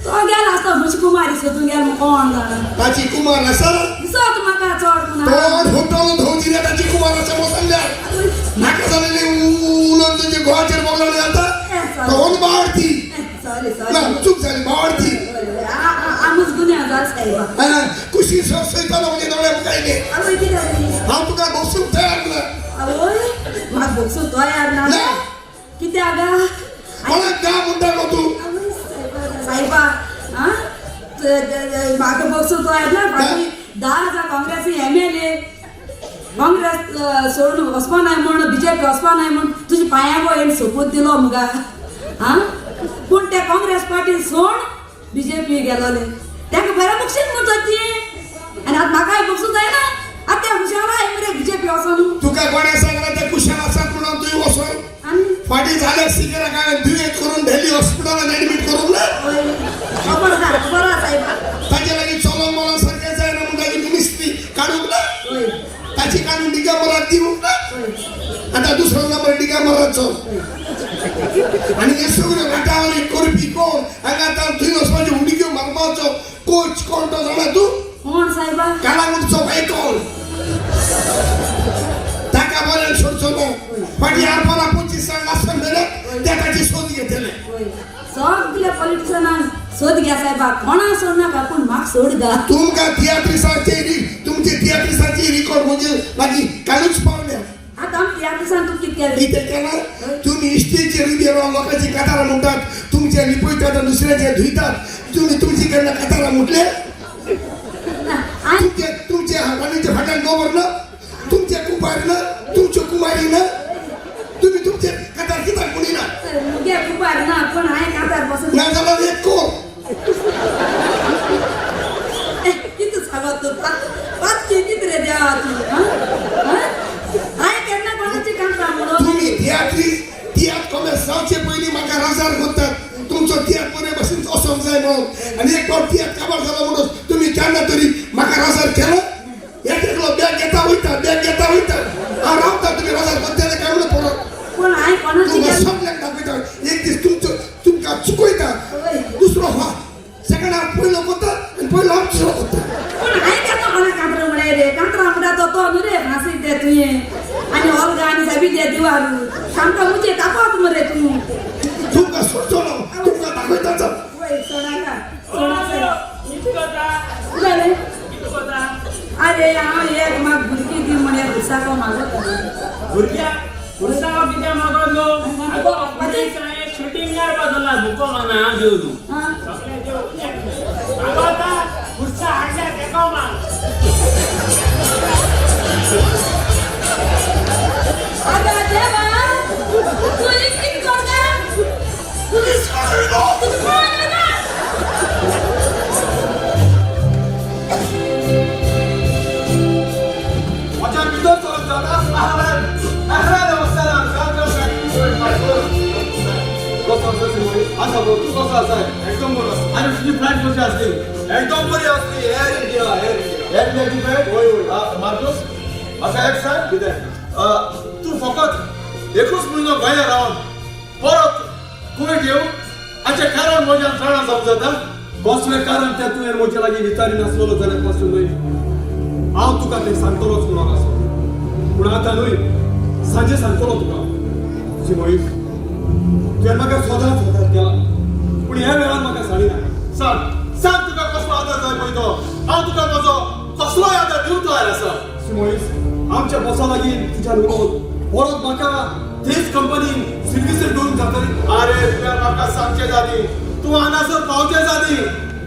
तो गेला आसता म्हजी कुमारी सोदून गेला म्हाका कोण जाणा ताची कुमार आसा दिसत म्हाका चड तो होटल धोवची रे ताची कुमार आसा मोसल्ल्यार नाका जालेली उलोवन तुजे गोवाचेर बोगलोन घालता कोण बावडती सॉरी ना चूक जाली बावडती आमूच गुन्यांगार सायबा कुश कुशी सयताना म्हणजे दोळे मुखायले आवय कितें जालें? हांव तुका बसूंक तयार ना आवय म्हाका बसून तयार ना ना. कित्याक गा? कोणाक गा म्हणटा गो तू आवय सायबा हा म्हाका बसून तयार ना फाटीं 10 काँग्रेसी MLA काँग्रेस सोडून वचपा नाय म्हण BJP वचपा नाय म्हण तुज्या पांया वयर सपोर्ट दिलो मुगा हा पूण ते काँग्रेस पार्टी सोड BJP गेलोले ताका बऱ्या पक्षान म्हणटा ती आनी आतां म्हाकाय बसूं जायना आतां त्या हुशारा मरे BJP वचून तुका कोणे सांगला ते कुशल आसात म्हणून तुवें वचून आनी फाटीं जाल्यार सिगरेट काय दुयेंत करून दिल्ली हॉस्पिटलांत एडमीट करूंक ना खबर आसा सायबा ताचे लागीं चलोंक मोलोंक सारकें जायना म्हणून ताची दुरुस्ती काडूंक ना ताची काडून डिगंबराक दिवंक ना आतां दुसरो नंबर डिगंबराचो आनी हे सगळ्यो वाटावळी करपी कोण हांगा आतां थंय वचपाच्यो उडक्यो मारपाचो कोच कोण तो जाणा तूं कोण सायबा कालांगूटचो बायकोल ताका बरें सोडचो ना फाटीं आरपारा 25 आसन जाल्यार ते ताची सोद घेतले सगल्या पॉलिटिशनान सोद घ्या सायबा कोणा सोड नाका पूण म्हाका सोड गा तुमकां तुमचे तियात्रिसाची रिकॉर्ड म्हणजे लागीं कालूच पावल्या आतां आमी ह्या दिसान तूं कितें केलें कितें केलां तुम्ही इश्टेचेर उबे रावन लोकांची कातारां म्हणटात तुमचे लिपयतात आनी दुसऱ्याचे धुयतात तुम्ही तुमची केन्ना कातारां म्हटले तुमचे हातांचे फाटांत गोबर ना तुमचे कुंभार ना तुमच्यो कुमारी ना तुम्ही तुमचे कातार कित्याक म्हणिना मुगे कुपार ना पूण हांवें कातार बसून ना जाल्यार एक कोर कितें सांगो तूं पांचशे कितें रे देवा तूं हांवें केन्ना कोणाची कांतां म्हणून तुम्ही तियात्र कॉमेस जावचे पयलीं म्हाका राजार करतात तुमचो तियात्र बरे भशेन वचोंक जाय म्हणून आनी एक फावट तियात्र काबार जालो म्हणून तुमी केन्ना तरी म्हाका राजार केलो एकलो बॅग घेता वयता हांव रावता तुमी राजार करतले काय म्हणून परत पूण हांवें कोणाची तुमकां सगळ्यांक दाखयता एक दीस तुमकां चुकयता दुसरो हा सेकंड हाफ पयलो करता आनी पयलो हाफ दुसरो करता पूण हांवें केन्ना कोणाक कांतरां म्हणाय रे कांतरां म्हणटा तो न्हू रे फांसी दे तुवें आनी ऑलगा आनी साबी दे दिवारू सामको मुजे तापोत मरे तूं तुमकां सोडचो ना तुमकां दाखयताच अरे हांव एक म्हाका भुरगीं दी म्हण भुरसाको मागता पुरसाव कित्या मागलो शूटिंगार बदलला भुको माना देव तू सगळे देव आता पुरसा हाडल्या तेका मान अरे देवा तू इतकी करता तू सोडलो तू सोडलो माझ्या मित्र सोडत जाता अहराद वसलाम कसं असाय एकदम बरो आणि तुझी फ्लाईट कशी असली एकदम बरी असली एअर इंडिया ची फ्लाईट होय मार्कोस आता एक सांग कितें तू फकत एकूच म्हयनो गोंया रावन परत कुवेत येऊ हाचे कारण म्हज्या जाणा जावंक जाता कसलें कारण तें तुवें म्हजे लागीं विचारी नासलो जाल्यार पासून न्हय हांव तुका तें सांगतलोच म्हणून आसा पूण आतां न्हय सांजे सांगतलो तुका शिमोई तुवें म्हाका सदांच केला पूण ह्या वेळार म्हाका सांगिना सांग तुका कसलो आदार जाय पळय तो हांव तुका म्हजो कसलोय आदार दिवंक तयार आसा शिमोई आमच्या बॉसा लागीं तुज्या उलोवन परत म्हाका तेच कंपनीन सर्विसीस करूंक जातली अरे तुवें म्हाका सांगचें जाली तूं हांगासर पावचें जाली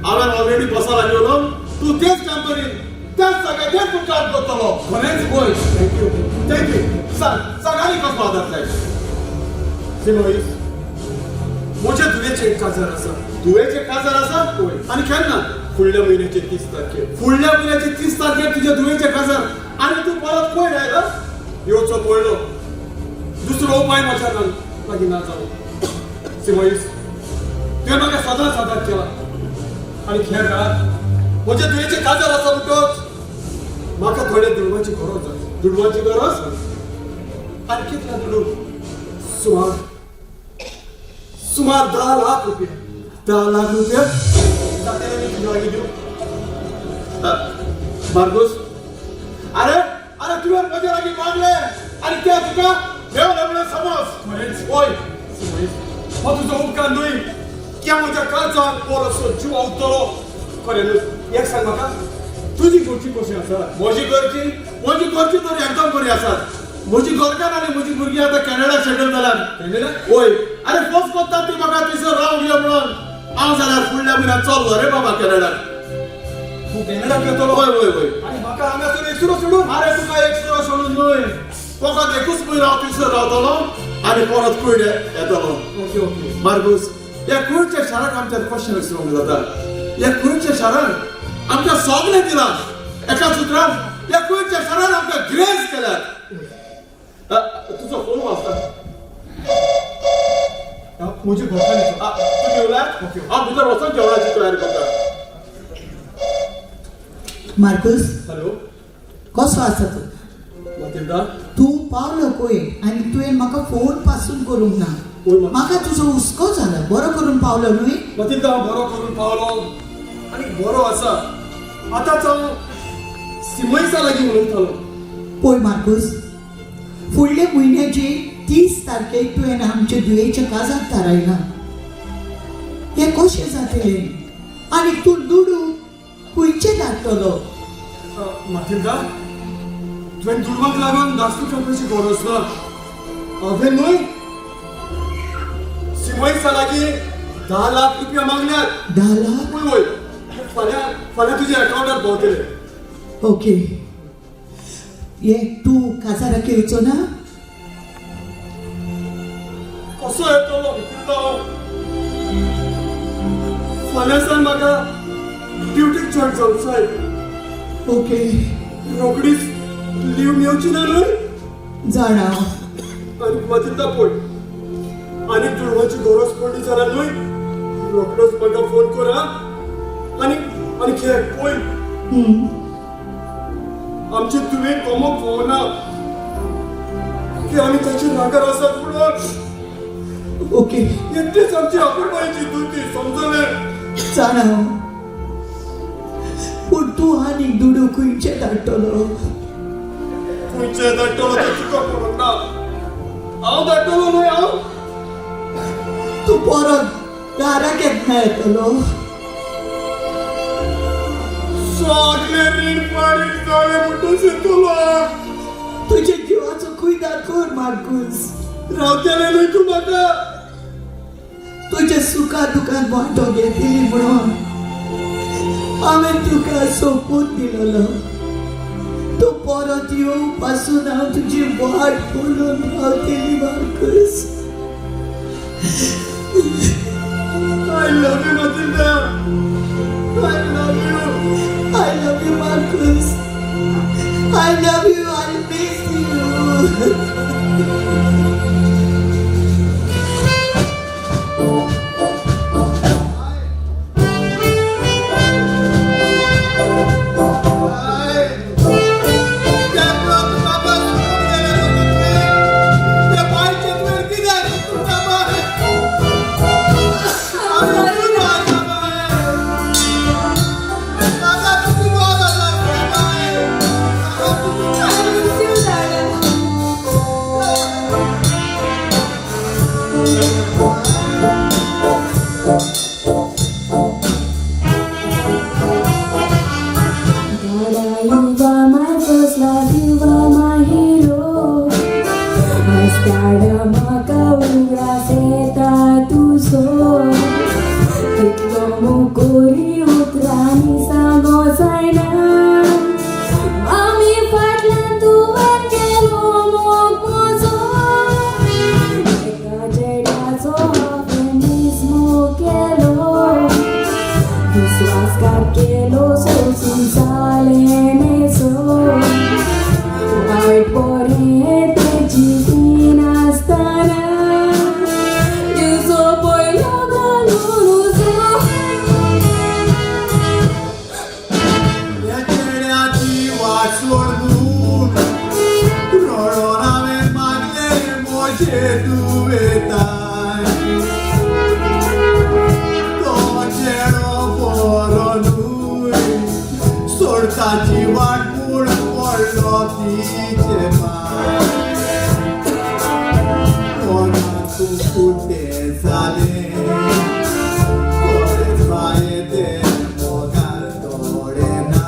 हांवें ऑलरेडी बॉसा लागीं उलोवन तूं तेच कंपनीन त्याच जाग्याचेर तूं काम करतलो खरेंच पळय थँक्यू सांग आनी कसलो आदार जाय शिमोई म्हज्या दुयेचें काजार आसा दुयेचें काजार आसा आनी केन्ना फुडल्या म्हयन्याचे 30 तारखेर फुडल्या म्हयन्याचे 30 तारखेर तुजें दुयेचें काजार आनी तूं परत खंय लायला येवचो पडलो दुसरो उपाय म्हज्या लागीं ना जालो शिमोईस तुवें म्हाका सदांच आदार केला आनी ह्या वेळार म्हज्या दुयेचें काजार आसा म्हणटच म्हाका थोडे दुडवाची गरज आसा दुडवाची गरज आनी कितल्या दुडू सुमार 10 लाख रुपया जातले मी तुज्या लागीं दिवं मार्गोस अरे तुवें म्हज्या लागीं मागले आनी ते तुका मेवले म्हणून समज खरेंच होय हो तुजो उपकार न्हय की हांव म्हज्या काळजाक बरोसो जीव आवतलो खरें न्हय एक सांग म्हाका तुझी गोष्टी कशी आसा म्हजी घरची तर एकदम बरी आसात. म्हजी घरकार आनी म्हजी भुरगीं आतां कॅनडा सेटल जाल्यात. कॅनडा होय, अरे फोर्स कोत्तात ती म्हाका थंयसर रावंक यो म्हणून. हांव जाल्यार फुडल्या म्हयन्यात चल्लो रे बाबा कॅनडाक. तू कॅनडाक येतलो होय होय होय. आनी म्हाका हांगासर एकसुरो सोडून अरे तुका एक सुरो सोडून न्हय, फकत एकूच म्हयनो हांव थंयसर रावतलो आनी परत कूड येतलो. ओके ओके मार्गूस, ह्या कुडच्या शाराक आमच्यात कशें विसरूंक जाता? ह्या कुडच्या शारान आमकां सगळें दिलां. एका सुत्रान ह्या कुडच्या शारान आमकां ग्रेस केल्यात. तुजो फोन वाजता. म्हजी घरकान्नी तूं घेवल्यार? ओके. हांव भितर वचून जेवणाची तयारी करता. मार्कूस, हॅलो कसो आसा तू? मातिल्दा तू पावलो कोय आनी तुवें म्हाका फोन पासून करूंक ना. म्हाका तुजो हुस्को जाला. बरो करून पावलो न्हय? मातिल्दा हांव बरो करून पावलो आनी बरो आसा. आतांच हांव सिमयसा लागीं उलयतालो. पळय मार्कूस, फुडले म्हयन्याचे 30 तारखेक तुवें आमचे दुयेच्या काजाक थारायला. हें कशें जातलें? आनी तूं दुडू खंयचे धाडटलो? मातिल्दा तुवें दुडवाक लागून दास्तू करपाची गरज ना. हांवें न्हय सिमयसा लागीं 10 लाख रुपया मागल्यात. 10 लाख? पळय वय फाल्यां तुज्या अकावंटार पावतले. ओके. ये तूं काजाराक येवचो ना? कसो येतलो मातिल्दा? फाल्यां सावन म्हाका ड्युटीक जॉयन जावंक जाय. ओके, रोकडीच लीव मेवची ना न्हय? जाणा. आनी मातिल्दा पळय, आनी दुडवाची गरज पडली जाल्यार न्हय रोकडोच म्हाका फोन कर हा. आनी खेळ पळय, आमचे तुवें कोमोक भोवना की आमी ताचे नागर आसात म्हणून. ओके, एकटेच आमची आपुलबायेची दुती समजलें. जाणा. पूण तूं आनी दुडू खंयचे धाडटलो? खंयचे धाडटलो तें तुका कळोंक ना. हांव धाडटलो न्हय. हांव तूं परत दाराक केन्ना येतलो? सगळे रीण फारीक जाले म्हणटच येतलो. तुजे जिवाचो कुयदाद कर मार्कूस. रावतले न्हय तूं म्हाका? तुजे सुखा दुखान वांटो घेतली म्हणून हांवें तुका सोपून दिलेलो. तूं परत येवं पासून हांव तुजी वाट पळोवन रावतली Markose. I love you, Matilda. I love you. I love you, Marcus. I love you. I miss you. सोडताची वाट पूण पडलो तिचे कोणा तूं कुठे जाले कोणेच बाये ते मोगार थोडे ना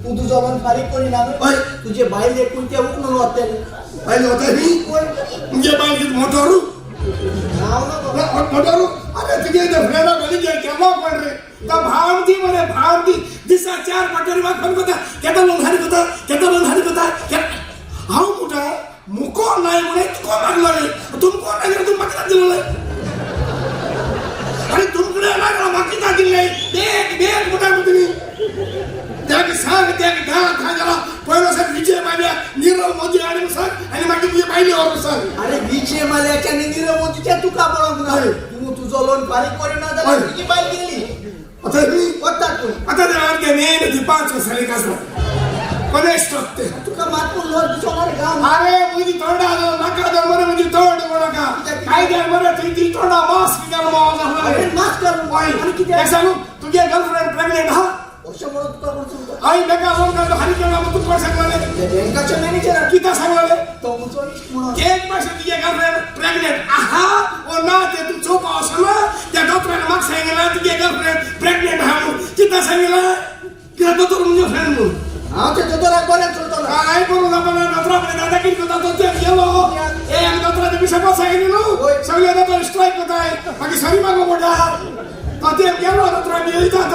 तू तुझं मन फारीक कोणी ना ओय. तुझे बाईल एकूण ते उकळून वाटते पाहिलं होतं मी म्हणजे बाकी मोठोरू नाव ना मोठोरू अरे तुझे इथं फ्रेंड बनी जे केव्हा पण रे तर भावती म्हणे भावती दिसा 4 पटरी वा फोन करता केदा लोंघारी होता हाऊ मोठा मुको नाही म्हणे तू को मागला रे तुमको नाही रे तुम मागला दिले अरे तुमकडे लागला बाकीचा दिले देख मोठा तुम्ही त्याक सांग त्याक गाला पहिला सर विजय माल्या नीरव मोदी आणि सांग आणि मग तुम्ही पाहिले और सांग अरे विजय माल्याच्या नीरव मोदीच्या तू का बोलत नाही तू तुझं लोन फारीक कोणी ना झाला तुझी बाईल गेली आता मी होता तू आता ते आणखे मेन ती 5 साली कसं कोणेच टोकते तुका मातून लोन दिसणार गाव अरे मुझी तोंडा नका दर मरे मुझी तोंड नका काय द्या मरे ती तोंडा मास्क निकाल मावा अरे मास्क करून बाई आणि किती काय सांगू तुझे गर्लफ्रेंड प्रेग्नेंट हा वर्षभर तुका बोलतो आई नका लोन का हरी केला मग तू कोण सांगले बँकाच्या मॅनेजर किती सांगले तो मुचोनीस म्हणून एक वर्ष तुझे गर्लफ्रेंड प्रेग्नेंट आहा ओ ना ते तू चोपा असला त्या डॉक्टरने मग सांगितलं तुझे गर्लफ्रेंड प्रेग्नेंट हा किती सांगितलं किती डॉक्टर म्हणजे फ्रेंड म्हणून आमच्या दोतोरा कोऱ्यात सोडतो ना काय करू आपण डॉक्टरकडे दादागिरी करता तो ते गेलो ए आणि डॉक्टरने मी सगळं सांगितलं सगळे डॉक्टर स्ट्राईक होत आहे बाकी सरी मागो मोठा तो ते गेलो डॉक्टरांनी येतात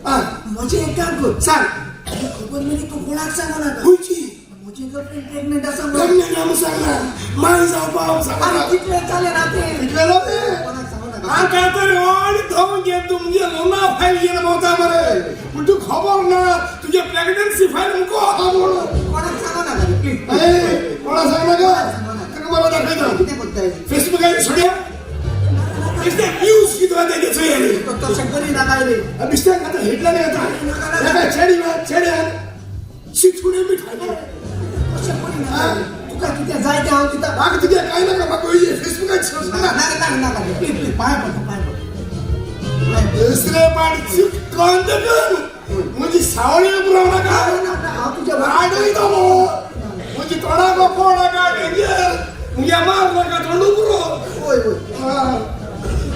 म्हणजे एक काम कर सांग खबर म्हणजे तू कोणाक सांगू नका खुची म्हणजे गर्लफ्रेंड प्रेग्नेंट असं प्रेग्नेंट नाम सांगा माय जाऊ पाव सांगा अरे किती वेळ चालेल ना ते गेलो ते कोणाक सांगू नका आ काय तर आणि धावून घे तू म्हणजे लोना फाईल गेला होता मरे पण तू खबर ना तुझे प्रेग्नन्सी फाईल मुको हा म्हणून कोणाक सांगू नका प्लीज ए कोणा सांग नका तू मला दाखव किती बोलताय फेसबुक आहे सोडिया इसने व्यूज किती होते ते सोयले तो शंकरी नागायले मिस्टर आता हेडला नाही आता नका छेडी शिक्षुणे मी खाली शंकरी नागायले तुका किती जायचे आहोत तिथं बाग तुझे काय नका बाबा ये फेसबुक आहे सोड नका प्लीज पाय पडतो दुसरे पाडची कांदगन म्हणजे सावळी पुरवला का तुझ्या वाढोई तो म्हणजे थोडा को कोडा का डेंजर म्हणजे मार नका थोडू पुरो होय होय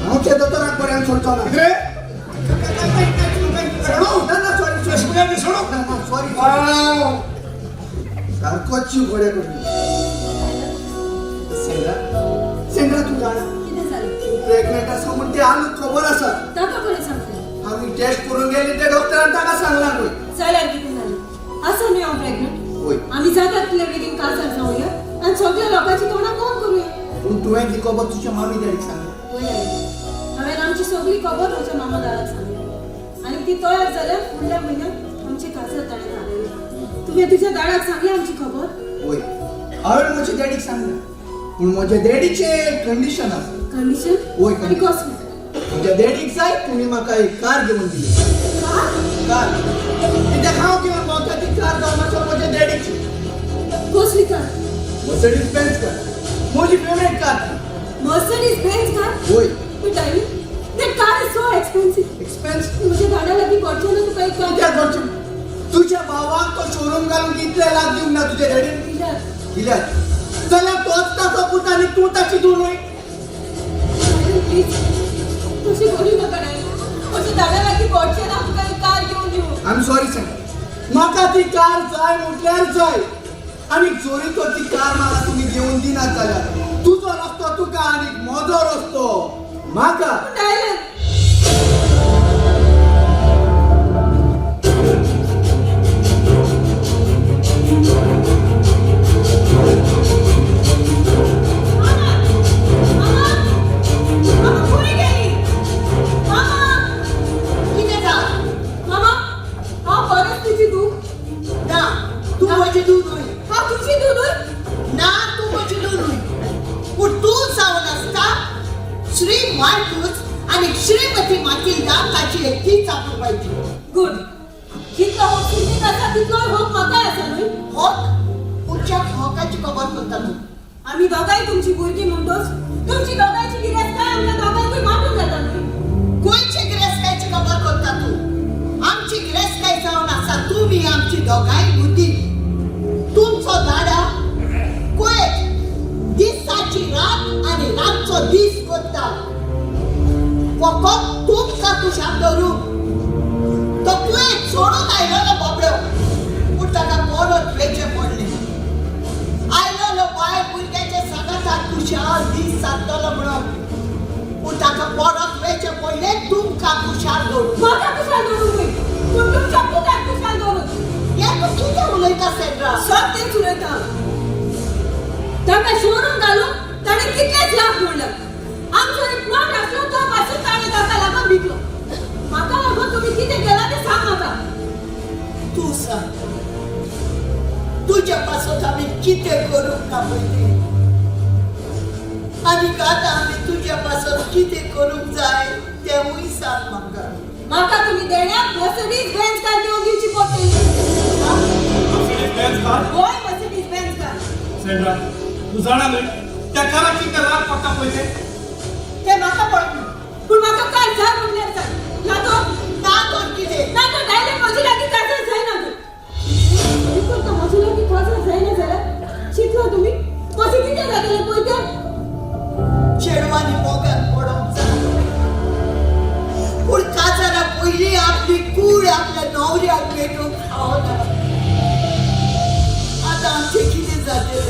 आमच्या दोतोरा कोऱ्यात सोडतो ना रे सोडू ना सॉरी फेसबुक आहे सोडो सॉरी वाव सारखोची गोड्या करून सेंद्रा तू जाणा किती झालं प्रेग्नेंट असं म्हणते आम्ही खबर असा ताका कोणी सांगते आम्ही टेस्ट करून गेले ते डॉक्टरांना का सांगणार होय चला किती झालं असं मी प्रेग्नेंट होय आम्ही जातात बेगीन काजर जाऊया आणि सगळ्या लोकांची तोंडा कोण करूया पण तुवें ती खबर तुझ्या मामी डॅडीक सांग होय आई. हांवें आमची सगळी खबर म्हज्या मामा दाराक सांगली आणि ती तयार जाल्यार फुडल्या म्हयन्यात आमची काजर ताणें घालयली तुवें तुझ्या दाराक सांगली आमची खबर होय हांवें म्हज्या डॅडीक सांगलें पूण म्हज्या डॅडीचे कंडिशन आसा कंडिशन होय, आणि कसली म्हज्या डॅडीक जाय तुमी म्हाका एक कार घेवन दिली कार कित्याक हांव घेवन भोंवता ती कार जावन आसा म्हज्या डॅडीची कसली कार मर्सिडीज बेंझ कार म्हजी favourite car Mercedes Benz car होय But I mean, that car is so expensive. Expensive तुझ्या दादाला की पडचे ना तुका एक कार कित्याक करचें तुझ्या भावाक तो शोरूम घालून कितले लाख दिवंक ना तुझ्या डॅडीन दिल्यार. दिल्यात जाल्यार तोच ताचो पूत आनी तूं ताची दूर न्हय प्लीज तशी करू नका नाही तुझ्या दादाला की पडचे ना तुका एक कार घेऊन देऊ आय एम सॉरी सांग म्हाका ती कार जाय म्हटल्यार जाय आनी जोरी तो ती कार म्हाका तुमी घेवन दिनात जाल्यार तुजो रस्तो तुका आनी म्हजो रस्तो म्हाका डायलर किती जा मामा हा परत तुझी दूध ना तू म्हजी दूध होय हा तुझी दूध होय ना तू म्हजी दूध होय पूण तू जावन आसता श्री मार्कूस आणि श्रीमती मातिल्दा ताची एकटीच आपुबायची गुड जितलो होप तुमची आसा तितलो होप म्हाका आसा न्हय होक पुढच्या होकाची खबर करता तू आम्ही दोगांय तुमची भुरगीं म्हणटोच तुमची दोगांयची गिरेस्ताय आमच्या दोगांयकूय मागून जाता न्हय गोंयची गिरेस्तायची खबर करता तू आमची गिरेस्ताय जावन आसा तुम्ही आमची दोगांय भुरगीं तुमचो दादा गोंयत दिसाची रात आणि रातचो दीस करता फकत तुमकां तुशाक धरूंक तो कुयेक सोडून आयलो ना बाबड्यो तू सांग तुझ्या पासून आम्ही किती करूंक ना पहिले आणि आता आम्ही तुझ्या पासून किती करूंक जाय तेवूय सांग म्हाका तुम्ही देण्याक मर्सिडीज बेंच कार घेवची पडटली होय मर्सिडीज बेंच कार सेंड्रा तू जाणा न्हय त्या काराक कितें राग पडटा पळय ते म्हाका पडना पूण म्हाका काय जाय म्हणल्यार जाय ना तो कितें ना तो डायरेक्ट म्हजी लागीं काजर जायना तूं देखून तो म्हजी लागीं काजर जायना जाल्यार चिंतला तुमी कशें कितें जातलें पळय तें चेडवांनी मोगान पडोंक जाय पूण काजारा पयलीं आपली कूड आपल्या न्हवऱ्याक भेटूंक खावना आतां आमचें कितें जातलें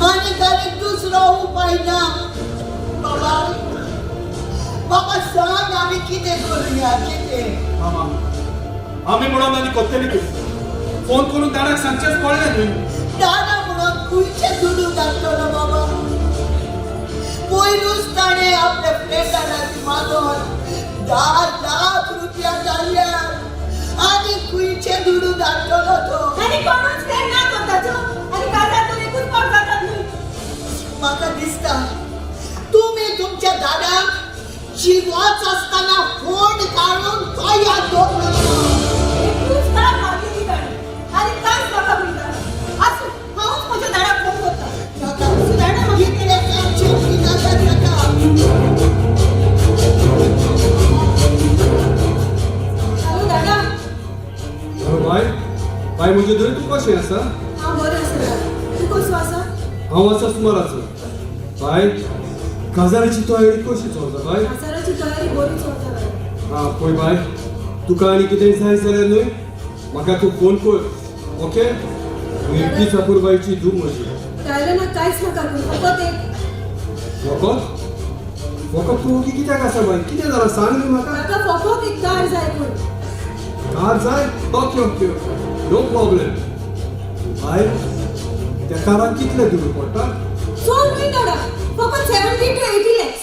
आनी ताणें दुसरो उपाय ना बाबा बाबा सांग आमी कितें करुया कितें मामा आमी म्हणून आनी कोत्तेली केली फोन करून दाराक सांगचेच पडलें न्हय दादा म्हणून खंयचें दुडू घातलो बाबा पयरूच ताणें आपल्या फ्रेंडाक मागोन 10 लाख रुपया जाल्यार आनी खंयचें दुडू घातलो तो आनी कोणूच फ्रेंड ना तो ताचो आनी काजार तो एकूच पावट जातात न्हय म्हाका दिसता तुमी तुमच्या दादाक जिवाच आसतना फोन काडून गोंयांत दवरलो एकूच काळ मागिल्ली ताणें आनी कांयच म्हाका म्हणटा आसूं हांवूच म्हज्या दाडाक फोन करता म्हाका सुदारणा मागितले कांयचें किनाका ताका हॅलो दादा बाय बाय म्हणजे तरी तू कशें आसा हांव बरें आसा तूं कसो आसा हांव आसा सुमाराचो बाय काजाराची तयारी कशी चलता बाय काजाराची तयारी बरी चलता बाय हा पळय बाय तुका आनी कितें जाय जाल्यार न्हय म्हाका तूं फोन कर ओके मुलगी सापूरबाईची धूव म्हजी टायलनाक कांयच नाका पूण फकत एक वखद वखद तूं ओगी कित्याक आसा बाय कितें जालां सांग न्ही म्हाका म्हाका फकत एक कार जाय पूण कार जाय okay okay no problem bye त्या काराक कितले दूर पडटा चोल न्हय दादा फकत 70 to 80 lakhs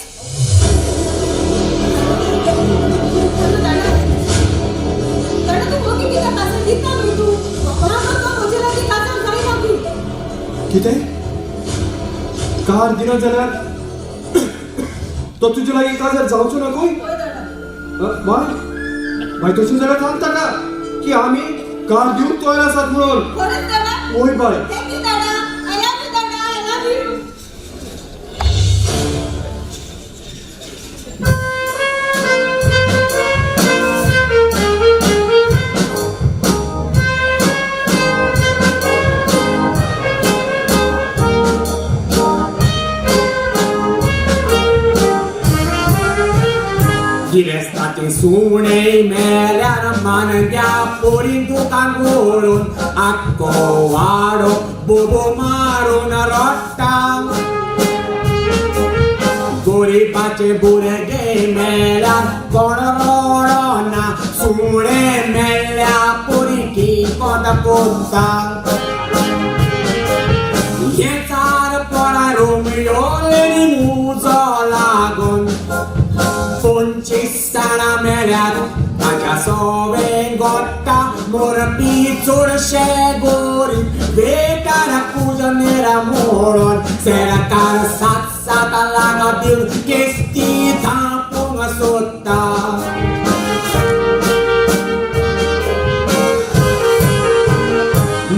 दादा तूं ओगी कित्याक काजर दिता न्हय तूं म्हाका तो म्हजे लागीं काजर जायना तूं कितें कार दिना जाल्यार तो तुजे लागीं काजार जावचो ना खंय पळय दादा बाय बाय तशें जाल्यार सांग ताका की आमी कार दिवंक तयार आसात म्हणून खरेंच दादा ओय बाय थँक यू दादा आय लव यू दादा आय लव यू गिरेस्ताचे सुणे मेल्यार मानग्या पोरी दुकान घोळून आक्को वाडो बोबो मारून रडटा गोरिबाचे भुरगे मेल्यार कोण रडना सुणे मेल्या पोरी की कोद कोत्ता हे चार पडा रोमियो लेडी मुजो लागून 25 जाणां मेल्यात ताच्या सवें गोट्टा मोरपी चडशे गोरी बेकार पुजनेरा मोडून सेरकार 7 लाखां दिवन केस्ती थापूंक सोदता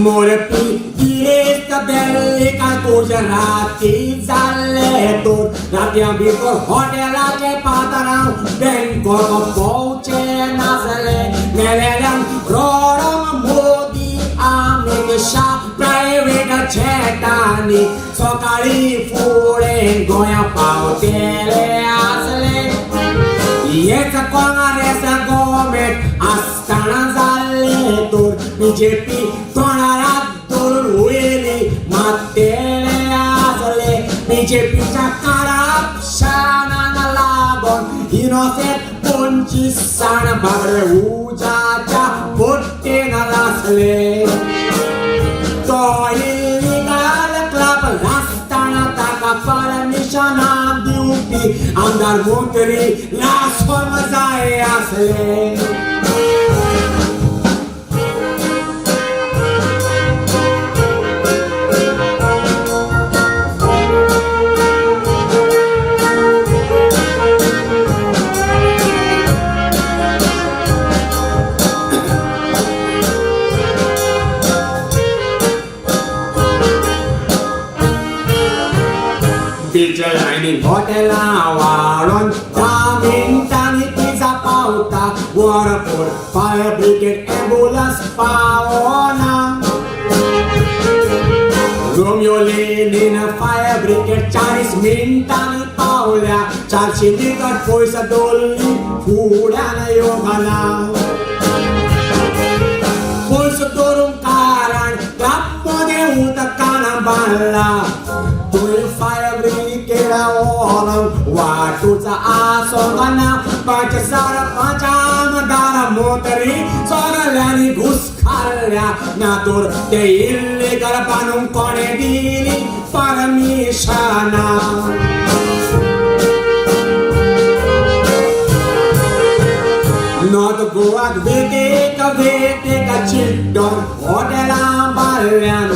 मोरपी गिरेस्त देल्ली काय तुजे राती जाल्ले तर रात्या भितर हॉटेलाचे पातरांव बँकोक पोवचे नासले मेलेल्यान रोडोंक मोदी आमी शा प्रायवेट जेटांनी सकाळी फुडें गोंया पावतेले आसले हेच काँग्रेस गव्हर्मेंट आसतना जाल्ले तर बीजेपी तोंडारात धरून वयली मात तेले आसले बीजेपीच्या करप्शनाक लागून इनोसेंट 25 जाण बाबडे उजाच्या पोट्टेन आसले तो इलिगल क्लब नासतना ताका परमिशना दिवपी आमदार मंत्री लासोंक जाय आसले बीच लाईनीन हॉटेला वाढून 10 मिनिटांनी पिझ्झा पावता वरपूर फायर ब्रिगेड ॲम्ब्युलन्स पावना रोमियो लेनिन फायर ब्रिगेड 40 मिनिटांनी पावल्या 400 लिटर पयसा दोल्ली फुड्यान योगाना पयसो दवरूंक कारण ट्रॅपमध्ये उदकान बांदला तुवें फायर ब्रिगेडा व्हरोंक वाटूचा आसोगाना 5 आमदार मोटरी चोरल्यांनी घुस खाल्ल्या नातूर ते इल्लीगल बांदूंक कोणे दिली परमिशना Not Goak Vedeka Childon Hotela Balian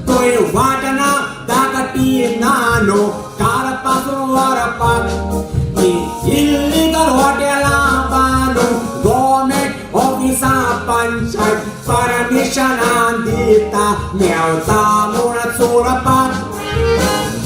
Toy Watana Dakati Nano Karapasu Warapak Illegal Hotela Bano Government Officer Panchat Permission Andita Melta Munatsurapak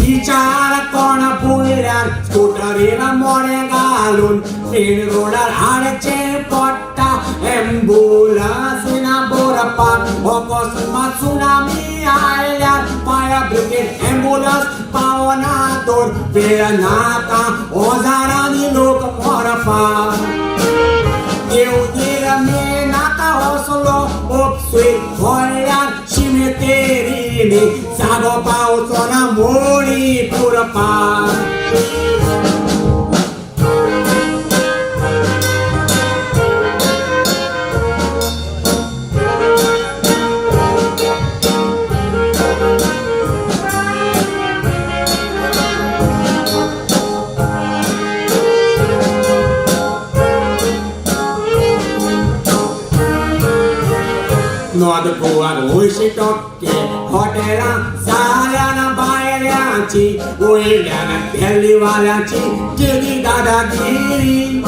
विचार कोण पुळ्यार स्कूटरीन मोडे घालून मेन रोडार हाडचे पडटा एम्ब्युलन्सीना बरपाक अकस्मात सुनामी आयल्यार फायर ब्रिगेड एम्ब्युलन्स पावना तर वेळ नाका हजारांनी लोक मरपाक देवगीर मे नाका असलो उपसूय व्हडल्यार शिमेतेरीनी जागो पावचो ना मोडी पुरपाक Not Goak Ushi Tokke Hotela Zalyana Bayelyanchi Uilyana Delhiwalanchi Kili Dadagiri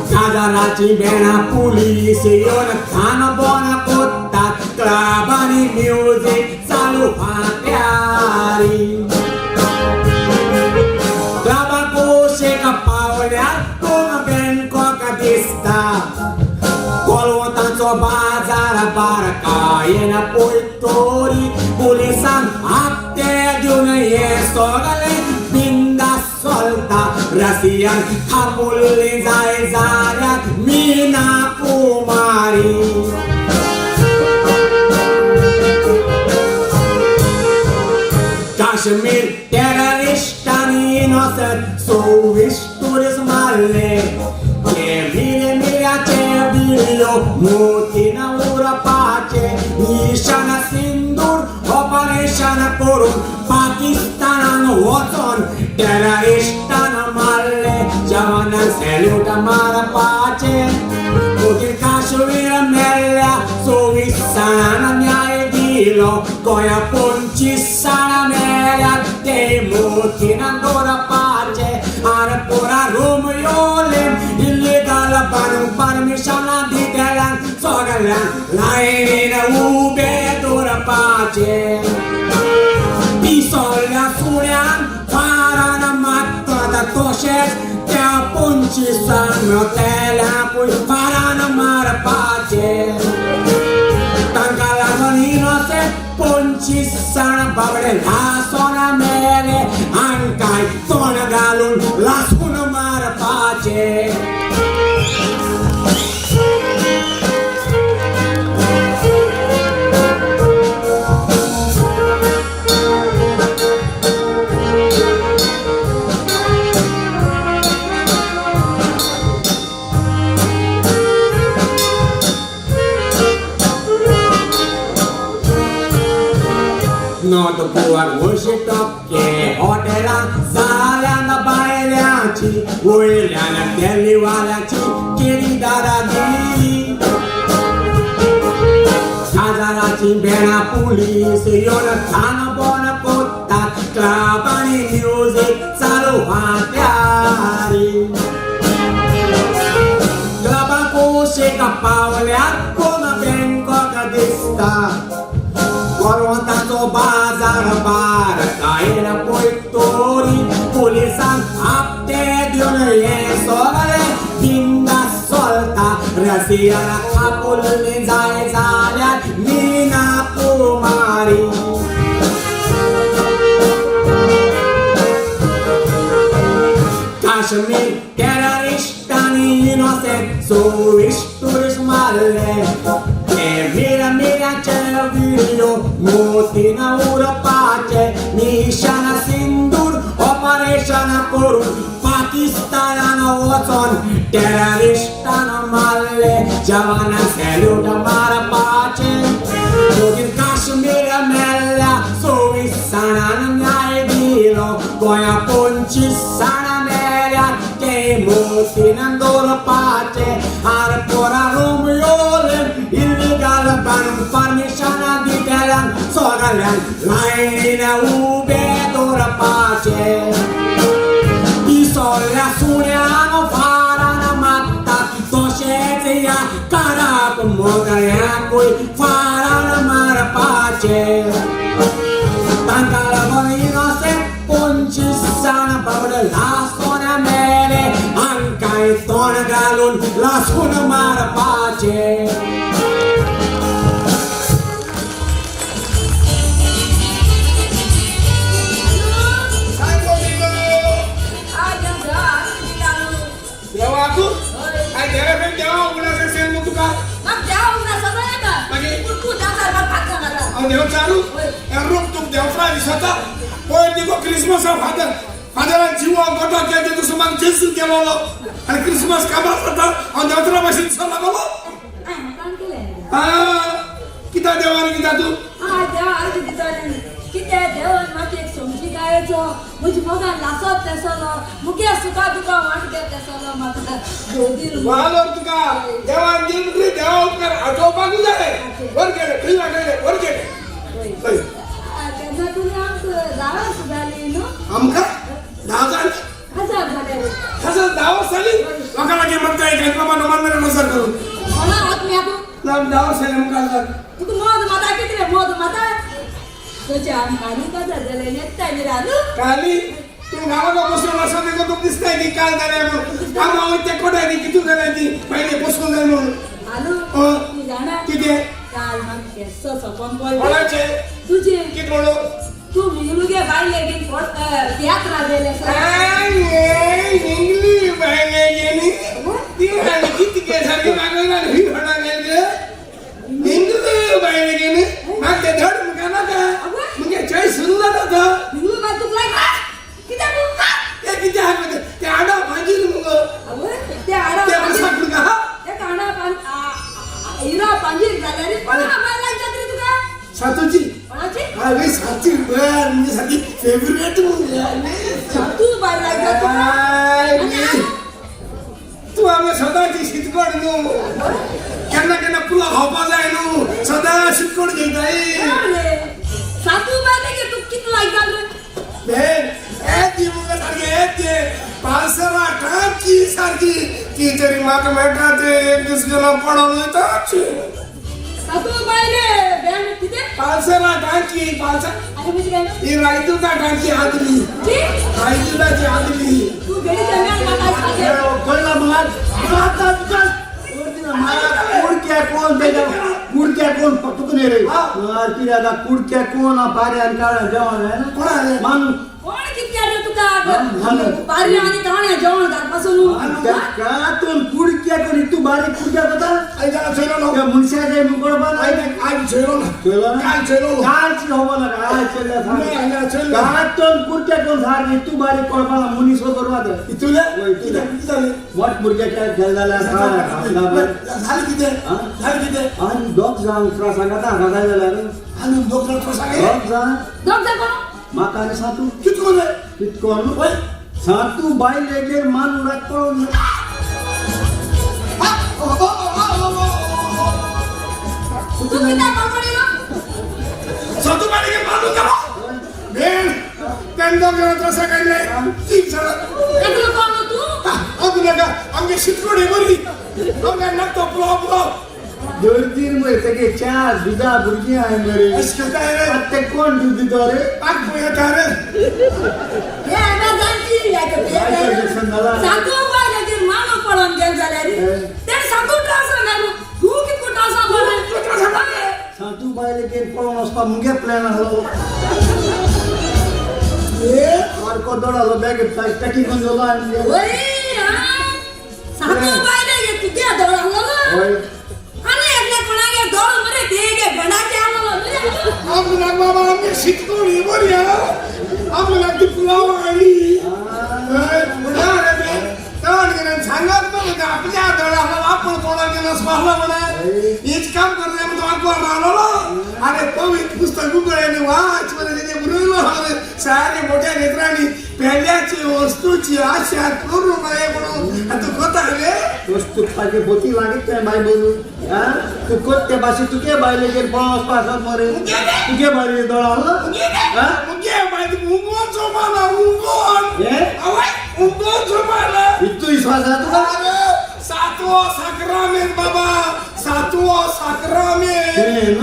Zadarachi Bena Police Yona Kana Bona Kota Klabani Music Salu Hatyari Klabako Sheka Paulya Kuma Ben Kokadista Kolwotanco bazar barakayen poitori Pulisan hatte gyun yestogale binda solta Rasian hamulli zay zaryat Mina Kumari Kashmir terroristani innocent so historism alle Mutina Urapache Nishana Sindur Operation Kurun Pakistan Watson Terroristan Malle Javanan Salute Marapache Mutin Kashmir Mella Suvisana Nyaya Dilo Goya Punchi Sana Mella Te Mutina Urapache Arapura Rumyolim Illegal Banung Permission Ditelan Sogalan Lain Ube Durapache Pisolya Suryan Parana Matta da Toshes Te Punchi Sana Tela Pui Parana Marapache Tankala Manino Se Punchi Sana Babade Lasona Mele Ankai Sona Galun Lasuna Marapache Not the Goak Ushi Tokke Hotela Zalyana Bayelyanchi Uilyana Delhiwalanchi Kili Dadagiri Zadarachi Bena Police Yona Kana Bona Kota Klabani Music Salu Hatyari Klabako Sheka Paulya Kuma Ben Kokadista Kolwotanco bazar barakayen रसियाला आपुलने जाय झाल्यात Meena Kumari Kashmir टेररिस्टांनी innocent 24 tourist मारले मिराचे video मोतीन उरपाचे निशाणा सिंदूर operation करून पाकिस्तानान वचून टेररिस्टांना मारले जवान salute मारपाचे दोघी काश्मीर मेल्ल्या 24 जाणांना न्याय दिलो गोंया 25 जाणां मेल्यात ते मोतीन दवरपाचे आर पोरा रोमियोलेन इल्लीगल बांदून परमिशन दितेल्यान सोगल्यान लायनीन उबे दवरपाचे पिसोल्या सुण्यान फारान मारतात तशेंच ह्या काराक मोगळ्याकूय फारान मारपाचे तांकां लागून इनोसेंट 25 जाण बाबड लासून मेले आमकांय तोंड घालून लासून मारपाचे देवा तू काय देवा फेक देवा उघडायचं असेल मग तुका देव चालू रूप तू देवफ्रा दिसता पोय निघो क्रिसमस फादर फादरान जीवा गोटा केले तसं मग जेसू केलो आणि क्रिसमस कामात होता आणि देवत्रा भाषेत सल्ला बोलो किता देवान किता तू कित्या देवन म्हाका एक समजी गायचो म्हजी मोगान लासत तेसलो मुगे सुका तुका वांटते तेसलो म्हाका दोदीर वालो तुका देवान दिल रे देवा उपकार आठोवपाक जाय वर गेले खिल्ला गेले वर गेले तेन्ना तुमी आमकां दावा सुदारली न्हू आमकां 10 जाण 1000 जाले कसं 10 वर्ष झाली लोकांना की म्हणता एक बाबा नमांदर नजर करून मला हात मी आपण लाम 10 वर्ष झाले मुखाल तुका मोद माता किती रे मोद माता तुझे आम्ही काली कसं झाले नेता रानू काली तू गावाला बसून असं देखो तू दिसताय की काय झालंय म्हणून आम्हाला ते कोठे नी किती झाली पहिले बसून जाय म्हणून आलू तू जाणा किती काल मग केस सपन पडले कोणाचे तुझे किती म्हणलो तू मिलुगे बाईले गेली यात्रा गेले इंग्लिश बाईले गेली ती आणि किती केसारी मागवला ही होणार गेले इंग्लिश बाईले गेली मग ते धड मुकाना का मुके चाय सुरू झाला था मिलू मग तू काय किती मुका ते किती आहे ते आडा भाजी मुग ते आडा ते बसा कुडका ते कांडा हिरा पांजी झाले पण आम्हाला जात्री तुका सातूची कोणाची अरे साची बर म्हणजे साची फेवरेट म्हणजे सातू बाय लागला तू आम्ही सदाची शितकोड न्हू केन्ना केन्ना पुला खावपा जाय न्हू सदा शितकोड घेताय सातू बाय के तू किती लागला रे ए ती मुगे सारखे ते पासरा टाची सारखी की तरी माका मेटा ते एक दिस गेला पडवलं ताची सातू बायले बँड किती पासरा टाची पासा अरे म्हणजे काय ही रायतूचा टाची आदली की रायतूची आदली तू गेली जमीन मला सांगे कळला मला कुडक्या कोण पटकून रे किऱ्याला कुडक्या कोण पाऱ्यान काढा जेवण आहे ना कोण माणूस कोण किती आले तुका पारी आणि काणे जेवण दापासून कातून कुडक्या कोण तू बारीक कुडक्या होता आई जरा चलो त्या मुनशाचे मुकड पण आई चलो ना काय चलो काच होवा ना काय चलला नाही चलो कातून कुडक्या कोण झाली तू बारीक कोळपाला मुनीस बरोबर तुला किती झाले मोठ मुडक्या झाला झाले किती आणि डॉग जाऊन तुला सांगता काय झाला रे आणि डॉक्टर तो सांगे डॉग जा कोण माका आणि सातू कितकोन आहे कितकोन सातू बाई लेगेर मान उडत पळून तुम्ही काय कंपनी सातू बाई के मालूम का बेन त्यांना घरात रसा काढले ठीक झालं एकलो कोण तू अब नका आमगे शितकोडे बरी आमगे नक्तो प्रॉब्लेम दोन-तीन महिने के चार दुधा बुर्गी आहे मरे असं काय रे ते कोण दूध देतो रे पाक पोया का रे हे ना जानती या के सातू बायले के मानो पळून गेल जाल्यार ते सांगून आसा तू कितको आसा बरे सातू बायले गेट पळोवन वचपा मुगे प्लॅन आसलो सारको दड आलो बॅग पॅकिंग करून गेलो आनी ओय सांगू बायले गे तुगे दळ आलो अरे एकले कोणागे दळ मरे तेगे बनाके आलो आपला बाबा आम्ही शिकतोडी बरी आपल्याला ती पुलाव आली सांगत ना आपल्या दळाला आपण कोणा गेला स्मारला म्हणा हेच काम करणे म्हणतो आपण राहिलो अरे तो पुस्तक उघड्याने वाच म्हणे त्याने बुरवलं सारे मोठ्या नेत्रांनी पेल्याची वस्तूची आशा करू नये म्हणून आता कोता रे वस्तू सारखे बोती लागत काय बाय बोलून हा तू कोणत्या भाषेत तुगे बायले गेट पळोवन वचपा आसात मरे तुगे बायले दळ आलो हा मुगे बाय मुंगो जोमाला मुंगो हे मुंगो जोमाला इतू विश्वास आहे तुका सातवो संक्रामेत बाबा सातवो संक्रामेत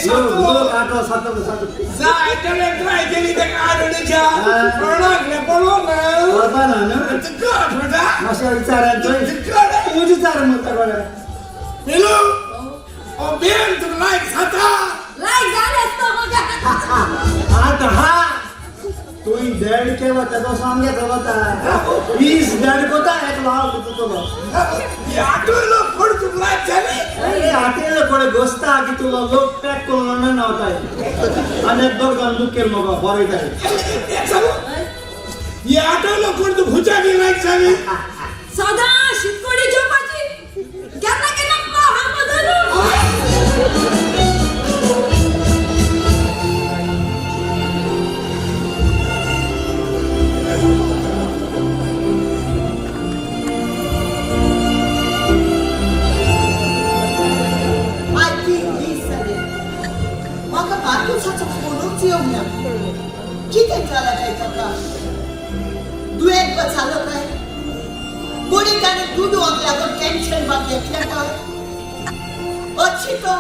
सातवो आठवा सातवा जाय त्याने ट्राय केली त्या आडणीच्या प्रणागले पळो ना तिकड बेटा माशा विचारायचं तिकड तुझी विचार म्हणता बघा हेलो ओ बेन तू लाईक खाता लाईक झालेस तो मग आता हा तू डॅड केव्हा त्याचा सांगायचा होता 20 डॅड कोता एक लाव तुझं आठवलो कोण तू लाईक झाली अरे आटेले कोडे गोस्ता की तुला लोक पॅक करून नव्हता आणि एक दोन गान दुखेल मग बरे काय या आठवलो कोण तू भुजानी लाईक झाली सदा शितकोडी जोपाची केन्ना केन्ना हा बदलू माणूसाचा फोनच येऊ ना किती झाला काय काका दुएट झालं काय कोणी त्याने दूध वागल्यावर टेन्शन बाकी घेतल्या काय अच्छी तो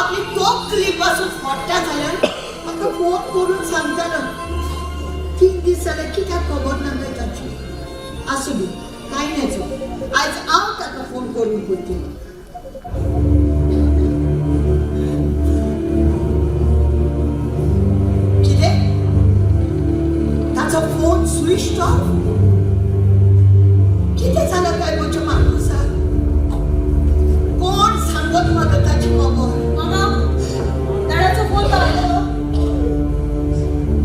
आपली टोकरी पासून मोठ्या झाल्या आता फोन करून सांगता ना 3 दिवसाला किती खबर नाही त्याची असू दे काय नाही आज आव त्याला फोन करून बोलते फोन स्विच ऑफ किती झालं काय बोलतो माणूसा कोण सांगत मग त्याची खबर मामा दादाचा फोन आला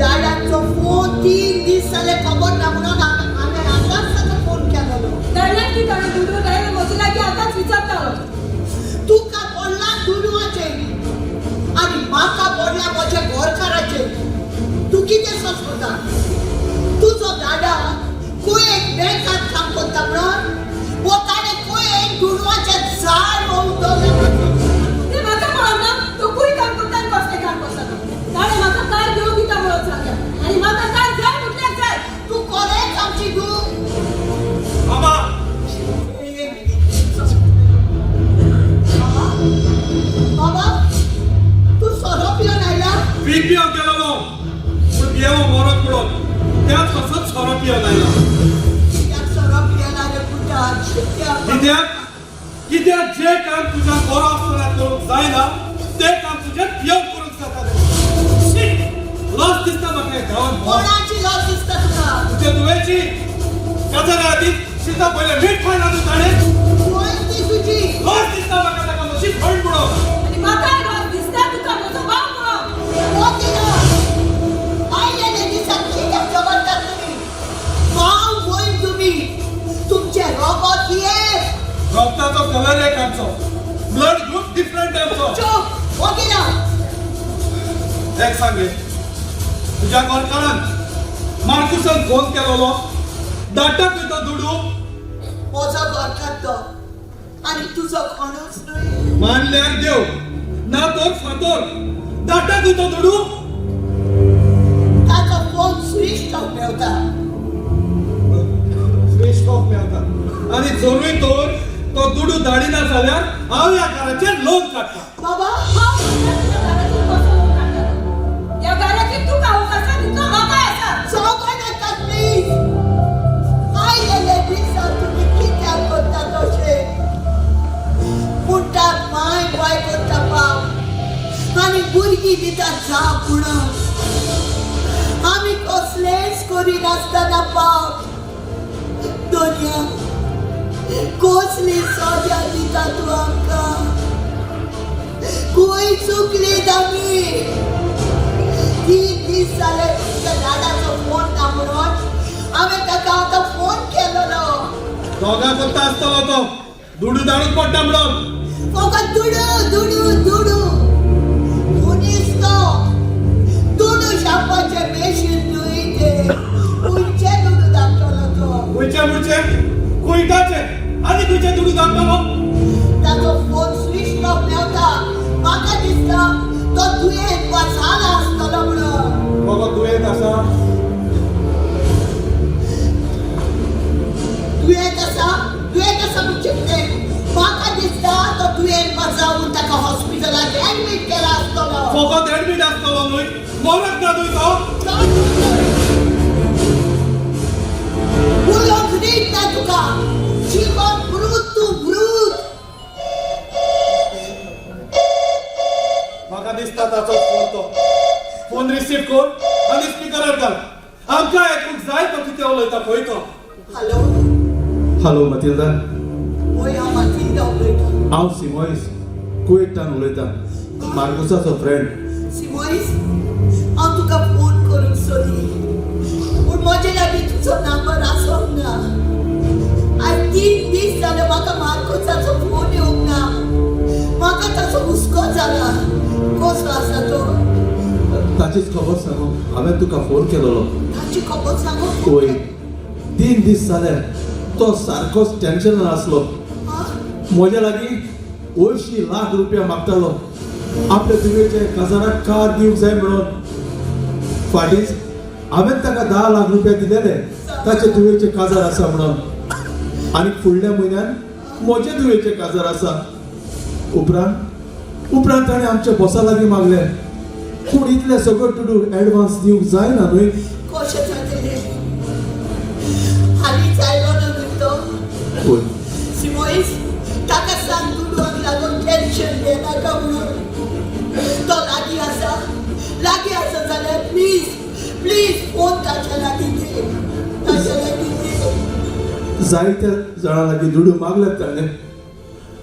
दादाचा फोन 3 दिवसाले खबर ना म्हणून आम्ही आताच फोन केला दादा की दादा दुडू नाही मोजला की आताच विचारता तू का बोलला दुडूचे आणि माका बोलला माझे घर करायचे तू किती सस होता तुझो दादा कोई एक बेकार काम करता म्हणून पोताने कोई एक दुडवाचे झाड उडवलं ते माका म्हणा तो कोई काम करता आणि कसले काम करता दादा माका काय देऊ की त्या म्हणत सांगा आणि माका काय जाय म्हटले जाय तू कोणे कामची तू बाबा बाबा तू सोरो पियो नाहीला पियो केलो नो पण येवो मरत पडत त्यात कसं सोरो पियो नाहीला त्या सोरो पियाला रे पुटा कित्याक जे काम तुझ्या बरो आसतना करूंक जायना ते काम तुझे पियो करूंक जाता लॉस दिसता म्हाका गांवांत कोणाची लॉस दिसता तुका तुझे दुवेची काजरा आदी सीधा पहिले मीठ खायला तू ताणे कोणती तुझी लॉस दिसता म्हाका ताका मशी फंड पडो आणि माका लॉस दिसता तुका म्हजो भाव म्हणून कोणती ना आयले दिसात किती जबरदस्त तुम्ही भाव होईल तुम्ही तुमचे रोबोट ये रक्ताचो कलर एक आमचो ब्लड ग्रुप डिफरंट आमचो चुप ओके ना एक सांगे तुझ्या गोरकारान मार्कुसान फोन केलोलो दाटाक तो दुडू माझा गोरकार तो आणि तुझा कोणच नाही मानल्यार देव ना तो फातोर दाटाक तो दुडू त्याचा फोन स्विच ऑफ होता स्विच ऑफ मेवता आणि जरूय तो दुडू दाडिना जाल्यार हांव ह्या घराचेर लोन काडटा बाबा या घराची तू काहू कसा तुका माका असा चौघ नका प्लीज आयले दिसात तुम्ही किती करता तो आनी भुरगीं दितात जाप म्हणून आमी कसलेच करिनासतना पाप दोनया कसली सजा दिता तूं आमकां खंय चुकलीत आमी 3 दीस जाले तुज्या दादाचो फोन ना म्हणून हांवें ताका आतां फोन केलोलो दोगा कोत्ता आसतलो तो दुडू दाडूच पडटा म्हणून फकत दुडू मनीस तो दुडू शापाचे मेशीन न्हय ते खंयचे दुडू धाडटलो तो मुळचे कुयटाचे आनी तुझे दुडू दाडटलो ताचो फोन स्विच ऑफ मेवता म्हाका दिसता तो दुयेंत वा जाला आसतलो म्हणून बाबा दुयेंत आसा दुयेंत आसा म्हणजे कितें म्हाका दिसता तो दुयेंत वा जावन ताका हॉस्पिटलांत एडमीट केला आसतलो फकत एडमीट आसतलो न्हय मरत ना न्हय तो उलोवंक दिना तुका जीवन मृत तूं मृत म्हाका दिसता ताचो फोन तो फोन रिसीव कर आनी स्पीकरार घाल आमकां आयकूंक जाय तो कितें उलयता पळय तो हॅलो हॅलो मतिल्दा ओय हांव मातिल्दा उलयतां हांव सिमोईस कुवेटान उलयतां मार्गोसाचो फ्रेंड सिमोईस हांव तुका फोन करूंक सोदी पूण म्हजे लागीं तुजो नंबर आसोंक ना आज 3 दीस जाले म्हाका मार्कोसाचो फोन येवंक ना म्हाका ताचो हुस्को जाला कसो आसा तो ताचीच खबर सांगू हांवें तुका फोन केलोलो ताची खबर सांगू ओय 3 दीस जाले तो सारकोच टेन्शनान आसलो म्हज्या लागीं 80 लाख रुपया मागतालो आपल्या तुवेचे काजाराक कार दिवंक जाय म्हणून फाटींच हांवें ताका 10 लाख रुपया दिलेले ताचे तुवेचे काजार आसा म्हणून आनी फुडल्या म्हयन्यान म्हजे तुवेचे काजार आसा उपरांत ताणें आमच्या बॉसा लागीं मागले पूण इतले सगळे टुडू एडवान्स दिवंक जायना न्हय कशें जातलें हालींच आयलो ना न्हय तो सिमोईस ताका सांग दुडूक लागून टेन्शन घेनाका म्हणून तो लागीं आसा जाल्यार प्लीज फोन ताच्या लागीं दे जायत्या जाणां लागीं दुडू मागल्यात ताणें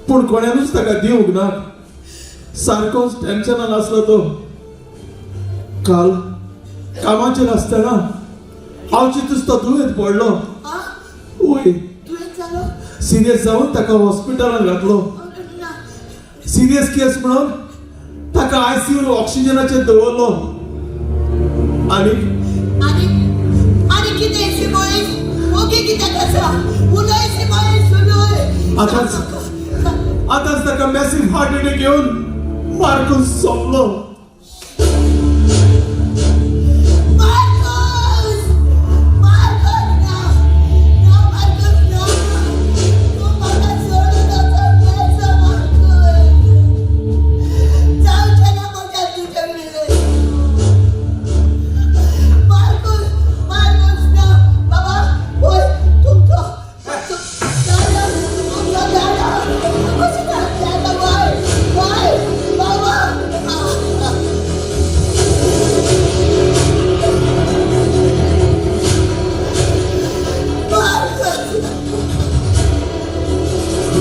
पूण कोण्यानूच ताका दिवंक ना सारकोच टेन्शनान आसलो तो काल कामाचेर आसतना हांव चिंतूच तो दुयेंत पडलो ओय तुवें जालो सिरियस जावन ताका हॉस्पिटलांत घातलो सिरियस केस म्हणून ताका आयसीयू ऑक्सिजनाचेर दवरलो आनी कितें सिमोईस ओके कितें आसा उलय सिमोईस उलय आतांच ताका मॅसिव हार्ट अटॅक येवन मार्कूस सोंपलो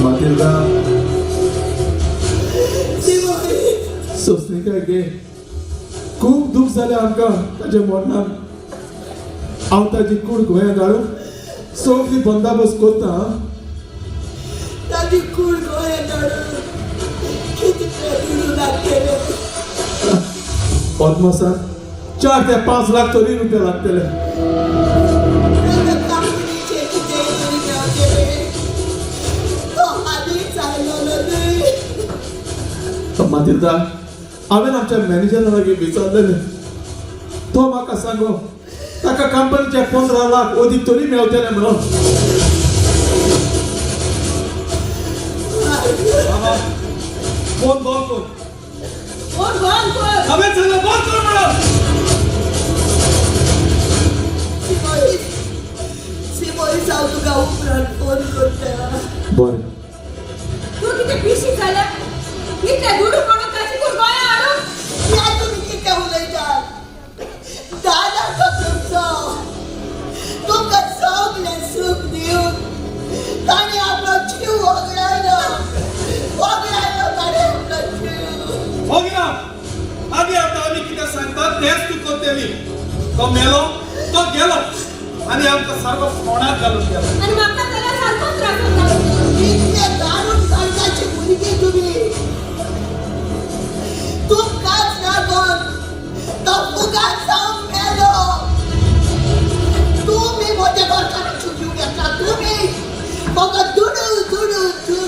Matilda सोसणीकाय गे खूब दूख जालें आमकां ताच्या मरणान हांव ताची कूड गोंयांत हाडून सगळी बंदाबस्त करता ताची कूड गोंयांत हाडून कितें लागतले पद्मासान 4 ते 5 लाख तरी रुपया लागतले मातिल्दा हांवें आमच्या मॅनेजरा लागीं विचारलेलें तो म्हाका सांगो ताका कंपनीचे 15 लाख अदीक तरी मेळटले म्हणून फोन बंद कर फोन बंद कर हांवें सांगलें बंद कर म्हणून सिमोईस हांव तुका उपरांत फोन करता बरें तू किती पिशी झाला इतल्या दुडू म्हणून ताची कूड गोंया हाडून करतली तो मेलो तो गेलो आणि आमकां सारको फोणात घालून गेलो आणि म्हाका त्याला सारखो त्रास होता कितले दारूण काळजाचे भुरगे तुम्ही तुमकांच लागून तो फुगात जावन मेलो तुम्ही मोठे गोरकारांची जीव घेतला तुम्ही फकत दुडू दुडू दुडू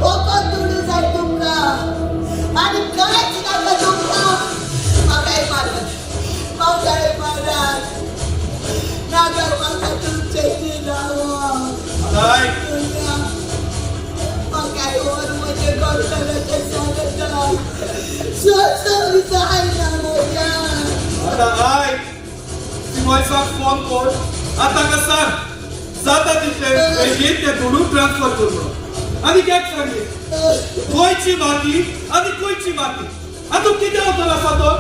फकत दुडू जाय तुमकां आणि कांयच नाका तुमकां म्हाकाय मारत मावजाळे मारत नागर म्हाका तुमचे जिलावं काय म्हाकाय वर म्हजे गोरकाराचे सांगता सोसोन जायना मोया आता आय सिमोयसाक फोन कर आता कसं जाता तितले पैसे ते दुडूक ट्रान्सफर करून आणि काय सांगे गोयची माती आणि कोयची माती आता किती होतो असा तो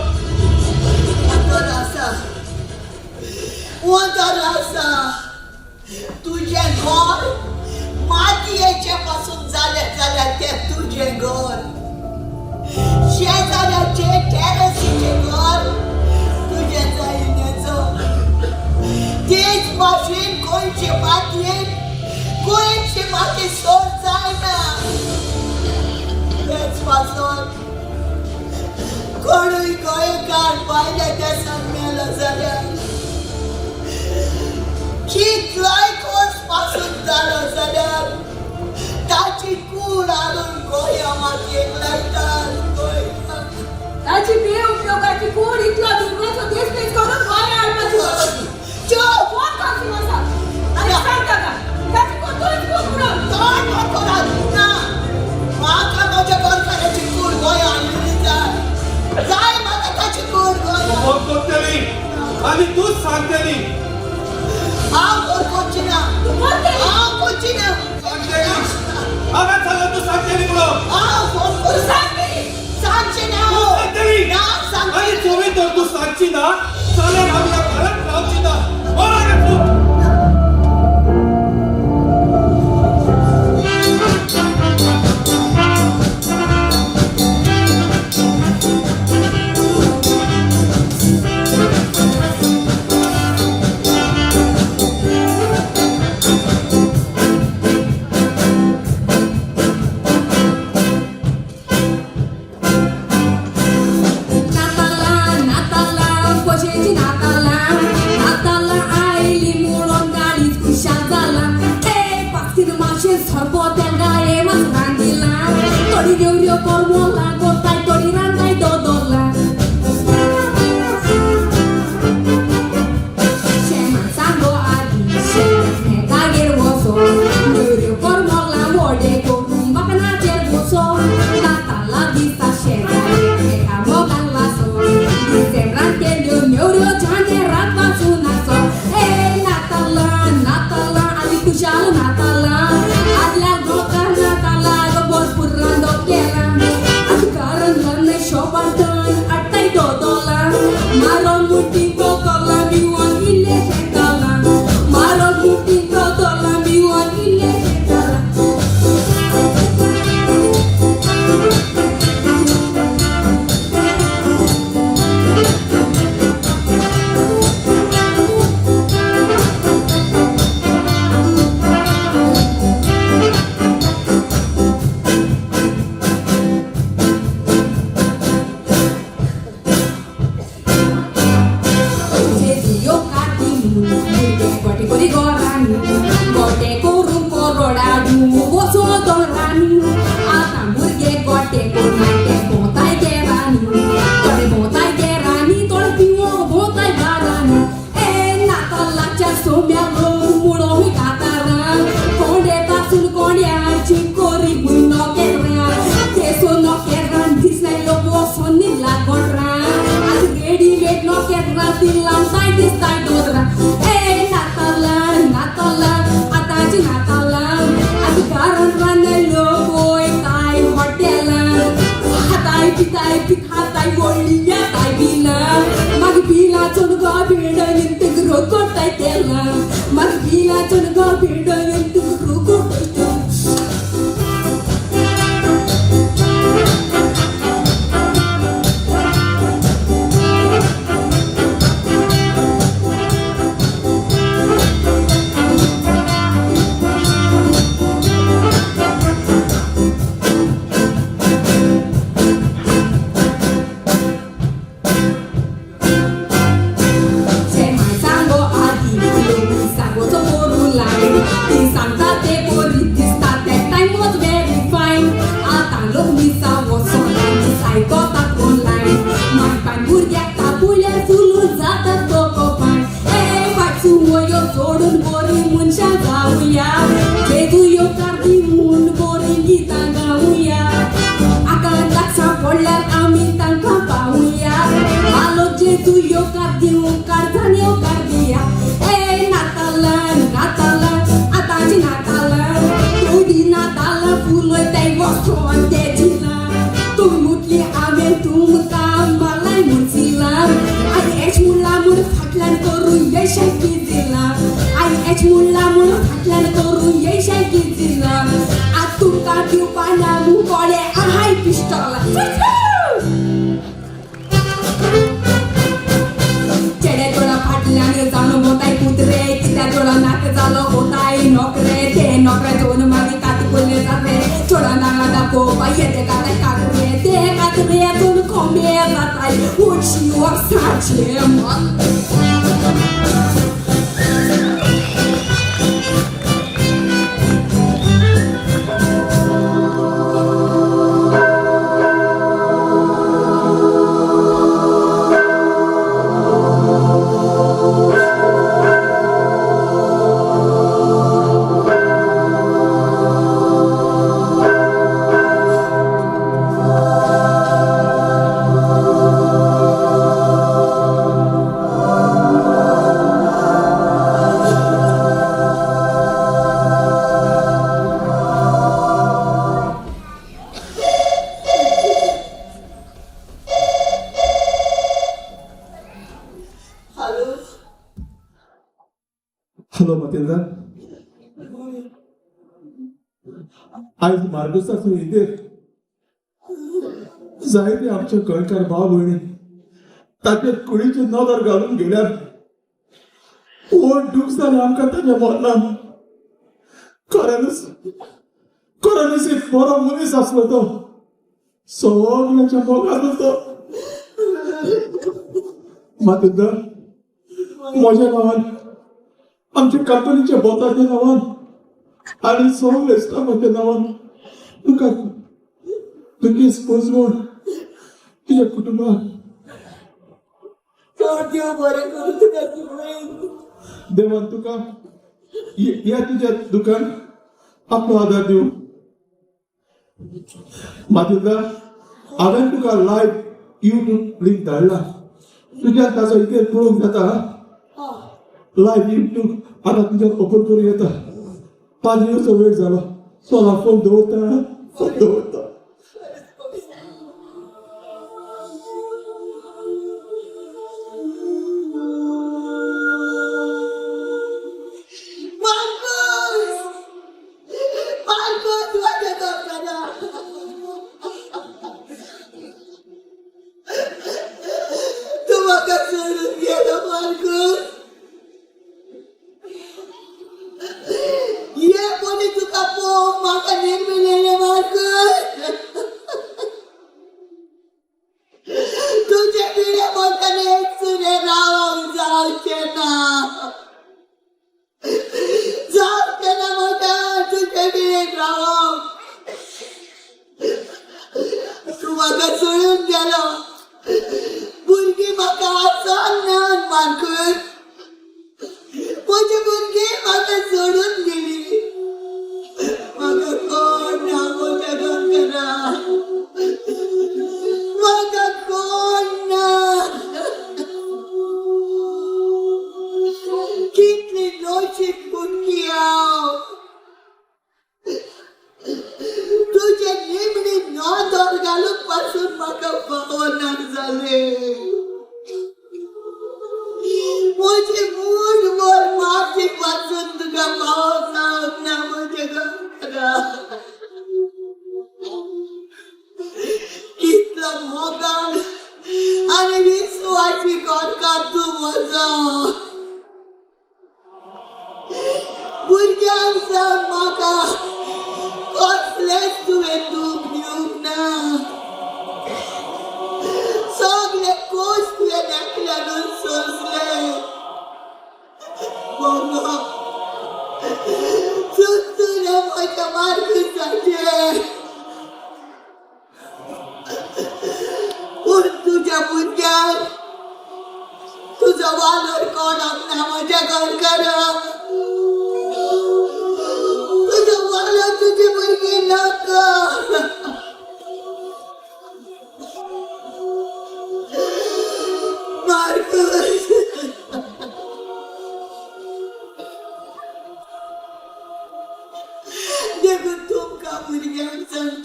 वंदर तुझे घर मातयेचे पासून जालें जाल्यार तें तुझें घर शेजाऱ्याचे टेरेसीचे घर तुझें जायनेचो तेच भाशेन गोंयचे मातयेन गोंयची माती सोड जायना तेच पासून कोणूय गोंयकार पायले देसान मेलो जाल्यार कितलोय कोस पासून जालो जाल्यार ताची कूड हाडून गोंया मातयेक लायतात ताची बेउपयोगाची कूड इतलो दुर्गोचो देश करून गोंया हाडपाचो चुप कोण कासी मासा आणि सांग ताका ताची कोण तोच कोण तोंड वापरात ना म्हाका म्हज्या गोरकाराची कूड गोंया हाडली जाय म्हाका ताची कूड गोंया फोन करतली आणि तूच सांगतली हांव गोरकोची ना हांव कोची ना हांवें सांगलें तूं सांगतली म्हणून हांव फोन करून सांगचे ना तूं सांगतली ना सांगचे आणि तुम्ही तर तू सांगची ना जाल्यार हांव ह्या घरांत रावची ना बोला गे तूं Ei, vosotros de Dila, tu mutli ave तुमका मलाई मुर्जिला आई एच मुला मुळ फाटल्यान करून येशाय की दिला आई एच मुला मुळ फाटल्यान करून येशाय की दिला आ तुमका दिवपा नामू कोळे आहाय पिस्टॉल चेडे तोला फाटल्यान जाणो मोताय कुत्रे कित्या तोला नाक जालो होताय नोकरे ते नोकरे दोन मागे काती बोलले जाते थोडा नांगा दाखोवपा येते काताय काकरे ते काकऱ्यातून कोंबे जाताय उडशी वर्साचे मन हॅलो मतेंद्र आज मार्गस्ता सुविधेर जायते आमचे गोंयकार भाव भयणी ताचेर कुडीचे नदर घालून गेल्यार दूख जालें आमकां ताच्या मोडलान खऱ्यानूच एक बरो मनीस आसलो तो सगळ्याच्या मोगाचो तो मतेंद्र म्हज्या नांवान आमच्या कंपनीच्या बोताच्या नांवान आनी सगळे स्टाफाच्या नांवान तुका तुगे स्पोज म्हूण तुज्या कुटुंबाक देव बरें करूं तुका देवान तुका ह्या तुज्या दुकान आपलो आदार दिवं मातेंद्र हांवें तुका लायव्ह यूट्यूब लिंक धाडला तुज्या ताचो इतर पळोवंक जाता लायव्ह यूट्यूब आतां तुज्यान ओपन करूं येता 5 दिवसाचो वेळ जालो चला फोन दवरता देखून तुमकां भुरग्यांक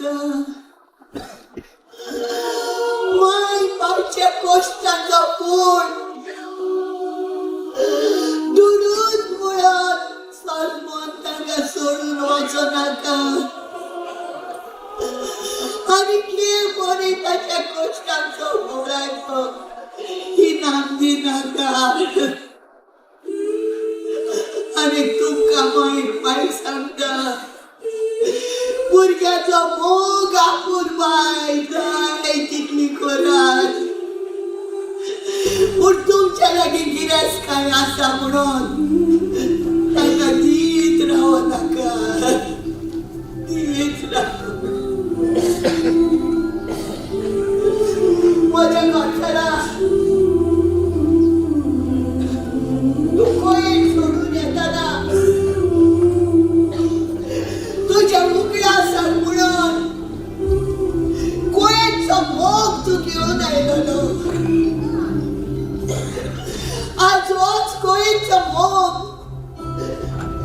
नाका माय बापच्या कश्टांचो फूल दुडून मुळात सलमंतांका सोडून वचो नाका आणि के बरे ताच्या कश्टांचो भोगायचो ही नांदी नाका आणि तुमका माहीत पाय सांगता भुरग्याचो मोग आपूण बाय जाय तितली करात पूण तुमच्या लागीं गिरेस्तकाय आसा म्हणून ताका दीत रावो नाका दीत रावो म्हज्या घोटकारा तूं कोयट सोडून येताना तुझ्या मुगड्या आसात म्हणून कोयटचो मोग तूं घेवन आयलोलो आज होच कोयटचो मोग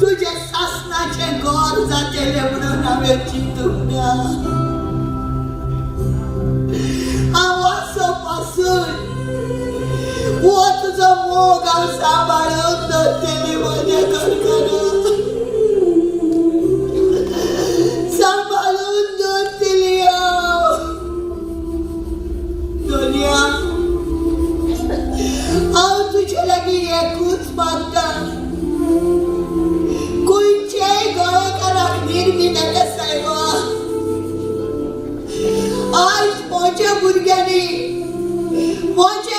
तुझ्या सासणाचें घर जातलें म्हणून हांवें चिंतूंक ना हांव आसो पासून हो तुझो मोग हांव सांबाळून दवरतलें म्हज्या घरकारा सांबाळून दवरतली दोनया हांव तुजे लागीं एकूच मागता खंयचेय गोंयकाराक निर्मी नाका सायबा आज म्हज्या भुरग्यांनी म्हज्या